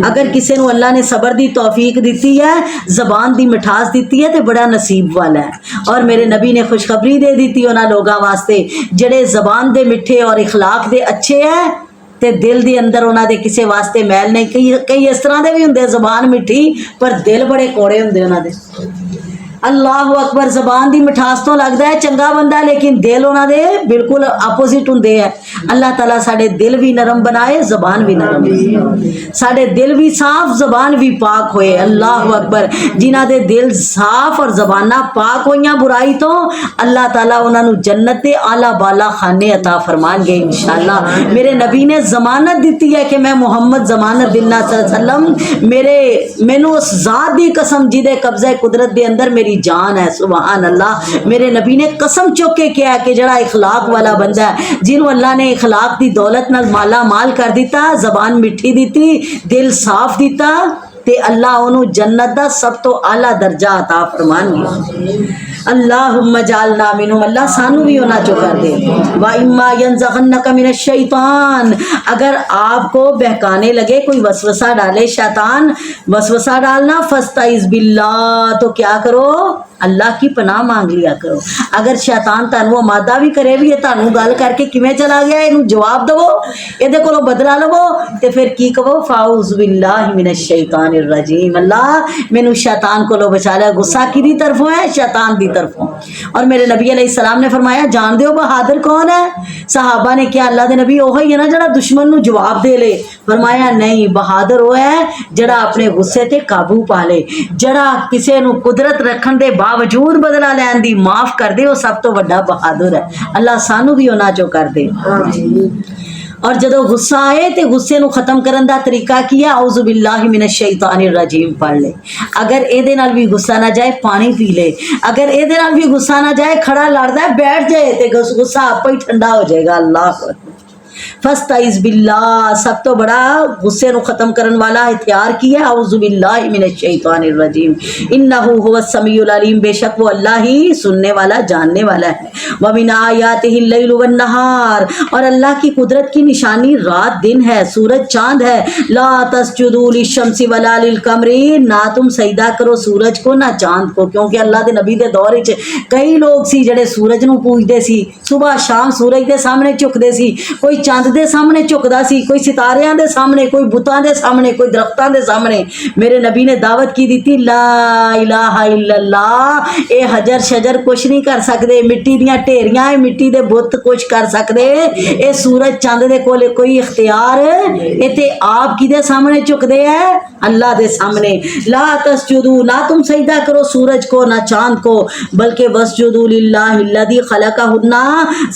अगर किसे नू अल्लाह ने सबर दी तौफीक दी है, जबान दी मिठास दी है, तो बड़ा नसीब वाला है। और मेरे नबी ने खुशखबरी दे दी उन्होंने लोगों वास्ते जड़े जबान दे मिठे और इखलाक दे अच्छे है ते दिल दे अंदर उन्होंने किसी वास्ते मैल नहीं। कई इस तरह के भी होंगे जबान मिठी पर दिल बड़े कौड़े होंगे उन्होंने। अल्लाह अकबर। जबान की मिठास तो लगता है चंगा बंदा, लेकिन दिल उन्होंने बिल्कुल आपोजिट होंगे है। अल्लाह ताला साडे दिल भी नरम बनाए, जबान भी नरम बनाए, साडे दिल भी साफ जबान भी पाक होए। अल्लाह अकबर। जिन्हां दे दिल साफ और जबाना पाक होइयां बुराई तो, अल्लाह ताला उन्होंने जन्नत दे आला बाला खाने अता फरमाएंगे इंशाअल्लाह। मेरे नबी ने जमानत दी है कि मैं मुहम्मद जमानत दिना सल्लम, मैनू उस जात दी कसम जिदे कब्जे कुदरत दे अंदर मेरी जान है। सुभान अल्लाह। मेरे नबी ने कसम चुक के किया कि जड़ा इखलाक वाला बंदा है, जिन्हों अल्लाह ने इखलाक दी दौलत नाल माला माल कर दिता, जबान मिठी दी, दिल साफ दिता, ते अल्लाह उन्होंने जन्नत दा सब तो आला दर्जा अता फरमाएंगे। अल्लाहुम्मा जालना मिनहुम, अल्लाह सानू भी होना चो कर दे। वा इम्मा यंज़गन्नका मिनश शैतान, अगर आपको बहकाने लगे, कोई वसवसा डाले शैतान, वसवसा डालना, फस्तइज़ बिल्लाह, तो क्या करो, अल्लाह की पनाह मांग लिया करो। अगर शैतान तानू मादा भी करे भी तानू गल करके किवें चला गया, इनू जवाब दवो, इहदे कोलों बदला लवो, ते फिर की कहो, फाउज़ बिल्लाहि मिनश शैतानिर रजीम, अल्लाह मैनू शैतान कोलों बचा लिया। गुस्सा किदी तरफों है, शैतान दी तरफों। और मेरे नबी अलैहिस्सलाम ने फरमाया, जान दो बहादुर कौन है? सहाबा ने क्या अल्लाह दे नबी ओह ही है ना जड़ा दुश्मन नू जवाब दे ले? फरमाया नहीं, बहादुर वो है जड़ा अपने गुस्से ते काबू पा ले, जड़ा किसी नू कुदरत रखन दे बावजूद बदला लैन दी माफ कर दे, वो सब तो बड़ा बहादुर है। अल्लाह सानू भी उन्हां चो कर दे। और जदों गुस्सा आए तो गुस्से नू खत्म करन दा तरीका की है, औज़ु बिल्लाहि मिनश शैतानिर रजीम पढ़ ले। अगर एदे नाल भी गुस्सा ना जाए, पानी पी ले। अगर एदे नाल भी गुस्सा ना जाए, खड़ा लड़दा है बैठ जाए, तो गुस्सा आपे ही ठंडा हो जाएगा। अल्लाह फस्तइज़ बिल्लाह, सब तो बड़ा गुस्से को खत्म करने वाला हथियार की है, औज़ु बिल्लाहि मिनश शैतानिर रजीम, इन्नहु हुवस समीउल अलीम, बेशक वो अल्लाह ही सुनने वाला जानने वाला है। व मिन आयातिहिल लैल वन नहार, और अल्लाह की कुदरत की निशानी रात दिन है, सूरज चांद है। ला तस्जुदू लिशम्सि वला लिलकमरी, ना तुम सजदा करो सूरज को ना चांद को, क्योंकि अल्लाह दे नबी दे दौर विच कई लोग सी जड़े सूरज नू पूजदे सी, सुबह शाम सूरज दे सामने झुकदे सी, कोई चंद چاند دے سامنے جھکدا سی, کوئی ستاریاں دے سامنے, کوئی بتاں دے سامنے, کوئی درختاں دے سامنے. میرے نبی نے دعوت کی دیتی لا الہ الا اللہ, اے حجر شجر کچھ نہیں کر سکدے, مٹی دیاں ڈھیریاں اے مٹی دے بت کچھ کر سکدے, اے سورج چاند دے کول کوئی اختیار, اے تے آپ کدے سامنے جھکدے ہے, اللہ دے سامنے. لا تسجدوا, نہ تم سجدہ کرو سورج کو نہ چاند کو, بلکہ واسجدوا للہ الذی خلقہن,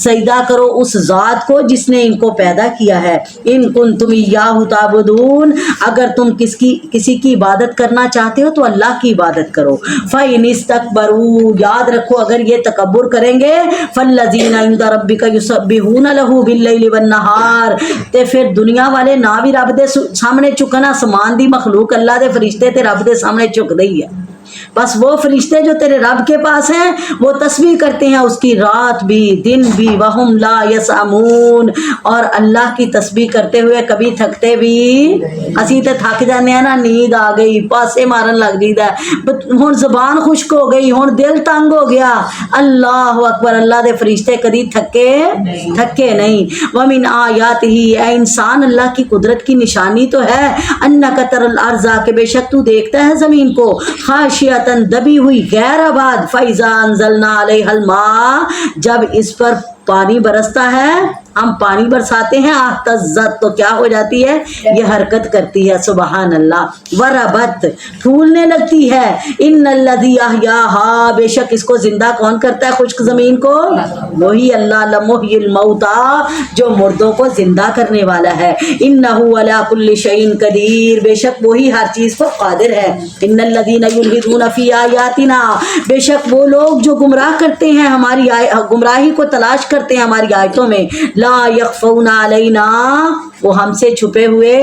سجدہ کرو اس ذات کو جس نے ان کو پیدا کیا ہے. ان کنتم ایاہ تعبدون, اگر تم کسی کی عبادت کرنا چاہتے ہو تو اللہ کی عبادت کرو. فإن استکبروا, یاد رکھو اگر یہ تکبر کریں گے, فالذین عند ربک یسبحون لہ باللیل والنہار, تے پھر دنیا والے نہ بھی رب دے سامنے چکن, آسمان دی مخلوق اللہ دے فرشتے تے رب دے سامنے چک دئی ہے. بس وہ فرشتے جو تیرے رب کے پاس ہیں وہ تسبیح کرتے ہیں اس کی رات بھی دن بھی, وہم لا یسامون, اور اللہ کی تسبیح کرتے ہوئے کبھی تھکتے بھی. اسی تے تھک جانے ہیں نا, نیند آ گئی, پاسے مارن لگ جیدا ہے, ہن زبان خشک ہو گئی, ہن دل تنگ ہو گیا. اللہ اکبر, اللہ دے فرشتے کدی تھکے نہیں. ومن آیاتہ, اے انسان اللہ کی قدرت کی نشانی تو ہے, انک تر الارض, کہ بے شک تو دیکھتا ہے زمین کو, خاشعۃ, دبی ہوئی غیر آباد, فاذا انزلنا علیہا الماء, جب اس پر پانی برستا ہے, ہم پانی برساتے ہیں, اہتزت, تو کیا ہو جاتی ہے, یہ حرکت کرتی ہے. سبحان اللہ. وربت, پھولنے لگتی ہے. ان الذی احیاھا, بے شک اس کو زندہ کون کرتا ہے خشک زمین کو, وہی اللہ. لمحیی الموتى, جو مردوں کو زندہ کرنے والا ہے. انہ علی کل شیء قدیر, بے شک وہی ہر چیز پر قادر ہے. ان الذین یلحدون فی آیاتنا, بے شک وہ لوگ جو گمراہ کرتے ہیں ہماری گمراہی کو تلاش کرتے ہیں ہماری آیتوں میں, لا یخفون علینا, وہ ہم سے چھپے ہوئے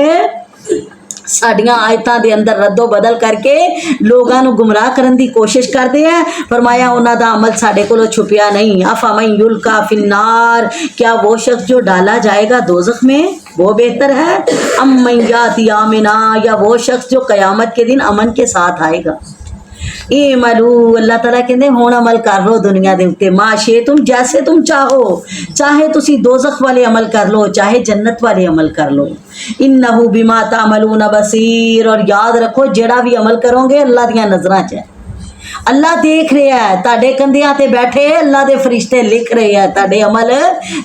ساڈیاں آیتاں دے اندر رد و بدل کر کے لوگاں نو گمراہ کرن دی کوشش کردے ہیں. فرمایا انہاں دا عمل ساڈے کولوں چھپیا نہیں. افمن یلقا فی النار, کیا وہ شخص جو ڈالا جائے گا دوزخ میں وہ بہتر ہے, ام من یاتی آمنا, یا وہ شخص جو قیامت کے دن امن کے ساتھ آئے گا. اعملو, اللہ تعالیٰ کہندے ہون عمل کر لو دنیا دے اوتے, ما شئتم, جیسے تم چاہو, چاہے تسی دوزخ والے عمل کر لو چاہے جنت والے عمل کر لو. انہ بما تعملون بصیر, اور یاد رکھو جڑا بھی عمل کرو گے اللہ دیاں نظراں چ ہے, اللہ دیکھ رہا ہے. تاڈے کندھیاں تے بیٹھے اللہ دے فرشتے لکھ رہے ہیں تاڈے عمل,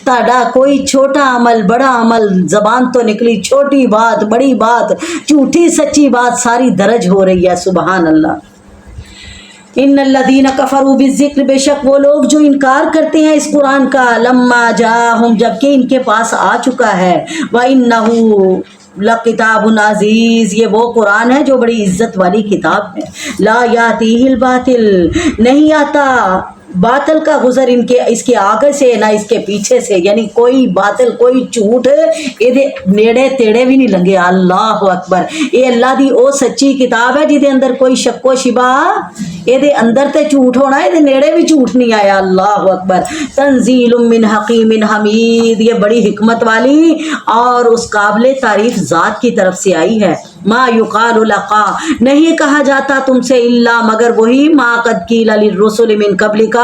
تاڈا کوئی چھوٹا عمل بڑا عمل, زبان تو نکلی چھوٹی بات بڑی بات جھوٹی سچی بات ساری درج ہو رہی ہے. سبحان اللہ. ان الذین کفروا بالذکر, بے شک وہ لوگ جو انکار کرتے ہیں اس قرآن کا, لما جاءہم, جبکہ ان کے پاس آ چکا ہے, وَإِنَّهُ لَکتاب عزیز, یہ وہ قرآن ہے جو بڑی عزت والی کتاب ہے. لا یاتیہ الباطل, نہیں آتا باطل کا گزر اس کے آگے سے نہ اس کے پیچھے سے, یعنی کوئی باطل کوئی جھوٹ یہ نیڑے تیڑے بھی نہیں لنگے. اللہ اکبر. یہ اللہ دی او سچی کتاب ہے جہدے اندر کوئی شک و شبہ, یہ اندر تے جھوٹ ہونا, یہ نیڑے بھی جھوٹ نہیں آیا. اللہ اکبر. تنزیل من حکیم حمید, یہ بڑی حکمت والی اور اس قابل تعریف ذات کی طرف سے آئی ہے. ما یقال لقا, نہیں کہا جاتا تم سے الا مگر وہی, ما قد قیل للرسل من قبلک,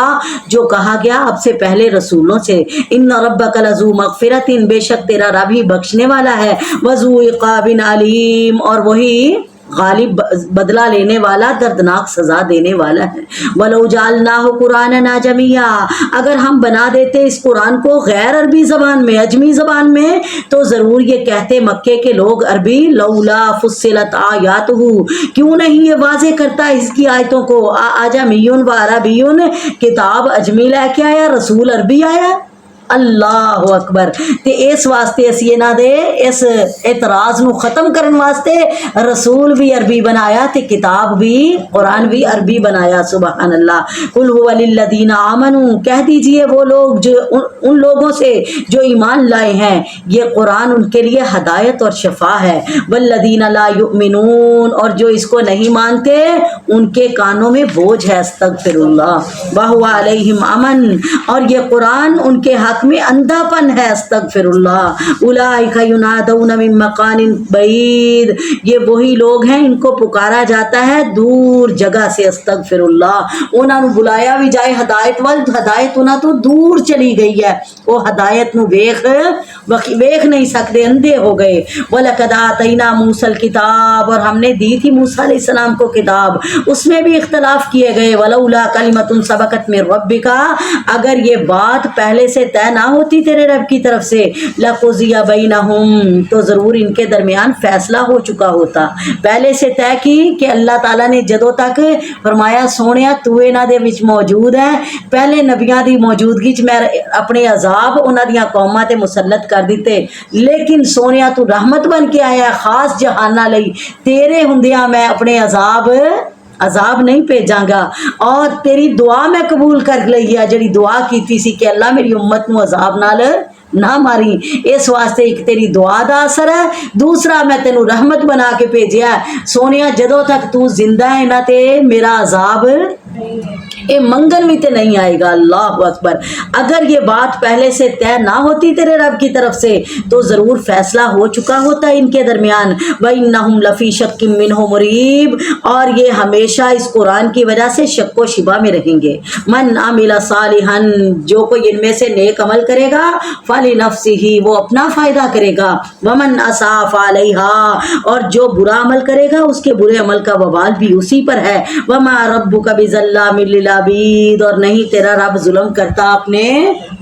جو کہا گیا اب سے پہلے رسولوں سے. ان ربک لذو مغفرت, بے شک تیرا رب ہی بخشنے والا ہے, وذو عقاب علیم, اور وہی غالب بدلہ لینے والا دردناک سزا دینے والا ہے. وَلَوْ جَعَلْنَاهُ قُرْآنًا عَجَمِيًّا, اگر ہم بنا دیتے اس قرآن کو غیر عربی زبان میں, اجمی زبان میں, تو ضرور یہ کہتے مکے کے لوگ عربی, لولا فصلت آیاتہ, کیوں نہیں یہ واضح کرتا اس کی آیتوں کو, اعجمی و عربی, کتاب اجمی لے کے آیا رسول عربی آیا. اللہ اکبر. تے اس واسطے اسی نہ دے اس اعتراض نو ختم کرن واسطے رسول بھی عربی بنایا تے کتاب بھی قرآن بھی عربی بنایا. سبحان اللہ. قل هو للذین آمنوا, کہہ دیجئے وہ لوگ جو ان لوگوں سے جو ایمان لائے ہیں, یہ قرآن ان کے لیے ہدایت اور شفا ہے. والذین لا یؤمنون, اور جو اس کو نہیں مانتے ان کے کانوں میں بوجھ ہے. استغفر اللہ. وہو علیہم امن, اور یہ قرآن ان کے حق اخلاق میں اندھاپن ہے. استغفراللہ. اولئک ینادون من مکان بعید، یہ وہی لوگ ہیں ان کو پکارا جاتا ہے دور جگہ سے. استغفراللہ. انہاں نو بلایا بھی جائے ہدایت وال، ہدایت انہاں تو دور چلی گئی ہے، وہ ہدایت نو ویکھ نہیں سکتے، اندھے ہو گئے. وَلَقَدْ آتَيْنَا مُوسَى الْكِتَابَ، اور ہم نے دی تھی موسیٰ علیہ السلام کو کتاب، اس میں بھی اختلاف کیے گئے. وَلَوْلَا كَلِمَةٌ سَبَقَتْ مِن رَبِّكَ، اگر یہ بات پہلے سے طے نہ ہوتی تیرے رب کی طرف سے، لَقُضِيَ بَيْنَهُمْ، تو ضرور ان کے درمیان فیصلہ ہو چکا ہوتا. پہلے سے طے کی کہ اللہ تعالیٰ نے جدوں تک فرمایا سونیا تو انہاں دے وچ موجود ہے، پہلے نبیاں دی موجودگی چ میں اپنے عذاب انہاں دیاں قوماں تے مسلط کر دیتے، لیکن سونیا تو رحمت بن کے آیا خاص جہاناں لئی، تیرے ہوندیاں میں اپنے عذاب نہیں بھیجاں گا. اور تیری دعا میں قبول کر لئی ہے، جڑی دعا کیتی سی کہ اللہ میری امت نو عذاب نال نہ ماری، اس واسطے ایک تیری دعا دا اثر ہے، دوسرا میں تینوں رحمت بنا کے بھیجیا ہے. سونیا جدوں تک تو زندہ ہے نہ تے میرا عذاب اے منگن بھی تے نہیں آئے گا. اللہ اکبر. اگر یہ بات پہلے سے طے نہ ہوتی تیرے رب کی طرف سے تو ضرور فیصلہ ہو چکا ہوتا ان کے درمیان. وَإِنَّهُمْ لَفِي شَكٍّ مِّنْهُ مُرِيبٍ، اور یہ ہمیشہ اس قرآن کی وجہ سے شک و شبہ میں رہیں گے. مَنْ عَمِلَ صَالِحًا، جو کوئی ان میں سے نیک عمل کرے گا، فَلِنَفْسِهِ، وہ اپنا فائدہ کرے گا. وَمَنْ أَسَاءَ فَعَلَيْهَا، اور جو برا عمل کرے گا اس کے برے عمل کا وبال بھی اسی پر ہے. وَمَا رَبُّكَ بِظَلَّامٍ لِّلْعَبِيدِ، اور نہیں تیرا رب ظلم کرتا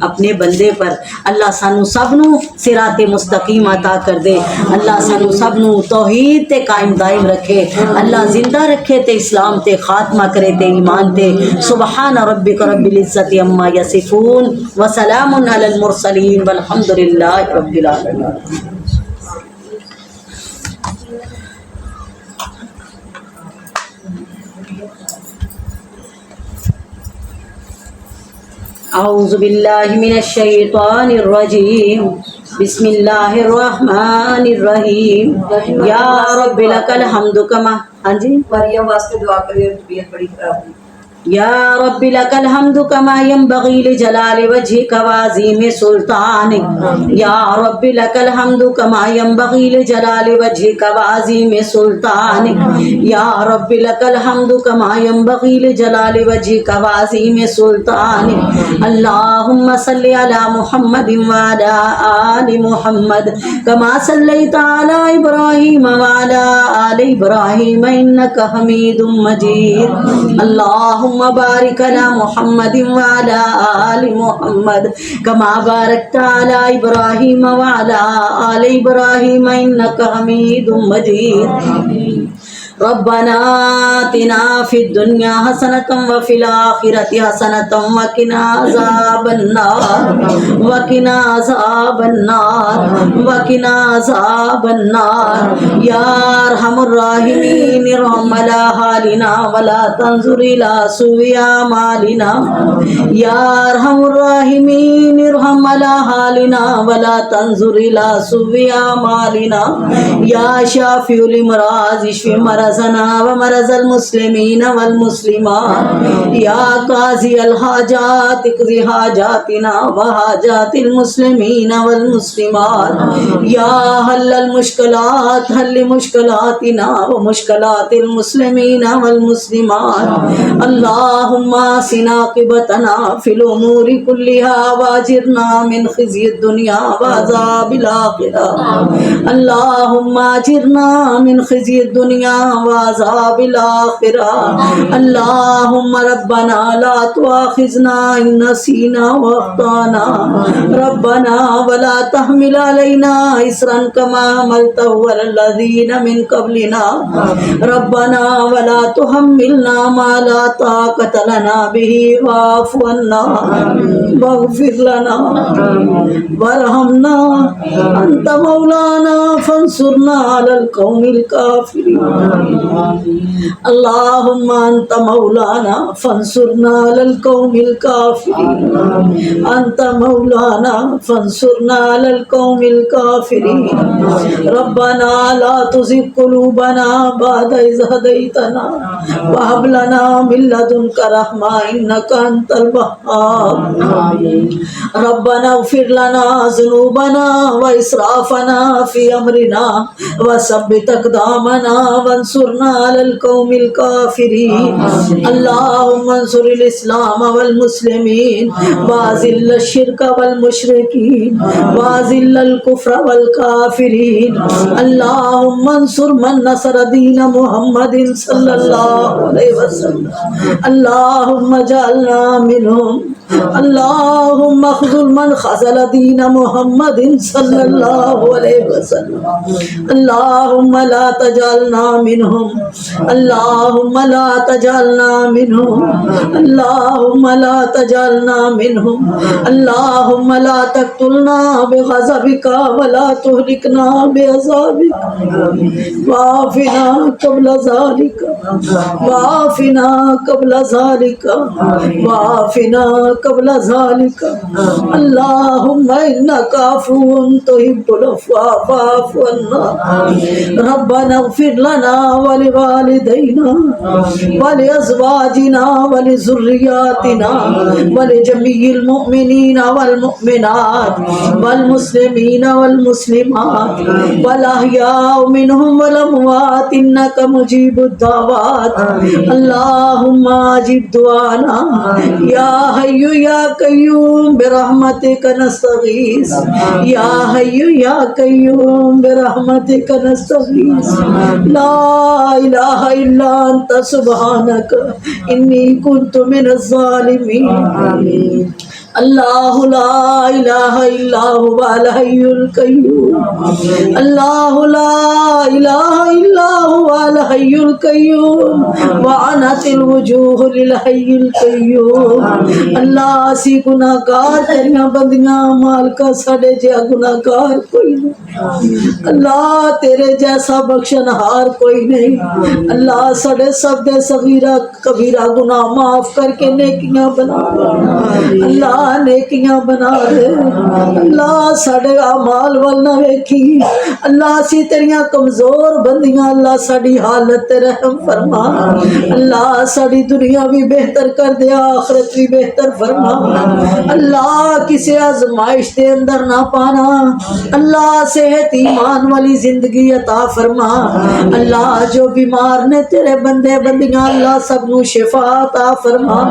اپنے بندے پر. اللہ سانو سب نو صراط مستقیم عطا کر دے. اللہ سانو سب نو توحید تے قائم دائم رکھے. اللہ زندہ رکھے تے اسلام تے خاتمہ کرے تے ایمان تے. سبحان ربک رب العزت عما یصفون وسلام علی المرسلین والحمد للہ رب العالمین. اعوذ باللہ من الشیطان الرجیم، بسم اللہ الرحمن الرحیم. یا رب لک الحمد کما، ہاں جی مریم واسطے دعا کریے، طبیعت بڑی خراب ہے. یا رب لک الحمد کما ینبغی لجلال وجہک وعظیم سلطانک. یا رب لک الحمد کما ینبغی لجلال وجہک وعظیم سلطانک. یا رب لک الحمد کما ینبغی لجلال وجہک وعظیم سلطانک. اللہم صلی علی محمد وعلی آل محمد کما صلیت علی ابراہیم وعلی آل ابراہیم انک حمید مجید. اللہم بارک علی محمد وعلی آل محمد کما بارکت علی ابراہیم وعلی آل ابراہیم انک حمید مجید. ربنا آتنا فی الدنیا حسنۃ وفی الآخرۃ حسنۃ وقنا عذاب النار وقنا عذاب النار وقنا عذاب النار. یا ارحم الراحمین ارحم علی حالنا ولا تنظر الی سوء اعمالنا. یا ارحم الراحمین ارحم علی حالنا ولا تنظر الی سوء اعمالنا. یا شافی الامراض اشف مرضنا ومرض المسلمین والمسلمات. یا قاضی الحاجات اقضی حاجاتنا وحاجات المسلمین والمسلمات. یا حل المشکلات حل مشکلاتنا ومشکلات المسلمین والمسلمات. اللہم آسنا عاقبتنا فی الامور کلها واجرنا من خزی الدنیا وعذاب الآخرہ. اللہم اجرنا من خزی الدنیا وعذاب الآخرہ. اللہم ربنا لا تؤاخذنا ان نسینا واخطانا. ربنا ولا تحمل علینا اصرا کما حملته علی الذین من قبلنا. ربنا ولا تحملنا ما لا طاقة لنا به واعف عنا واغفر لنا وارحمنا انت مولانا فانصرنا على القوم الكافرين. اللہم انت مولانا فانصرنا علی القوم الکافرین، انت مولانا فانصرنا علی القوم الکافرین، ربنا لا تزغ قلوبنا بعد اذ ہدیتنا وہب لنا من لدنک رحمہ انک انت الوہاب، ربنا اغفر لنا ذنوبنا واسرافنا فی امرنا وثبت اقدامنا وانصرنا علی القوم الکافرین، اللہم انصر الاسلام والمسلمین واذل الشرک والمشرکین واذل الکفر والکافرین، اللہم انصر من نصر دین محمد صلی اللہ علیہ وسلم، اللہم اجعلنا منہم، اللہم اخذل من خذل دین محمد صلی اللہ علیہ وسلم، اللہم لا تجعلنا منہم، اللہم لا تجعلنا منہم، اللہم لا تجعلنا منہم، اللہم لا تقتلنا بغضبک ولا تہلکنا بعذابک، وعافنا قبل ذلک، وعافنا قبل ذلک، وعافنا قبل ذلك، اللهم إنك عفو تحب العفو فاعف عنا، ربنا اغفر لنا ولوالدينا ولأزواجنا ولذرياتنا ولجميع المؤمنين والمؤمنات والمسلمين والمسلمات والأحياء منهم والأموات إنك مجيب الدعوات، اللهم أجب دعانا یا حی یا قیوم برحمتک نستغیث، یا حی یا قیوم برحمتک نستغیث، لا الہ الا انت سبحانک انی کنت من الظالمین، اللہ لا الہ الا هو الحی القیوم، اللہ لا الہ الا هو الحی القیوم وعنت الوجوہ للحی القیوم، اللہ اسی گناہگار تیریاں بندیاں مالکا ساڑے جیا گناہگار کوئی نہیں، اللہ تیرے جیسا بخشنہار کوئی نہیں، اللہ ساڑے سب دے صغیرہ کبیرہ گناہ معاف کر کے نیکیاں بنا، اللہ نیکیاں بنا دے، اللہ ساڑے اعمال والنا ویکھی، اللہ سی تیریاں کمزور بندیاں، اللہ ساڑی حالت رحم فرما، اللہ ساڑی دنیا بھی بہتر کر دے آخرت بھی بہتر فرما، اللہ کسی آزمائش دے اندر نہ پانا، اللہ صحت ایمان والی زندگی عطا فرما، اللہ جو بیمار نے تیرے بندے بندیاں اللہ سب نو شفا عطا فرما،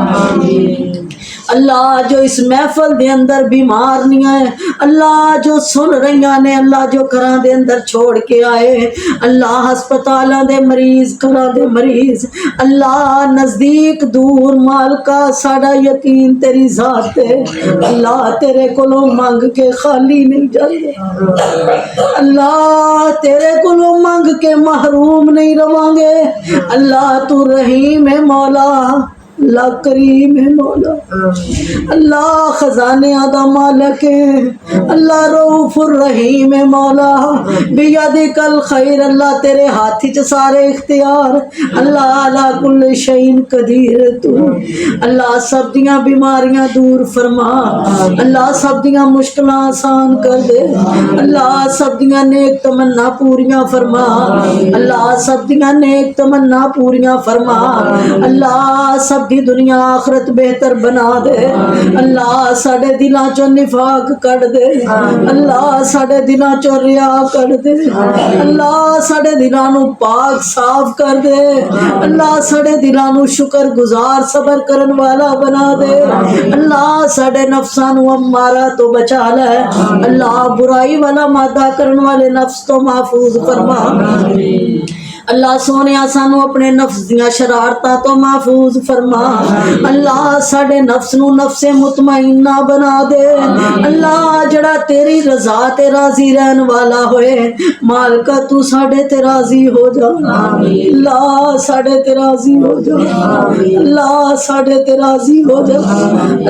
اللہ جو اس محفل دے اندر بیمار نہیں آئے، اللہ جو سن رہیاں نے، اللہ جو گھراں دے اندر چھوڑ کے آئے، اللہ ہسپتالاں دے مریض گھراں دے مریض، اللہ نزدیک دور مالکا ساڑا یقین تیری ذات ہے، اللہ تیرے کولوں مانگ کے خالی نہیں جاندے، اللہ تیرے کولوں مانگ کے محروم نہیں رواں گے، اللہ تو رحیم ہے مولا، اللہ کریم ہے مولا، اللہ خزانے آدھا مالک ہے، اللہ رؤوف الرحیم ہے مولا، بیدک الخیر، اللہ تیرے ہاتھی چ سارے اختیار، اللہ علی کل شیء قدیر تو، اللہ سب دیاں بیماریاں دور فرما، اللہ سب دیاں مشکلاں آسان کر دے، اللہ سب دیاں نیک تمنا پوریاں فرما، اللہ سب دیاں نیک تمنا پوریاں فرما، اللہ سب دی دنیا آخرت بہتر بنا دے، اللہ ساڑے دلاں چو نفاق کر دے، اللہ ساڑے دلاں چو ریا کر دے، اللہ ساڑے دلاں نو پاک صاف کر دے، اللہ ساڑے دلاں نو شکر گزار صبر کرن والا بنا دے، اللہ ساڑے نفساں نو امارہ تو بچا لے، اللہ برائی والا مادہ کرن والے نفس تو محفوظ فرما، اللہ سونے سانو اپنے نفس دیاں شرارتاں تو محفوظ فرما، اللہ ساڑے نفس نو نفس مطمئنہ بنا دے، اللہ جڑا تیری رضا تے راضی رہن والا ہوئے، مالکہ تو ساڑے تے راضی ہو جا، اللہ ساڑے تے راضی ہو جا، اللہ ساڑے تے راضی ہو جا،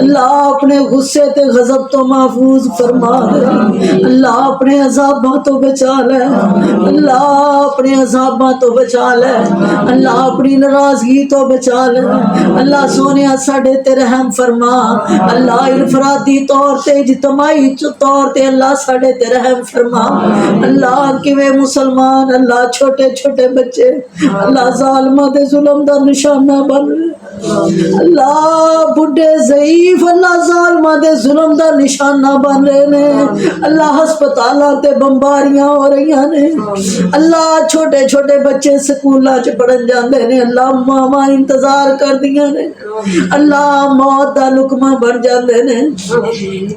اللہ اپنے غصے تے غضب تو محفوظ فرما دے، اللہ اپنے عذاباں تو بچا لے، اللہ اپنے عذاباں تو تو بچا لے اللہ اپنی ناراضگی تو بچا لے اللہ سونیا ساڈے تے رحم فرما اللہ انفرادی طور تے اجتماعی طور تے اللہ ساڈے تے رحم فرما اللہ کیویں مسلمان اللہ چھوٹے چھوٹے بچے اللہ ظالماں دے ظلم دا نشانہ بن اللہ بڈھے ضعیف اللہ ظالماں دے ظلم دا نشانہ بن رہے نے اللہ ہسپتالاں تے بمباریاں ہو رہی نے اللہ چھوٹے چھوٹے بچے سکولاں چ پڑھن جاندے نے اللہ ماواں انتظار کردیاں نے اللہ موت دا لقمہ بن جاندے نے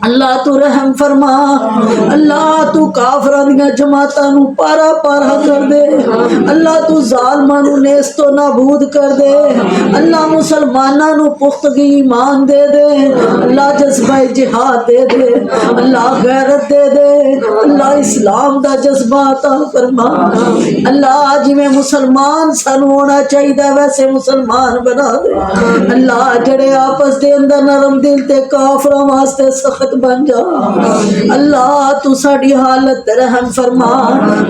اللہ تو رحم فرما اللہ تو کافراں دیاں جماعتاں نو پارا پارا کر دے اللہ تو ظالماں نو نیست و نابود کر دے اللہ مسلماناں نو پختگی ایمان دے دے اللہ جذبہ جہاد دے دے اللہ غیرت دے دے اللہ اسلام دا جذبہ عطا فرما اللہ جویں مسلمان سانو ہونا چاہیے ویسے مسلمان بنا دے اللہ جڑے آپس دے اندر نرم دل تے کافراں واسطے سخت بن جا اللہ تو ساڈی حالت تے رحم فرما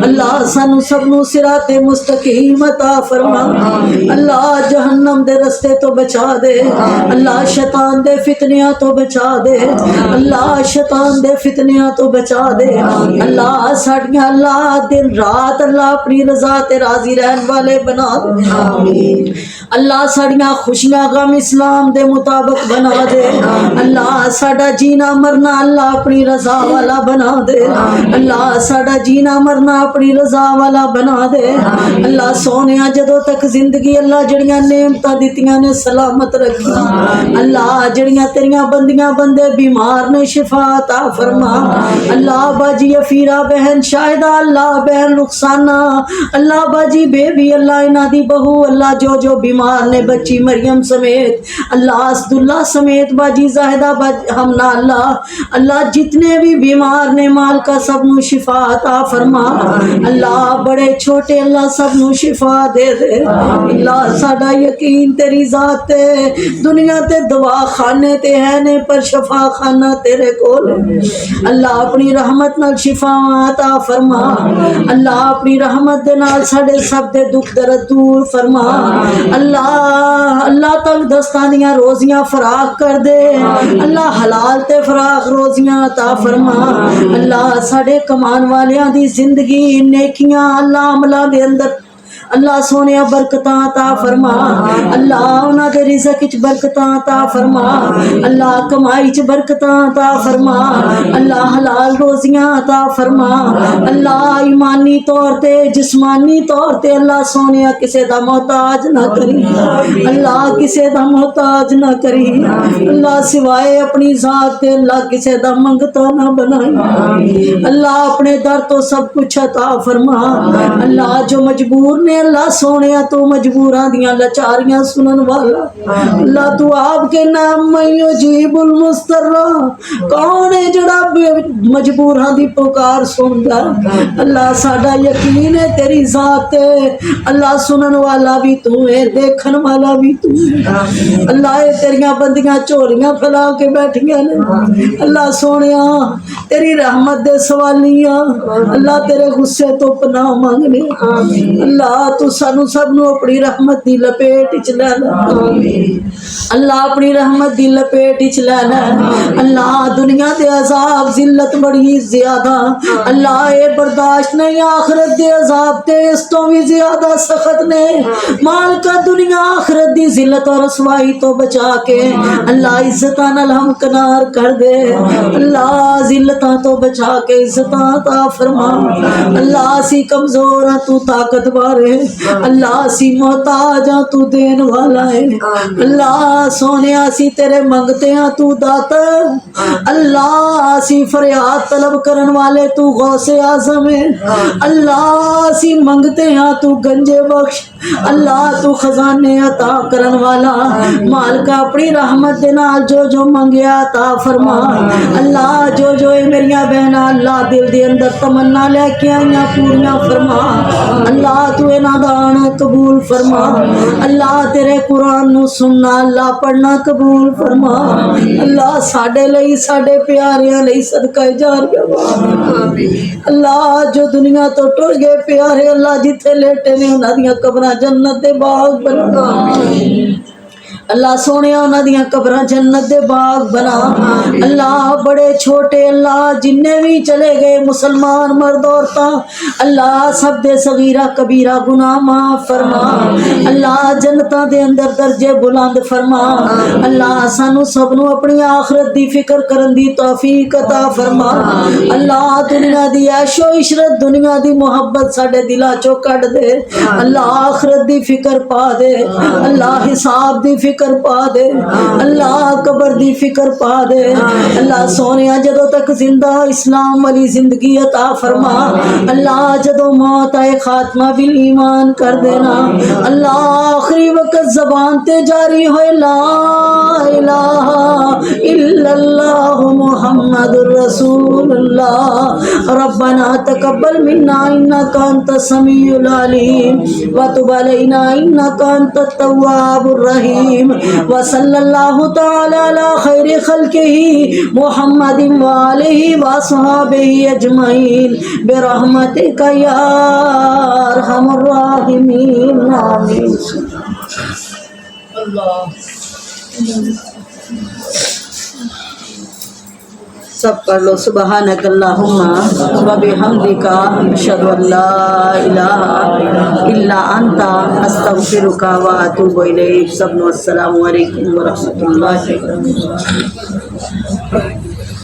اللہ سانو سب نو صراط مستقیم عطا فرما اللہ جہنم دے رستے تو بچا دے اللہ شیطان دے فتنیاں تو بچا دے اللہ شیطان دے فتنیاں تو بچا دے اللہ ساڈیاں اللہ دن رات اللہ اپنی رضا تے راضی رہن والے بنا دے اللہ ساڈیاں خوشیاں غم اسلام دے مطابق بنا دے اللہ ساڈا جینا مرنا اللہ اپنی رضا والا بنا دے اللہ ساڈا جینا مرنا اپنی رضا والا بنا دے اللہ سونیا جدوں تک زندگی اللہ جڑیاں نعمتاں دتیاں نے سلامت رکھی اللہ جڑیاں تیریاں بندیاں بندے بیمار نے شفا عطا فرما اللہ باجی افیرا بہن شاہدہ اللہ بہن رخسانہ اللہ باجی بیبی اللہ انہاں دی بہو اللہ جو بیمار نے بچی مریم سمیت اللہ اسد اللہ سمیت باجی زاہدہ ہمنا اللہ جتنے بھی بیمار نے مال کا سب نو شفا عطا فرما اللہ بڑے چھوٹے اللہ سب نو شفا دے دے اللہ ساڈا یقین تیری ذات تے دنیا تے دوا خانے تے ہے نے پر شفا خانہ تیرے کول اللہ اپنی رحمت نال شفا عطا فرما اللہ اپنی رحمت دے نال ساڈے سب دے دکھ درد دور فرما اللہ تنگ دستاں دیاں روزیاں فراخ کر دے اللہ حلال تے فراخ روزیاں عطا فرما اللہ ساڈے کمان والیاں دی زندگی نیکیاں اللہ عملاں دے اندر اللہ سونیا برکتاں عطا فرما اللہ انہاں دے رزق وچ برکتاں عطا فرما اللہ کمائی وچ برکتاں عطا فرما اللہ حلال روزیاں عطا فرما اللہ ایمانی طور تے جسمانی طور تے اللہ سونیا کسے دا محتاج نہ کری اللہ کسے دا محتاج نہ کری اللہ سوائے اپنی ذات تے اللہ کسے دا منگتا نہ بنائی اللہ اپنے در تو سب کچھ عطا فرما اللہ جو مجبور نے اللہ سونے تو مجبوراں دیاں لچاریاں سنن والا اللہ تو آپ کے نام میں یجیب المستر کون ہے جڑا مجبوراں دی پکار سندا اللہ ساڈا یقین ہے تیری ذات ہے اللہ سنن والا بھی تو ہے دیکھن والا بھی تو ہے اللہ اے تیریاں بندیاں چولیاں پھیلا کے بیٹھیاں نے اللہ سونیا تیری رحمت دے سوالیاں اللہ تیرے غصے تو پناہ مانگنے اللہ تو سانو سب نو اپنی رحمت دی لپیٹ وچ لینا اللہ اپنی رحمت دی لپیٹ وچ لینا اللہ دنیا دے عذاب ذلت بڑی زیادہ اللہ اے برداشت نہیں آخرت دے عذاب تے اس تو بھی زیادہ سخت نے مال کا دنیا آخرت دی ذلت اور رسوائی تو بچا کے اللہ عزتاں نال ہم کنار کر دے اللہ ذلتاں تو بچا کے عزتاں عطا فرما اللہ اسی کمزور ہاں تو طاقتور ہے اللہ اسی محتاج ہاں تو دین والا ہے اللہ سونے اسی تیرے منگتے ہاں تو داتا اللہ اسی فریاد طلب کرن والے تو غوث اعظم ہے اللہ اسی منگتے ہاں تو گنجے بخش اللہ تو خزانے عطا کرن والا مال کا اپنی رحمت دے نال جو منگیا عطا فرما اللہ جو میریاں بہناں اللہ دل دے اندر تمنا لے کے آئیاں پوریاں فرما اللہ تو انہاں دا آنا قبول فرما اللہ تیرے قرآن نو سننا اللہ پڑھنا قبول فرما اللہ ساڈے لئی ساڈے پیاریاں لئی صدقہ جاریہ اللہ جو دنیا تو ٹر گئے پیارے اللہ جتھے لیٹے نے انہاں دیاں قبراں جنت دے باغ بنا اللہ سونے انہاں دیاں قبراں جنت دے باغ بنا اللہ بڑے چھوٹے اللہ جننے بھی چلے گئے مسلمان مرد عورتاں اللہ سب دے صغیرہ کبیرہ گناہ معاف فرما اللہ جنتاں دے اندر درجے بلند فرما اللہ سانو سب نو اپنی آخرت دی فکر کرن دی توفیق عطا فرما اللہ دنیا دی عیش و عشرت دنیا دی محبت ساڈے دلاں چوں کڈ دے اللہ آخرت دی فکر پا دے اللہ حساب دی فکر پا دے اللہ قبر دی فکر پا دے اللہ سونیا جدوں تک زندہ اسلام والی زندگی عطا فرما اللہ جدوں موت آئے خاتمہ بالایمان کر دینا اللہ آخری وقت زبان تے جاری ہوئے لا الہ الا اللہ محمد رسول اللہ ربنا تقبل منا انک انت السمیع العلیم وتب علینا انک انت التواب الرحیم وصلی اللہ تعالی علی خیر خلقہ محمد وآلہ وصحابہ اجمعین برحمتک یا ارحم الراحمین آمین سب پڑھ لو سبحانک اللہم و بحمدک اشہد ان لا الہ الا انت استغفرک و اتوب الیک سب السلام علیکم ورحمۃ اللہ وبرکاتہ